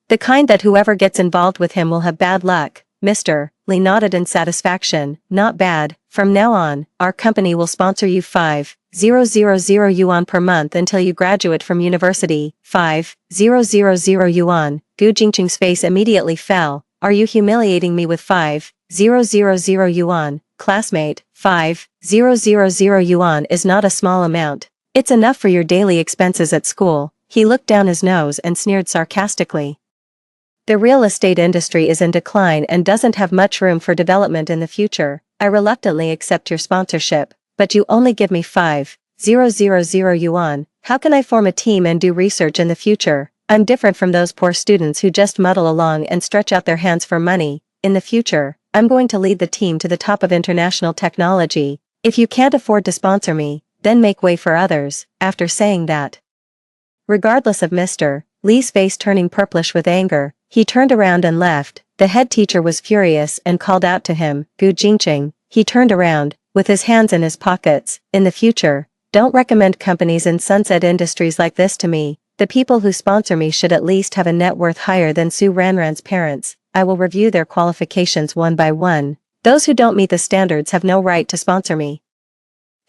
The kind that whoever gets involved with him will have bad luck. Mr. Li nodded in satisfaction. Not bad. From now on, our company will sponsor you 5,000 yuan per month until you graduate from university. 5,000 yuan. Gu Jingqing's face immediately fell. Are you humiliating me with 5,000 yuan? Classmate, 5,000 yuan is not a small amount. It's enough for your daily expenses at school. He looked down his nose and sneered sarcastically. The real estate industry is in decline and doesn't have much room for development in the future. I reluctantly accept your sponsorship, but you only give me 5,000 yuan. How can I form a team and do research in the future? I'm different from those poor students who just muddle along and stretch out their hands for money. In the future, I'm going to lead the team to the top of international technology. If you can't afford to sponsor me, then make way for others. After saying that, regardless of Mr. Li's face turning purplish with anger, he turned around and left. The head teacher was furious and called out to him, Gu Jingqing. He turned around, with his hands in his pockets. In the future, don't recommend companies in sunset industries like this to me. The people who sponsor me should at least have a net worth higher than Su Ranran's parents. I will review their qualifications one by one. Those who don't meet the standards have no right to sponsor me.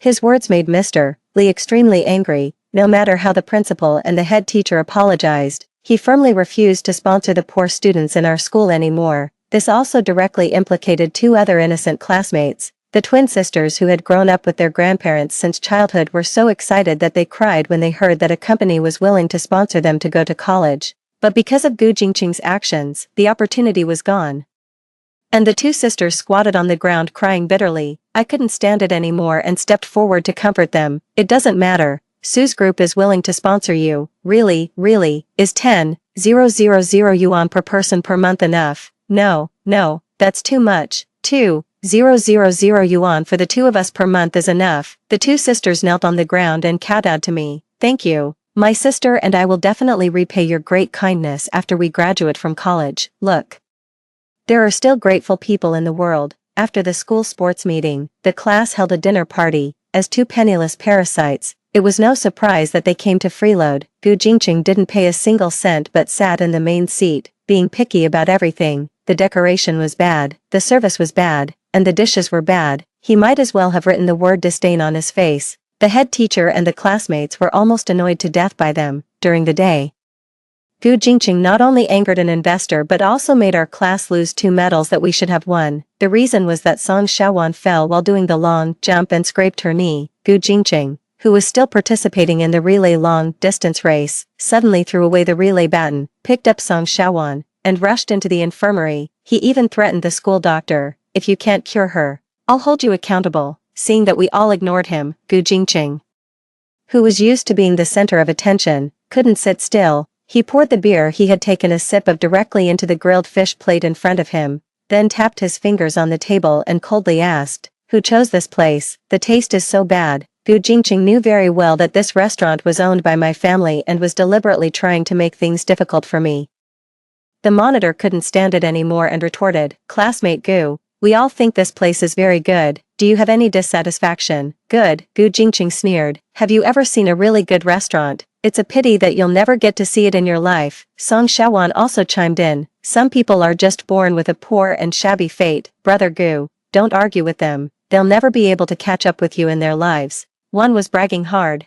His words made Mr. Li extremely angry. No matter how the principal and the head teacher apologized, he firmly refused to sponsor the poor students in our school anymore. This also directly implicated 2 other innocent classmates. The twin sisters who had grown up with their grandparents since childhood were so excited that they cried when they heard that a company was willing to sponsor them to go to college. But because of Gu Jingqing's actions, the opportunity was gone. And the 2 sisters squatted on the ground crying bitterly. I couldn't stand it anymore and stepped forward to comfort them. It doesn't matter. Su's group is willing to sponsor you. Really, is 10,000 yuan per person per month enough? No, that's too much. 2,000 yuan for the 2 of us per month is enough. The 2 sisters knelt on the ground and kowtowed to me. Thank you. My sister and I will definitely repay your great kindness after we graduate from college. Look, there are still grateful people in the world. After the school sports meeting, the class held a dinner party. As 2 penniless parasites, it was no surprise that they came to freeload. Gu Jingqing didn't pay a single cent but sat in the main seat, being picky about everything. The decoration was bad, the service was bad, and the dishes were bad. He might as well have written the word disdain on his face. The head teacher and the classmates were almost annoyed to death by them. During the day, Gu Jingqing not only angered an investor but also made our class lose 2 medals that we should have won. The reason was that Song Shaowan fell while doing the long jump and scraped her knee. Gu Jingqing, who was still participating in the relay long-distance race, suddenly threw away the relay baton, picked up Song Shaowan, and rushed into the infirmary. He even threatened the school doctor, if you can't cure her, I'll hold you accountable. Seeing that we all ignored him, Gu Jingqing, who was used to being the center of attention, couldn't sit still. He poured the beer he had taken a sip of directly into the grilled fish plate in front of him. then tapped his fingers on the table and coldly asked, "Who chose this place? The taste is so bad." Gu Jingqing knew very well that this restaurant was owned by my family and was deliberately trying to make things difficult for me. The monitor couldn't stand it anymore and retorted, "Classmate Gu, we all think this place is very good, do you have any dissatisfaction?" "Good," Gu Jingqing sneered, "have you ever seen a really good restaurant? It's a pity that you'll never get to see it in your life." Song Xiaowan also chimed in, "Some people are just born with a poor and shabby fate, brother Gu, don't argue with them, they'll never be able to catch up with you in their lives." One was bragging hard,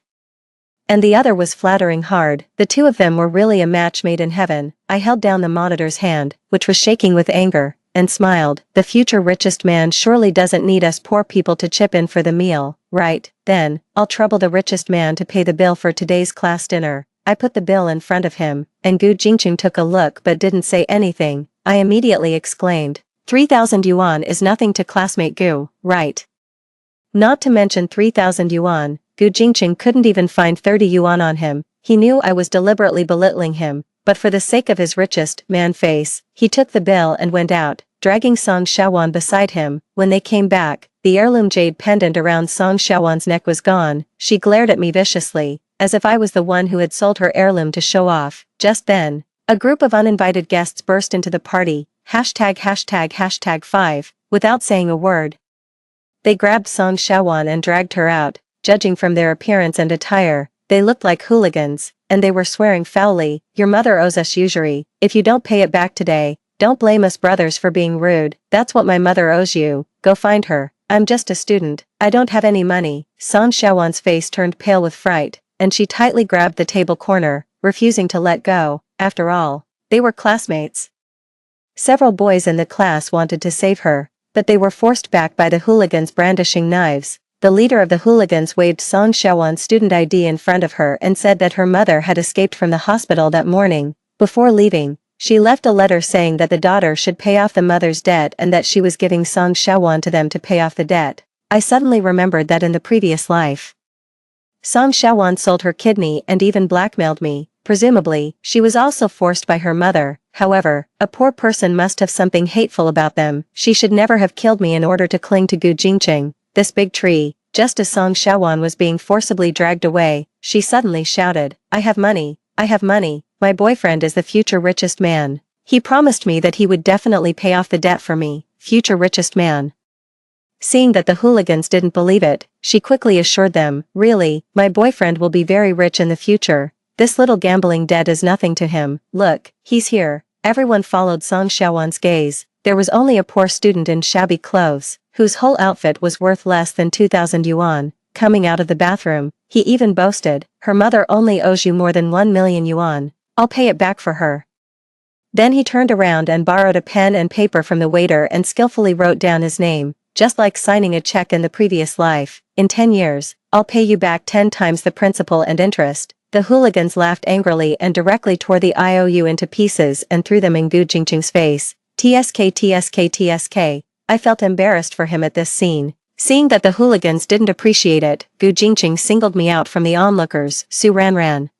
and the other was flattering hard. The two of them were really a match made in heaven. I held down the monitor's hand, which was shaking with anger, and smiled. "The future richest man surely doesn't need us poor people to chip in for the meal, right? Then, I'll trouble the richest man to pay the bill for today's class dinner." I put the bill in front of him, and Gu Jingqing took a look but didn't say anything. I immediately exclaimed, 3,000 yuan is nothing to classmate Gu, right? Not to mention 3,000 yuan, Gu Jingqing couldn't even find 30 yuan on him. He knew I was deliberately belittling him, but for the sake of his richest man face, he took the bill and went out, dragging Song Xiaowan beside him. When they came back, the heirloom jade pendant around Song Xiaowan's neck was gone. She glared at me viciously, as if I was the one who had sold her heirloom to show off. Just then, a group of uninvited guests burst into the party, ###5, without saying a word. They grabbed Song Xiaowan and dragged her out. Judging from their appearance and attire, they looked like hooligans, and they were swearing foully, "Your mother owes us usury. If you don't pay it back today, don't blame us brothers for being rude. That's what my mother owes you. Go find her. I'm just a student. I don't have any money." Song Xiaowan's face turned pale with fright, and she tightly grabbed the table corner, refusing to let go. After all, they were classmates. Several boys in the class wanted to save her, but they were forced back by the hooligans brandishing knives. The leader of the hooligans waved Song Xiaowan's student ID in front of her and said that her mother had escaped from the hospital that morning. Before leaving, she left a letter saying that the daughter should pay off the mother's debt and that she was giving Song Xiaowan to them to pay off the debt. I suddenly remembered that in the previous life, Song Xiaowan sold her kidney and even blackmailed me. Presumably, she was also forced by her mother. However, a poor person must have something hateful about them. She should never have killed me in order to cling to Gu Jingqing, this big tree. Just as Song Xiaowan was being forcibly dragged away, she suddenly shouted, "I have money, I have money. My boyfriend is the future richest man. He promised me that he would definitely pay off the debt for me." Future richest man. Seeing that the hooligans didn't believe it, she quickly assured them, "Really, my boyfriend will be very rich in the future. This little gambling debt is nothing to him. Look, he's here." Everyone followed Song Xiaowan's gaze. There was only a poor student in shabby clothes, whose whole outfit was worth less than 2,000 yuan, coming out of the bathroom. He even boasted, "Her mother only owes you more than 1 million yuan. I'll pay it back for her." Then he turned around and borrowed a pen and paper from the waiter and skillfully wrote down his name, just like signing a check in the previous life. "In 10 years, I'll pay you back 10 times the principal and interest." The hooligans laughed angrily and directly tore the IOU into pieces and threw them in Gu Jingqing's face. TSK. I felt embarrassed for him at this scene. Seeing that the hooligans didn't appreciate it, Gu Jingqing singled me out from the onlookers. "Su Ran.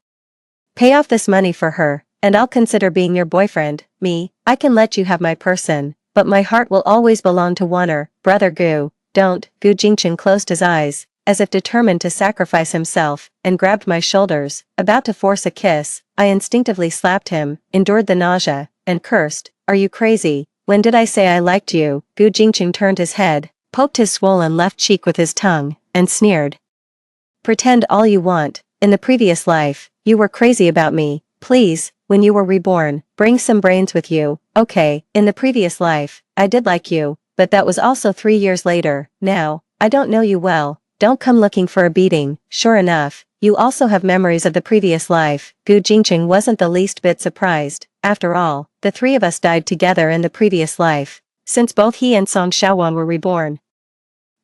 Pay off this money for her, and I'll consider being your boyfriend." "Me, I can let you have my person, but my heart will always belong to Warner, brother Gu." "Don't." Gu Jingqing closed his eyes, as if determined to sacrifice himself, and grabbed my shoulders, about to force a kiss. I instinctively slapped him, endured the nausea, and cursed, "Are you crazy? When did I say I liked you?" Gu Jingqing turned his head, poked his swollen left cheek with his tongue, and sneered. "Pretend all you want. In the previous life, you were crazy about me. Please, when you were reborn, bring some brains with you." "Okay, in the previous life, I did like you, but that was also 3 years later. Now, I don't know you well. Don't come looking for a beating." Sure enough, you also have memories of the previous life. Gu Jingqing wasn't the least bit surprised. After all, the three of us died together in the previous life, since both he and Song Xiaowan were reborn.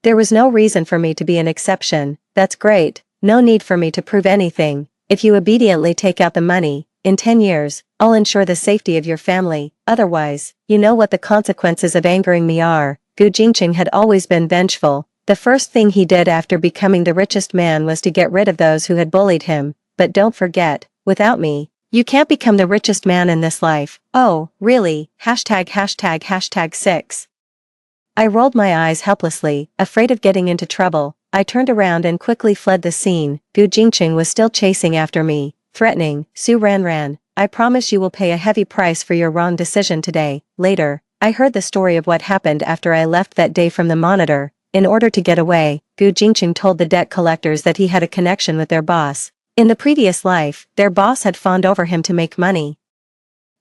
There was no reason for me to be an exception. "That's great. No need for me to prove anything. If you obediently take out the money, in 10 years, I'll ensure the safety of your family. Otherwise, you know what the consequences of angering me are." Gu Jingqing had always been vengeful. The first thing he did after becoming the richest man was to get rid of those who had bullied him. But don't forget, without me, You can't become the richest man in this life. Oh, really? Hashtag 6. I rolled my eyes helplessly, afraid of getting into trouble. I turned around and quickly fled the scene. Gu Jingqing was still chasing after me, threatening. Su Ran, I promise you will pay a heavy price for your wrong decision today. Later, I heard the story of what happened after I left that day from the monitor. In order to get away, Gu Jingqing told the debt collectors that he had a connection with their boss. In the previous life, their boss had fawned over him to make money.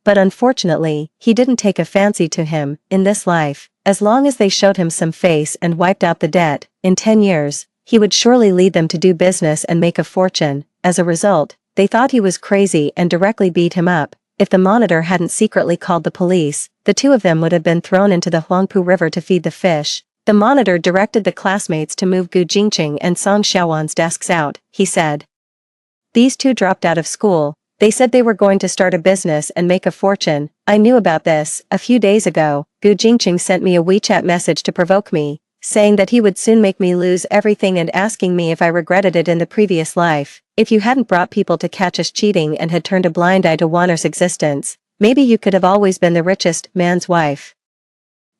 But unfortunately, he didn't take a fancy to him. In this life, as long as they showed him some face and wiped out the debt, in 10 years, he would surely lead them to do business and make a fortune. As a result, they thought he was crazy and directly beat him up. If the monitor hadn't secretly called the police, the two of them would have been thrown into the Huangpu River to feed the fish. The monitor directed the classmates to move Gu Jingqing and Song Xiaowan's desks out, he said. These two dropped out of school. They said they were going to start a business and make a fortune. I knew about this. A few days ago, Gu Jingqing sent me a WeChat message to provoke me, saying that he would soon make me lose everything and asking me if I regretted it in the previous life. If you hadn't brought people to catch us cheating and had turned a blind eye to Wanner's existence, maybe you could have always been the richest man's wife.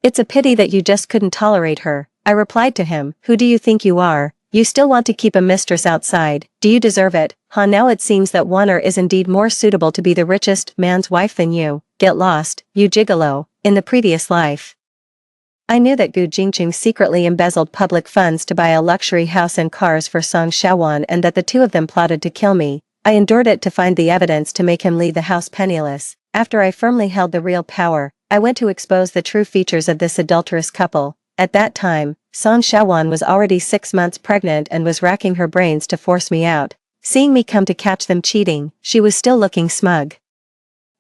It's a pity that you just couldn't tolerate her. I replied to him, who do you think you are? You still want to keep a mistress outside. Do you deserve it? Huh, now it seems that Wanner is indeed more suitable to be the richest man's wife than you. Get lost, you gigolo. In the previous life, I knew that Gu Jingqing secretly embezzled public funds to buy a luxury house and cars for Song Xiaowan and that the two of them plotted to kill me. I endured it to find the evidence to make him leave the house penniless. After I firmly held the real power, I went to expose the true features of this adulterous couple. At that time, Song Xiaowan was already 6 months pregnant and was racking her brains to force me out. Seeing me come to catch them cheating, she was still looking smug.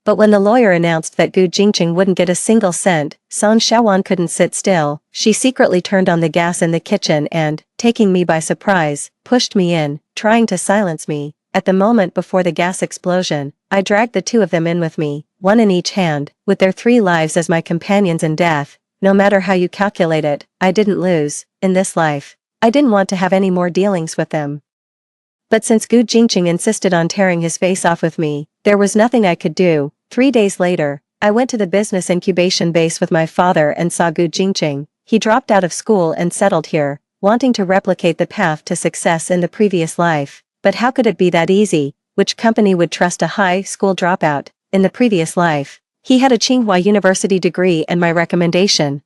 But when the lawyer announced that Gu Jingqing wouldn't get a single cent, Song Xiaowan couldn't sit still. She secretly turned on the gas in the kitchen and, taking me by surprise, pushed me in, trying to silence me. At the moment before the gas explosion, I dragged the two of them in with me, one in each hand, with their 3 lives as my companions in death. No matter how you calculate it, I didn't lose. In this life, I didn't want to have any more dealings with them. But since Gu Jingqing insisted on tearing his face off with me, there was nothing I could do. 3 days later, I went to the business incubation base with my father and saw Gu Jingqing. He dropped out of school and settled here, wanting to replicate the path to success in the previous life. But how could it be that easy? Which company would trust a high school dropout? In the previous life, he had a Tsinghua University degree and my recommendation.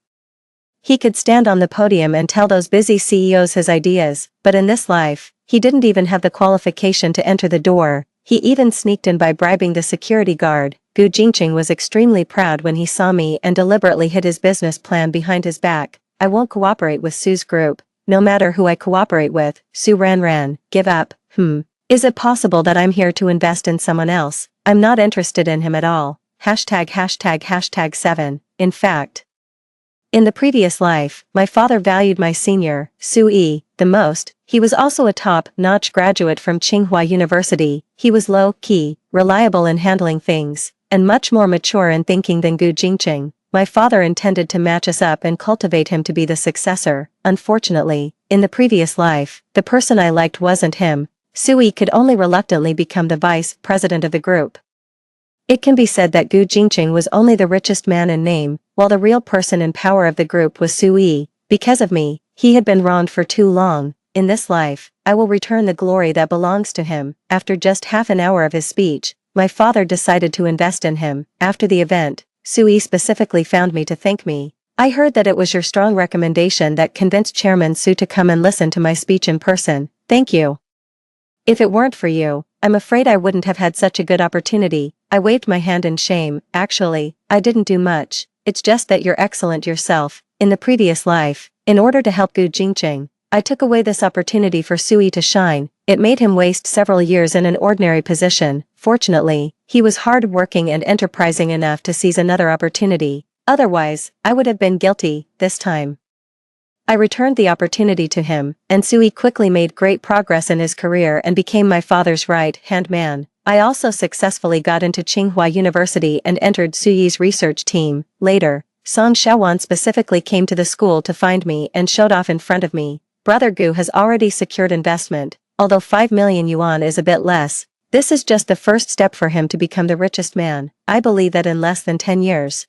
He could stand on the podium and tell those busy CEOs his ideas, but in this life, he didn't even have the qualification to enter the door. He even sneaked in by bribing the security guard. Gu Jingqing was extremely proud when he saw me and deliberately hid his business plan behind his back. I won't cooperate with Su's group. No matter who I cooperate with, Su Ran, give up. Is it possible that I'm here to invest in someone else? I'm not interested in him at all. Hashtag 7. In fact, in the previous life, my father valued my senior, Su Yi, the most. He was also a top-notch graduate from Tsinghua University. He was low-key, reliable in handling things, and much more mature in thinking than Gu Jingqing. My father intended to match us up and cultivate him to be the successor. Unfortunately, in the previous life, the person I liked wasn't him. Su Yi could only reluctantly become the vice president of the group. It can be said that Gu Jingqing was only the richest man in name, while the real person in power of the group was Su Yi. Because of me, he had been wronged for too long. In this life, I will return the glory that belongs to him. After just half an hour of his speech, my father decided to invest in him. After the event, Su Yi specifically found me to thank me. I heard that it was your strong recommendation that convinced Chairman Su to come and listen to my speech in person. Thank you. If it weren't for you, I'm afraid I wouldn't have had such a good opportunity. I waved my hand in shame. Actually, I didn't do much. It's just that you're excellent yourself. In the previous life, in order to help Gu Jingqing, I took away this opportunity for Su Yi to shine. It made him waste several years in an ordinary position. Fortunately, he was hard-working and enterprising enough to seize another opportunity. Otherwise, I would have been guilty, this time. I returned the opportunity to him, and Su Yi quickly made great progress in his career and became my father's right-hand man. I also successfully got into Tsinghua University and entered Su Yi's research team. Later, Song Xiaowan specifically came to the school to find me and showed off in front of me. Brother Gu has already secured investment, although 5 million yuan is a bit less. This is just the first step for him to become the richest man. I believe that in less than 10 years,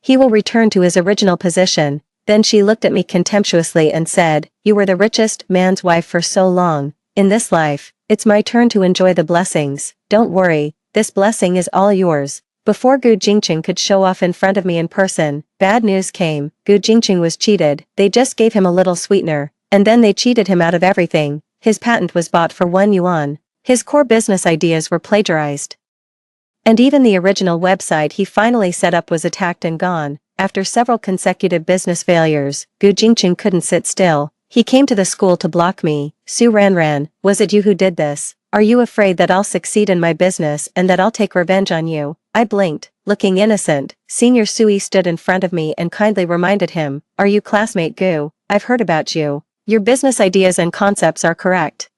he will return to his original position." Then she looked at me contemptuously and said, "You were the richest man's wife for so long. In this life, it's my turn to enjoy the blessings. Don't worry, this blessing is all yours." Before Gu Jingqing could show off in front of me in person, bad news came. Gu Jingqing was cheated. They just gave him a little sweetener, and then they cheated him out of everything. His patent was bought for 1 yuan. His core business ideas were plagiarized. And even the original website he finally set up was attacked and gone. After several consecutive business failures, Gu Jingqing couldn't sit still. He came to the school to block me. "Su Ranran, was it you who did this? Are you afraid that I'll succeed in my business and that I'll take revenge on you?" I blinked, looking innocent. Senior Sui stood in front of me and kindly reminded him, "Are you classmate Gu? I've heard about you. Your business ideas and concepts are correct.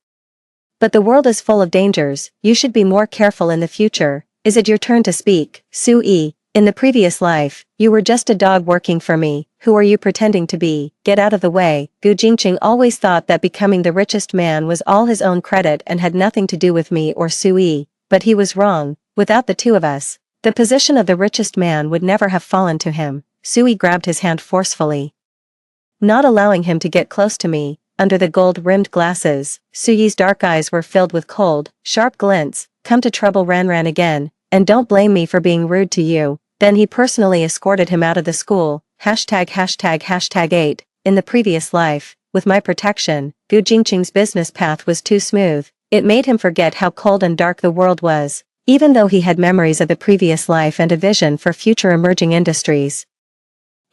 But the world is full of dangers. You should be more careful in the future." "Is it your turn to speak, Sui? In the previous life, you were just a dog working for me. Who are you pretending to be? Get out of the way." Gu Jingqing always thought that becoming the richest man was all his own credit and had nothing to do with me or Sui, but he was wrong. Without the two of us, the position of the richest man would never have fallen to him. Sui grabbed his hand forcefully, not allowing him to get close to me. Under the gold-rimmed glasses, Suyi's dark eyes were filled with cold, sharp glints. "Come to trouble Ranran again, and don't blame me for being rude to you." Then he personally escorted him out of the school. ####8. In the previous life, with my protection, Gu Jingqing's business path was too smooth. It made him forget how cold and dark the world was. Even though he had memories of the previous life and a vision for future emerging industries,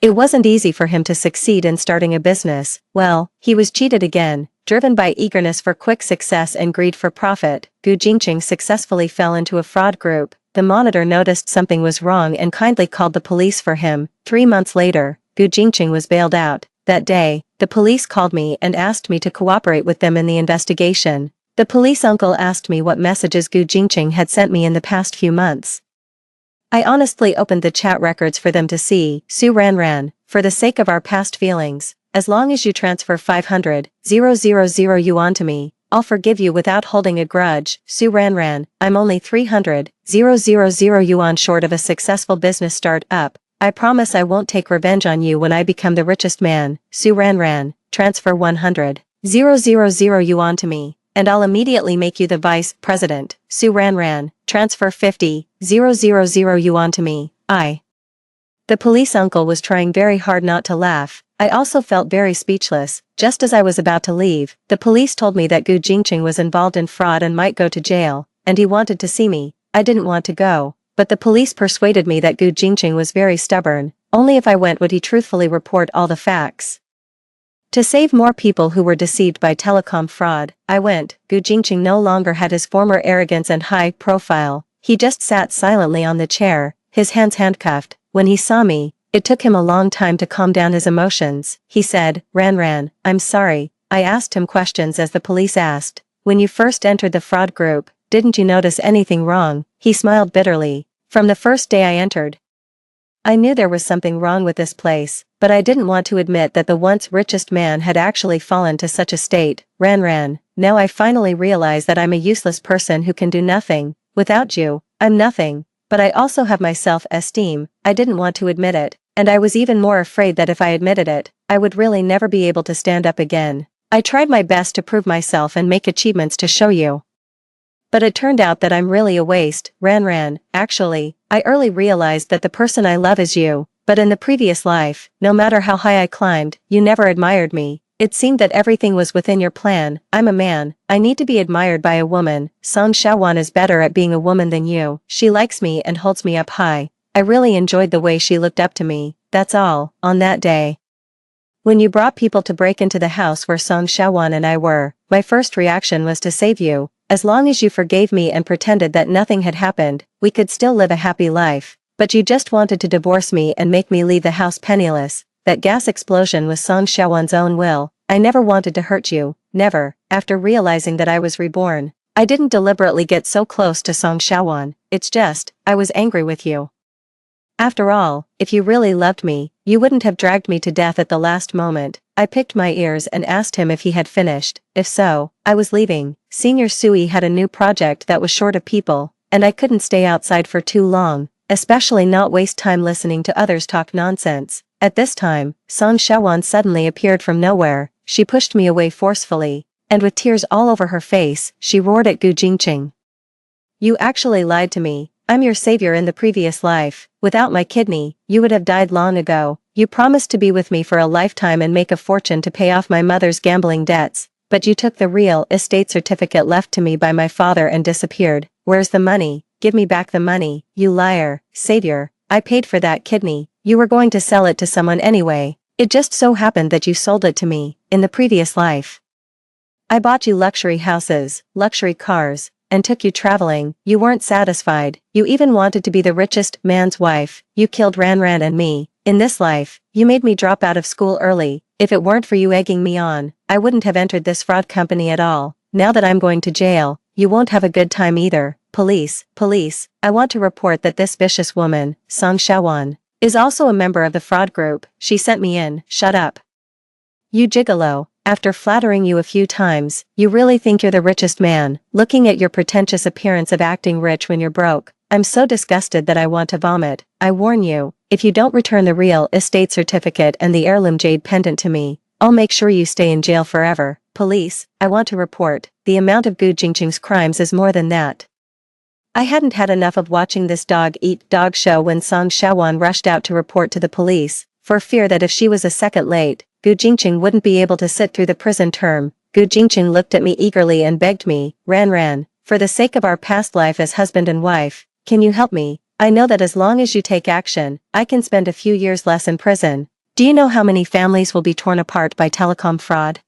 it wasn't easy for him to succeed in starting a business. Well, he was cheated again. Driven by eagerness for quick success and greed for profit, Gu Jingqing successfully fell into a fraud group. The monitor noticed something was wrong and kindly called the police for him. 3 months later, Gu Jingqing was bailed out. That day, the police called me and asked me to cooperate with them in the investigation. The police uncle asked me what messages Gu Jingqing had sent me in the past few months. I honestly opened the chat records for them to see. "Su Ranran, for the sake of our past feelings, as long as you transfer 500,000 yuan to me, I'll forgive you without holding a grudge. Su Ranran, I'm only 300,000 yuan short of a successful business start-up. I promise I won't take revenge on you when I become the richest man. Su Ranran, transfer 100,000 yuan to me, and I'll immediately make you the vice president. Su Ranran, transfer 50,000 yuan to me. The police uncle was trying very hard not to laugh. I also felt very speechless. Just as I was about to leave, the police told me that Gu Jingqing was involved in fraud and might go to jail, and he wanted to see me. I didn't want to go, but the police persuaded me that Gu Jingqing was very stubborn. Only if I went would he truthfully report all the facts. To save more people who were deceived by telecom fraud, I went. Gu Jingqing no longer had his former arrogance and high profile. He just sat silently on the chair, his hands handcuffed. When he saw me, it took him a long time to calm down his emotions. He said, "Ranran, I'm sorry." I asked him questions as the police asked. "When you first entered the fraud group, didn't you notice anything wrong?" He smiled bitterly. "From the first day I entered, I knew there was something wrong with this place, but I didn't want to admit that the once richest man had actually fallen to such a state. Ranran, now I finally realize that I'm a useless person who can do nothing. Without you, I'm nothing. But I also have my self-esteem." I didn't want to admit it, and I was even more afraid that if I admitted it, I would really never be able to stand up again. I tried my best to prove myself and make achievements to show you, but it turned out that I'm really a waste. Ranran, actually, I early realized that the person I love is you, but in the previous life, no matter how high I climbed, you never admired me. It seemed that everything was within your plan. I'm a man, I need to be admired by a woman. Song Shaowan is better at being a woman than you. She likes me and holds me up high. I really enjoyed the way she looked up to me. That's all. On that day, when you brought people to break into the house where Song Shaowan and I were, my first reaction was to save you. As long as you forgave me and pretended that nothing had happened, we could still live a happy life. But you just wanted to divorce me and make me leave the house penniless. That gas explosion was Song Shaowan's own will. I never wanted to hurt you. Never. After realizing that I was reborn, I didn't deliberately get so close to Song Shaowan. It's just, I was angry with you. After all, if you really loved me, you wouldn't have dragged me to death at the last moment. I picked my ears and asked him if he had finished. If so, I was leaving. Senior Sui had a new project that was short of people, and I couldn't stay outside for too long, especially not waste time listening to others talk nonsense. At this time, Song Shawan suddenly appeared from nowhere. She pushed me away forcefully, and with tears all over her face, she roared at Gu Jingqing. You actually lied to me. I'm your savior in the previous life. Without my kidney, you would have died long ago. You promised to be with me for a lifetime and make a fortune to pay off my mother's gambling debts, but you took the real estate certificate left to me by my father and disappeared. Where's the money? Give me back the money, you liar. Savior, I paid for that kidney. You were going to sell it to someone anyway. It just so happened that you sold it to me, in the previous life. I bought you luxury houses, luxury cars, and took you traveling. You weren't satisfied. You even wanted to be the richest man's wife. You killed Ran and me. In this life, you made me drop out of school early. If it weren't for you egging me on, I wouldn't have entered this fraud company at all. Now that I'm going to jail, you won't have a good time either. Police, I want to report that this vicious woman, Song Shawan, is also a member of the fraud group. She sent me in. Shut up. You gigolo. After flattering you a few times, you really think you're the richest man, looking at your pretentious appearance of acting rich when you're broke. I'm so disgusted that I want to vomit. I warn you, if you don't return the real estate certificate and the heirloom jade pendant to me, I'll make sure you stay in jail forever. Police, I want to report, the amount of Gu Jingqing's crimes is more than that. I hadn't had enough of watching this dog-eat-dog show when Song Shawan rushed out to report to the police, for fear that if she was a second late, Gu Jingqing wouldn't be able to sit through the prison term. Gu Jingqing looked at me eagerly and begged me, Ran, for the sake of our past life as husband and wife, can you help me? I know that as long as you take action, I can spend a few years less in prison. Do you know how many families will be torn apart by telecom fraud?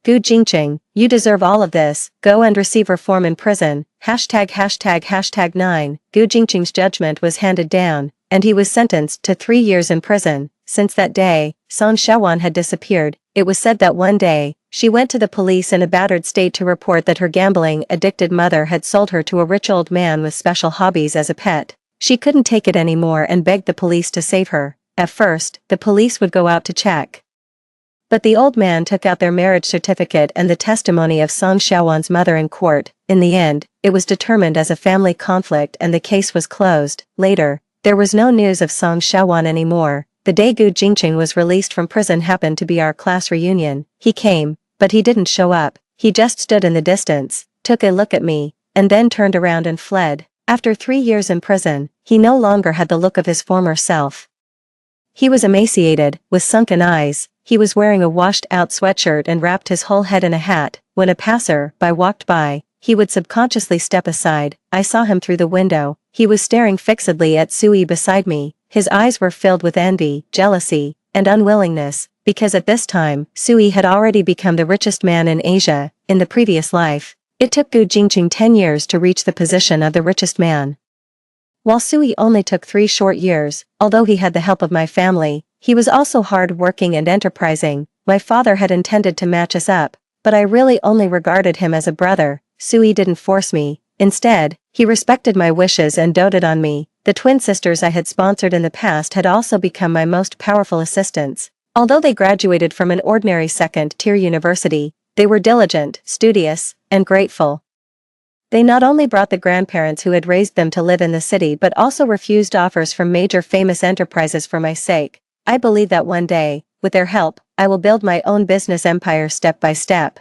Gu Jingqing, you deserve all of this. Go and receive reform in prison. ###9. Gu Jingqing's judgment was handed down, and he was sentenced to 3 years in prison. Since that day, Song Shawan had disappeared. It was said that one day, she went to the police in a battered state to report that her gambling-addicted mother had sold her to a rich old man with special hobbies as a pet. She couldn't take it anymore and begged the police to save her. At first, the police would go out to check. But the old man took out their marriage certificate and the testimony of Song Shawan's mother in court. In the end, it was determined as a family conflict and the case was closed. Later, there was no news of Song Shawan anymore. The day Gu Jingqing was released from prison happened to be our class reunion. He came, but he didn't show up. He just stood in the distance, took a look at me, and then turned around and fled. After 3 years in prison, he no longer had the look of his former self. He was emaciated, with sunken eyes. He was wearing a washed-out sweatshirt and wrapped his whole head in a hat. When a passer-by walked by, he would subconsciously step aside. I saw him through the window. He was staring fixedly at Sui beside me. His eyes were filled with envy, jealousy, and unwillingness, because at this time, Sui had already become the richest man in Asia. In the previous life, it took Gu Jingqing 10 years to reach the position of the richest man, while Sui only took 3 short years. Although he had the help of my family, he was also hard-working and enterprising. My father had intended to match us up, but I really only regarded him as a brother. Sui didn't force me. Instead, he respected my wishes and doted on me. The twin sisters I had sponsored in the past had also become my most powerful assistants. Although they graduated from an ordinary second-tier university, they were diligent, studious, and grateful. They not only brought the grandparents who had raised them to live in the city but also refused offers from major famous enterprises for my sake. I believe that one day, with their help, I will build my own business empire step by step.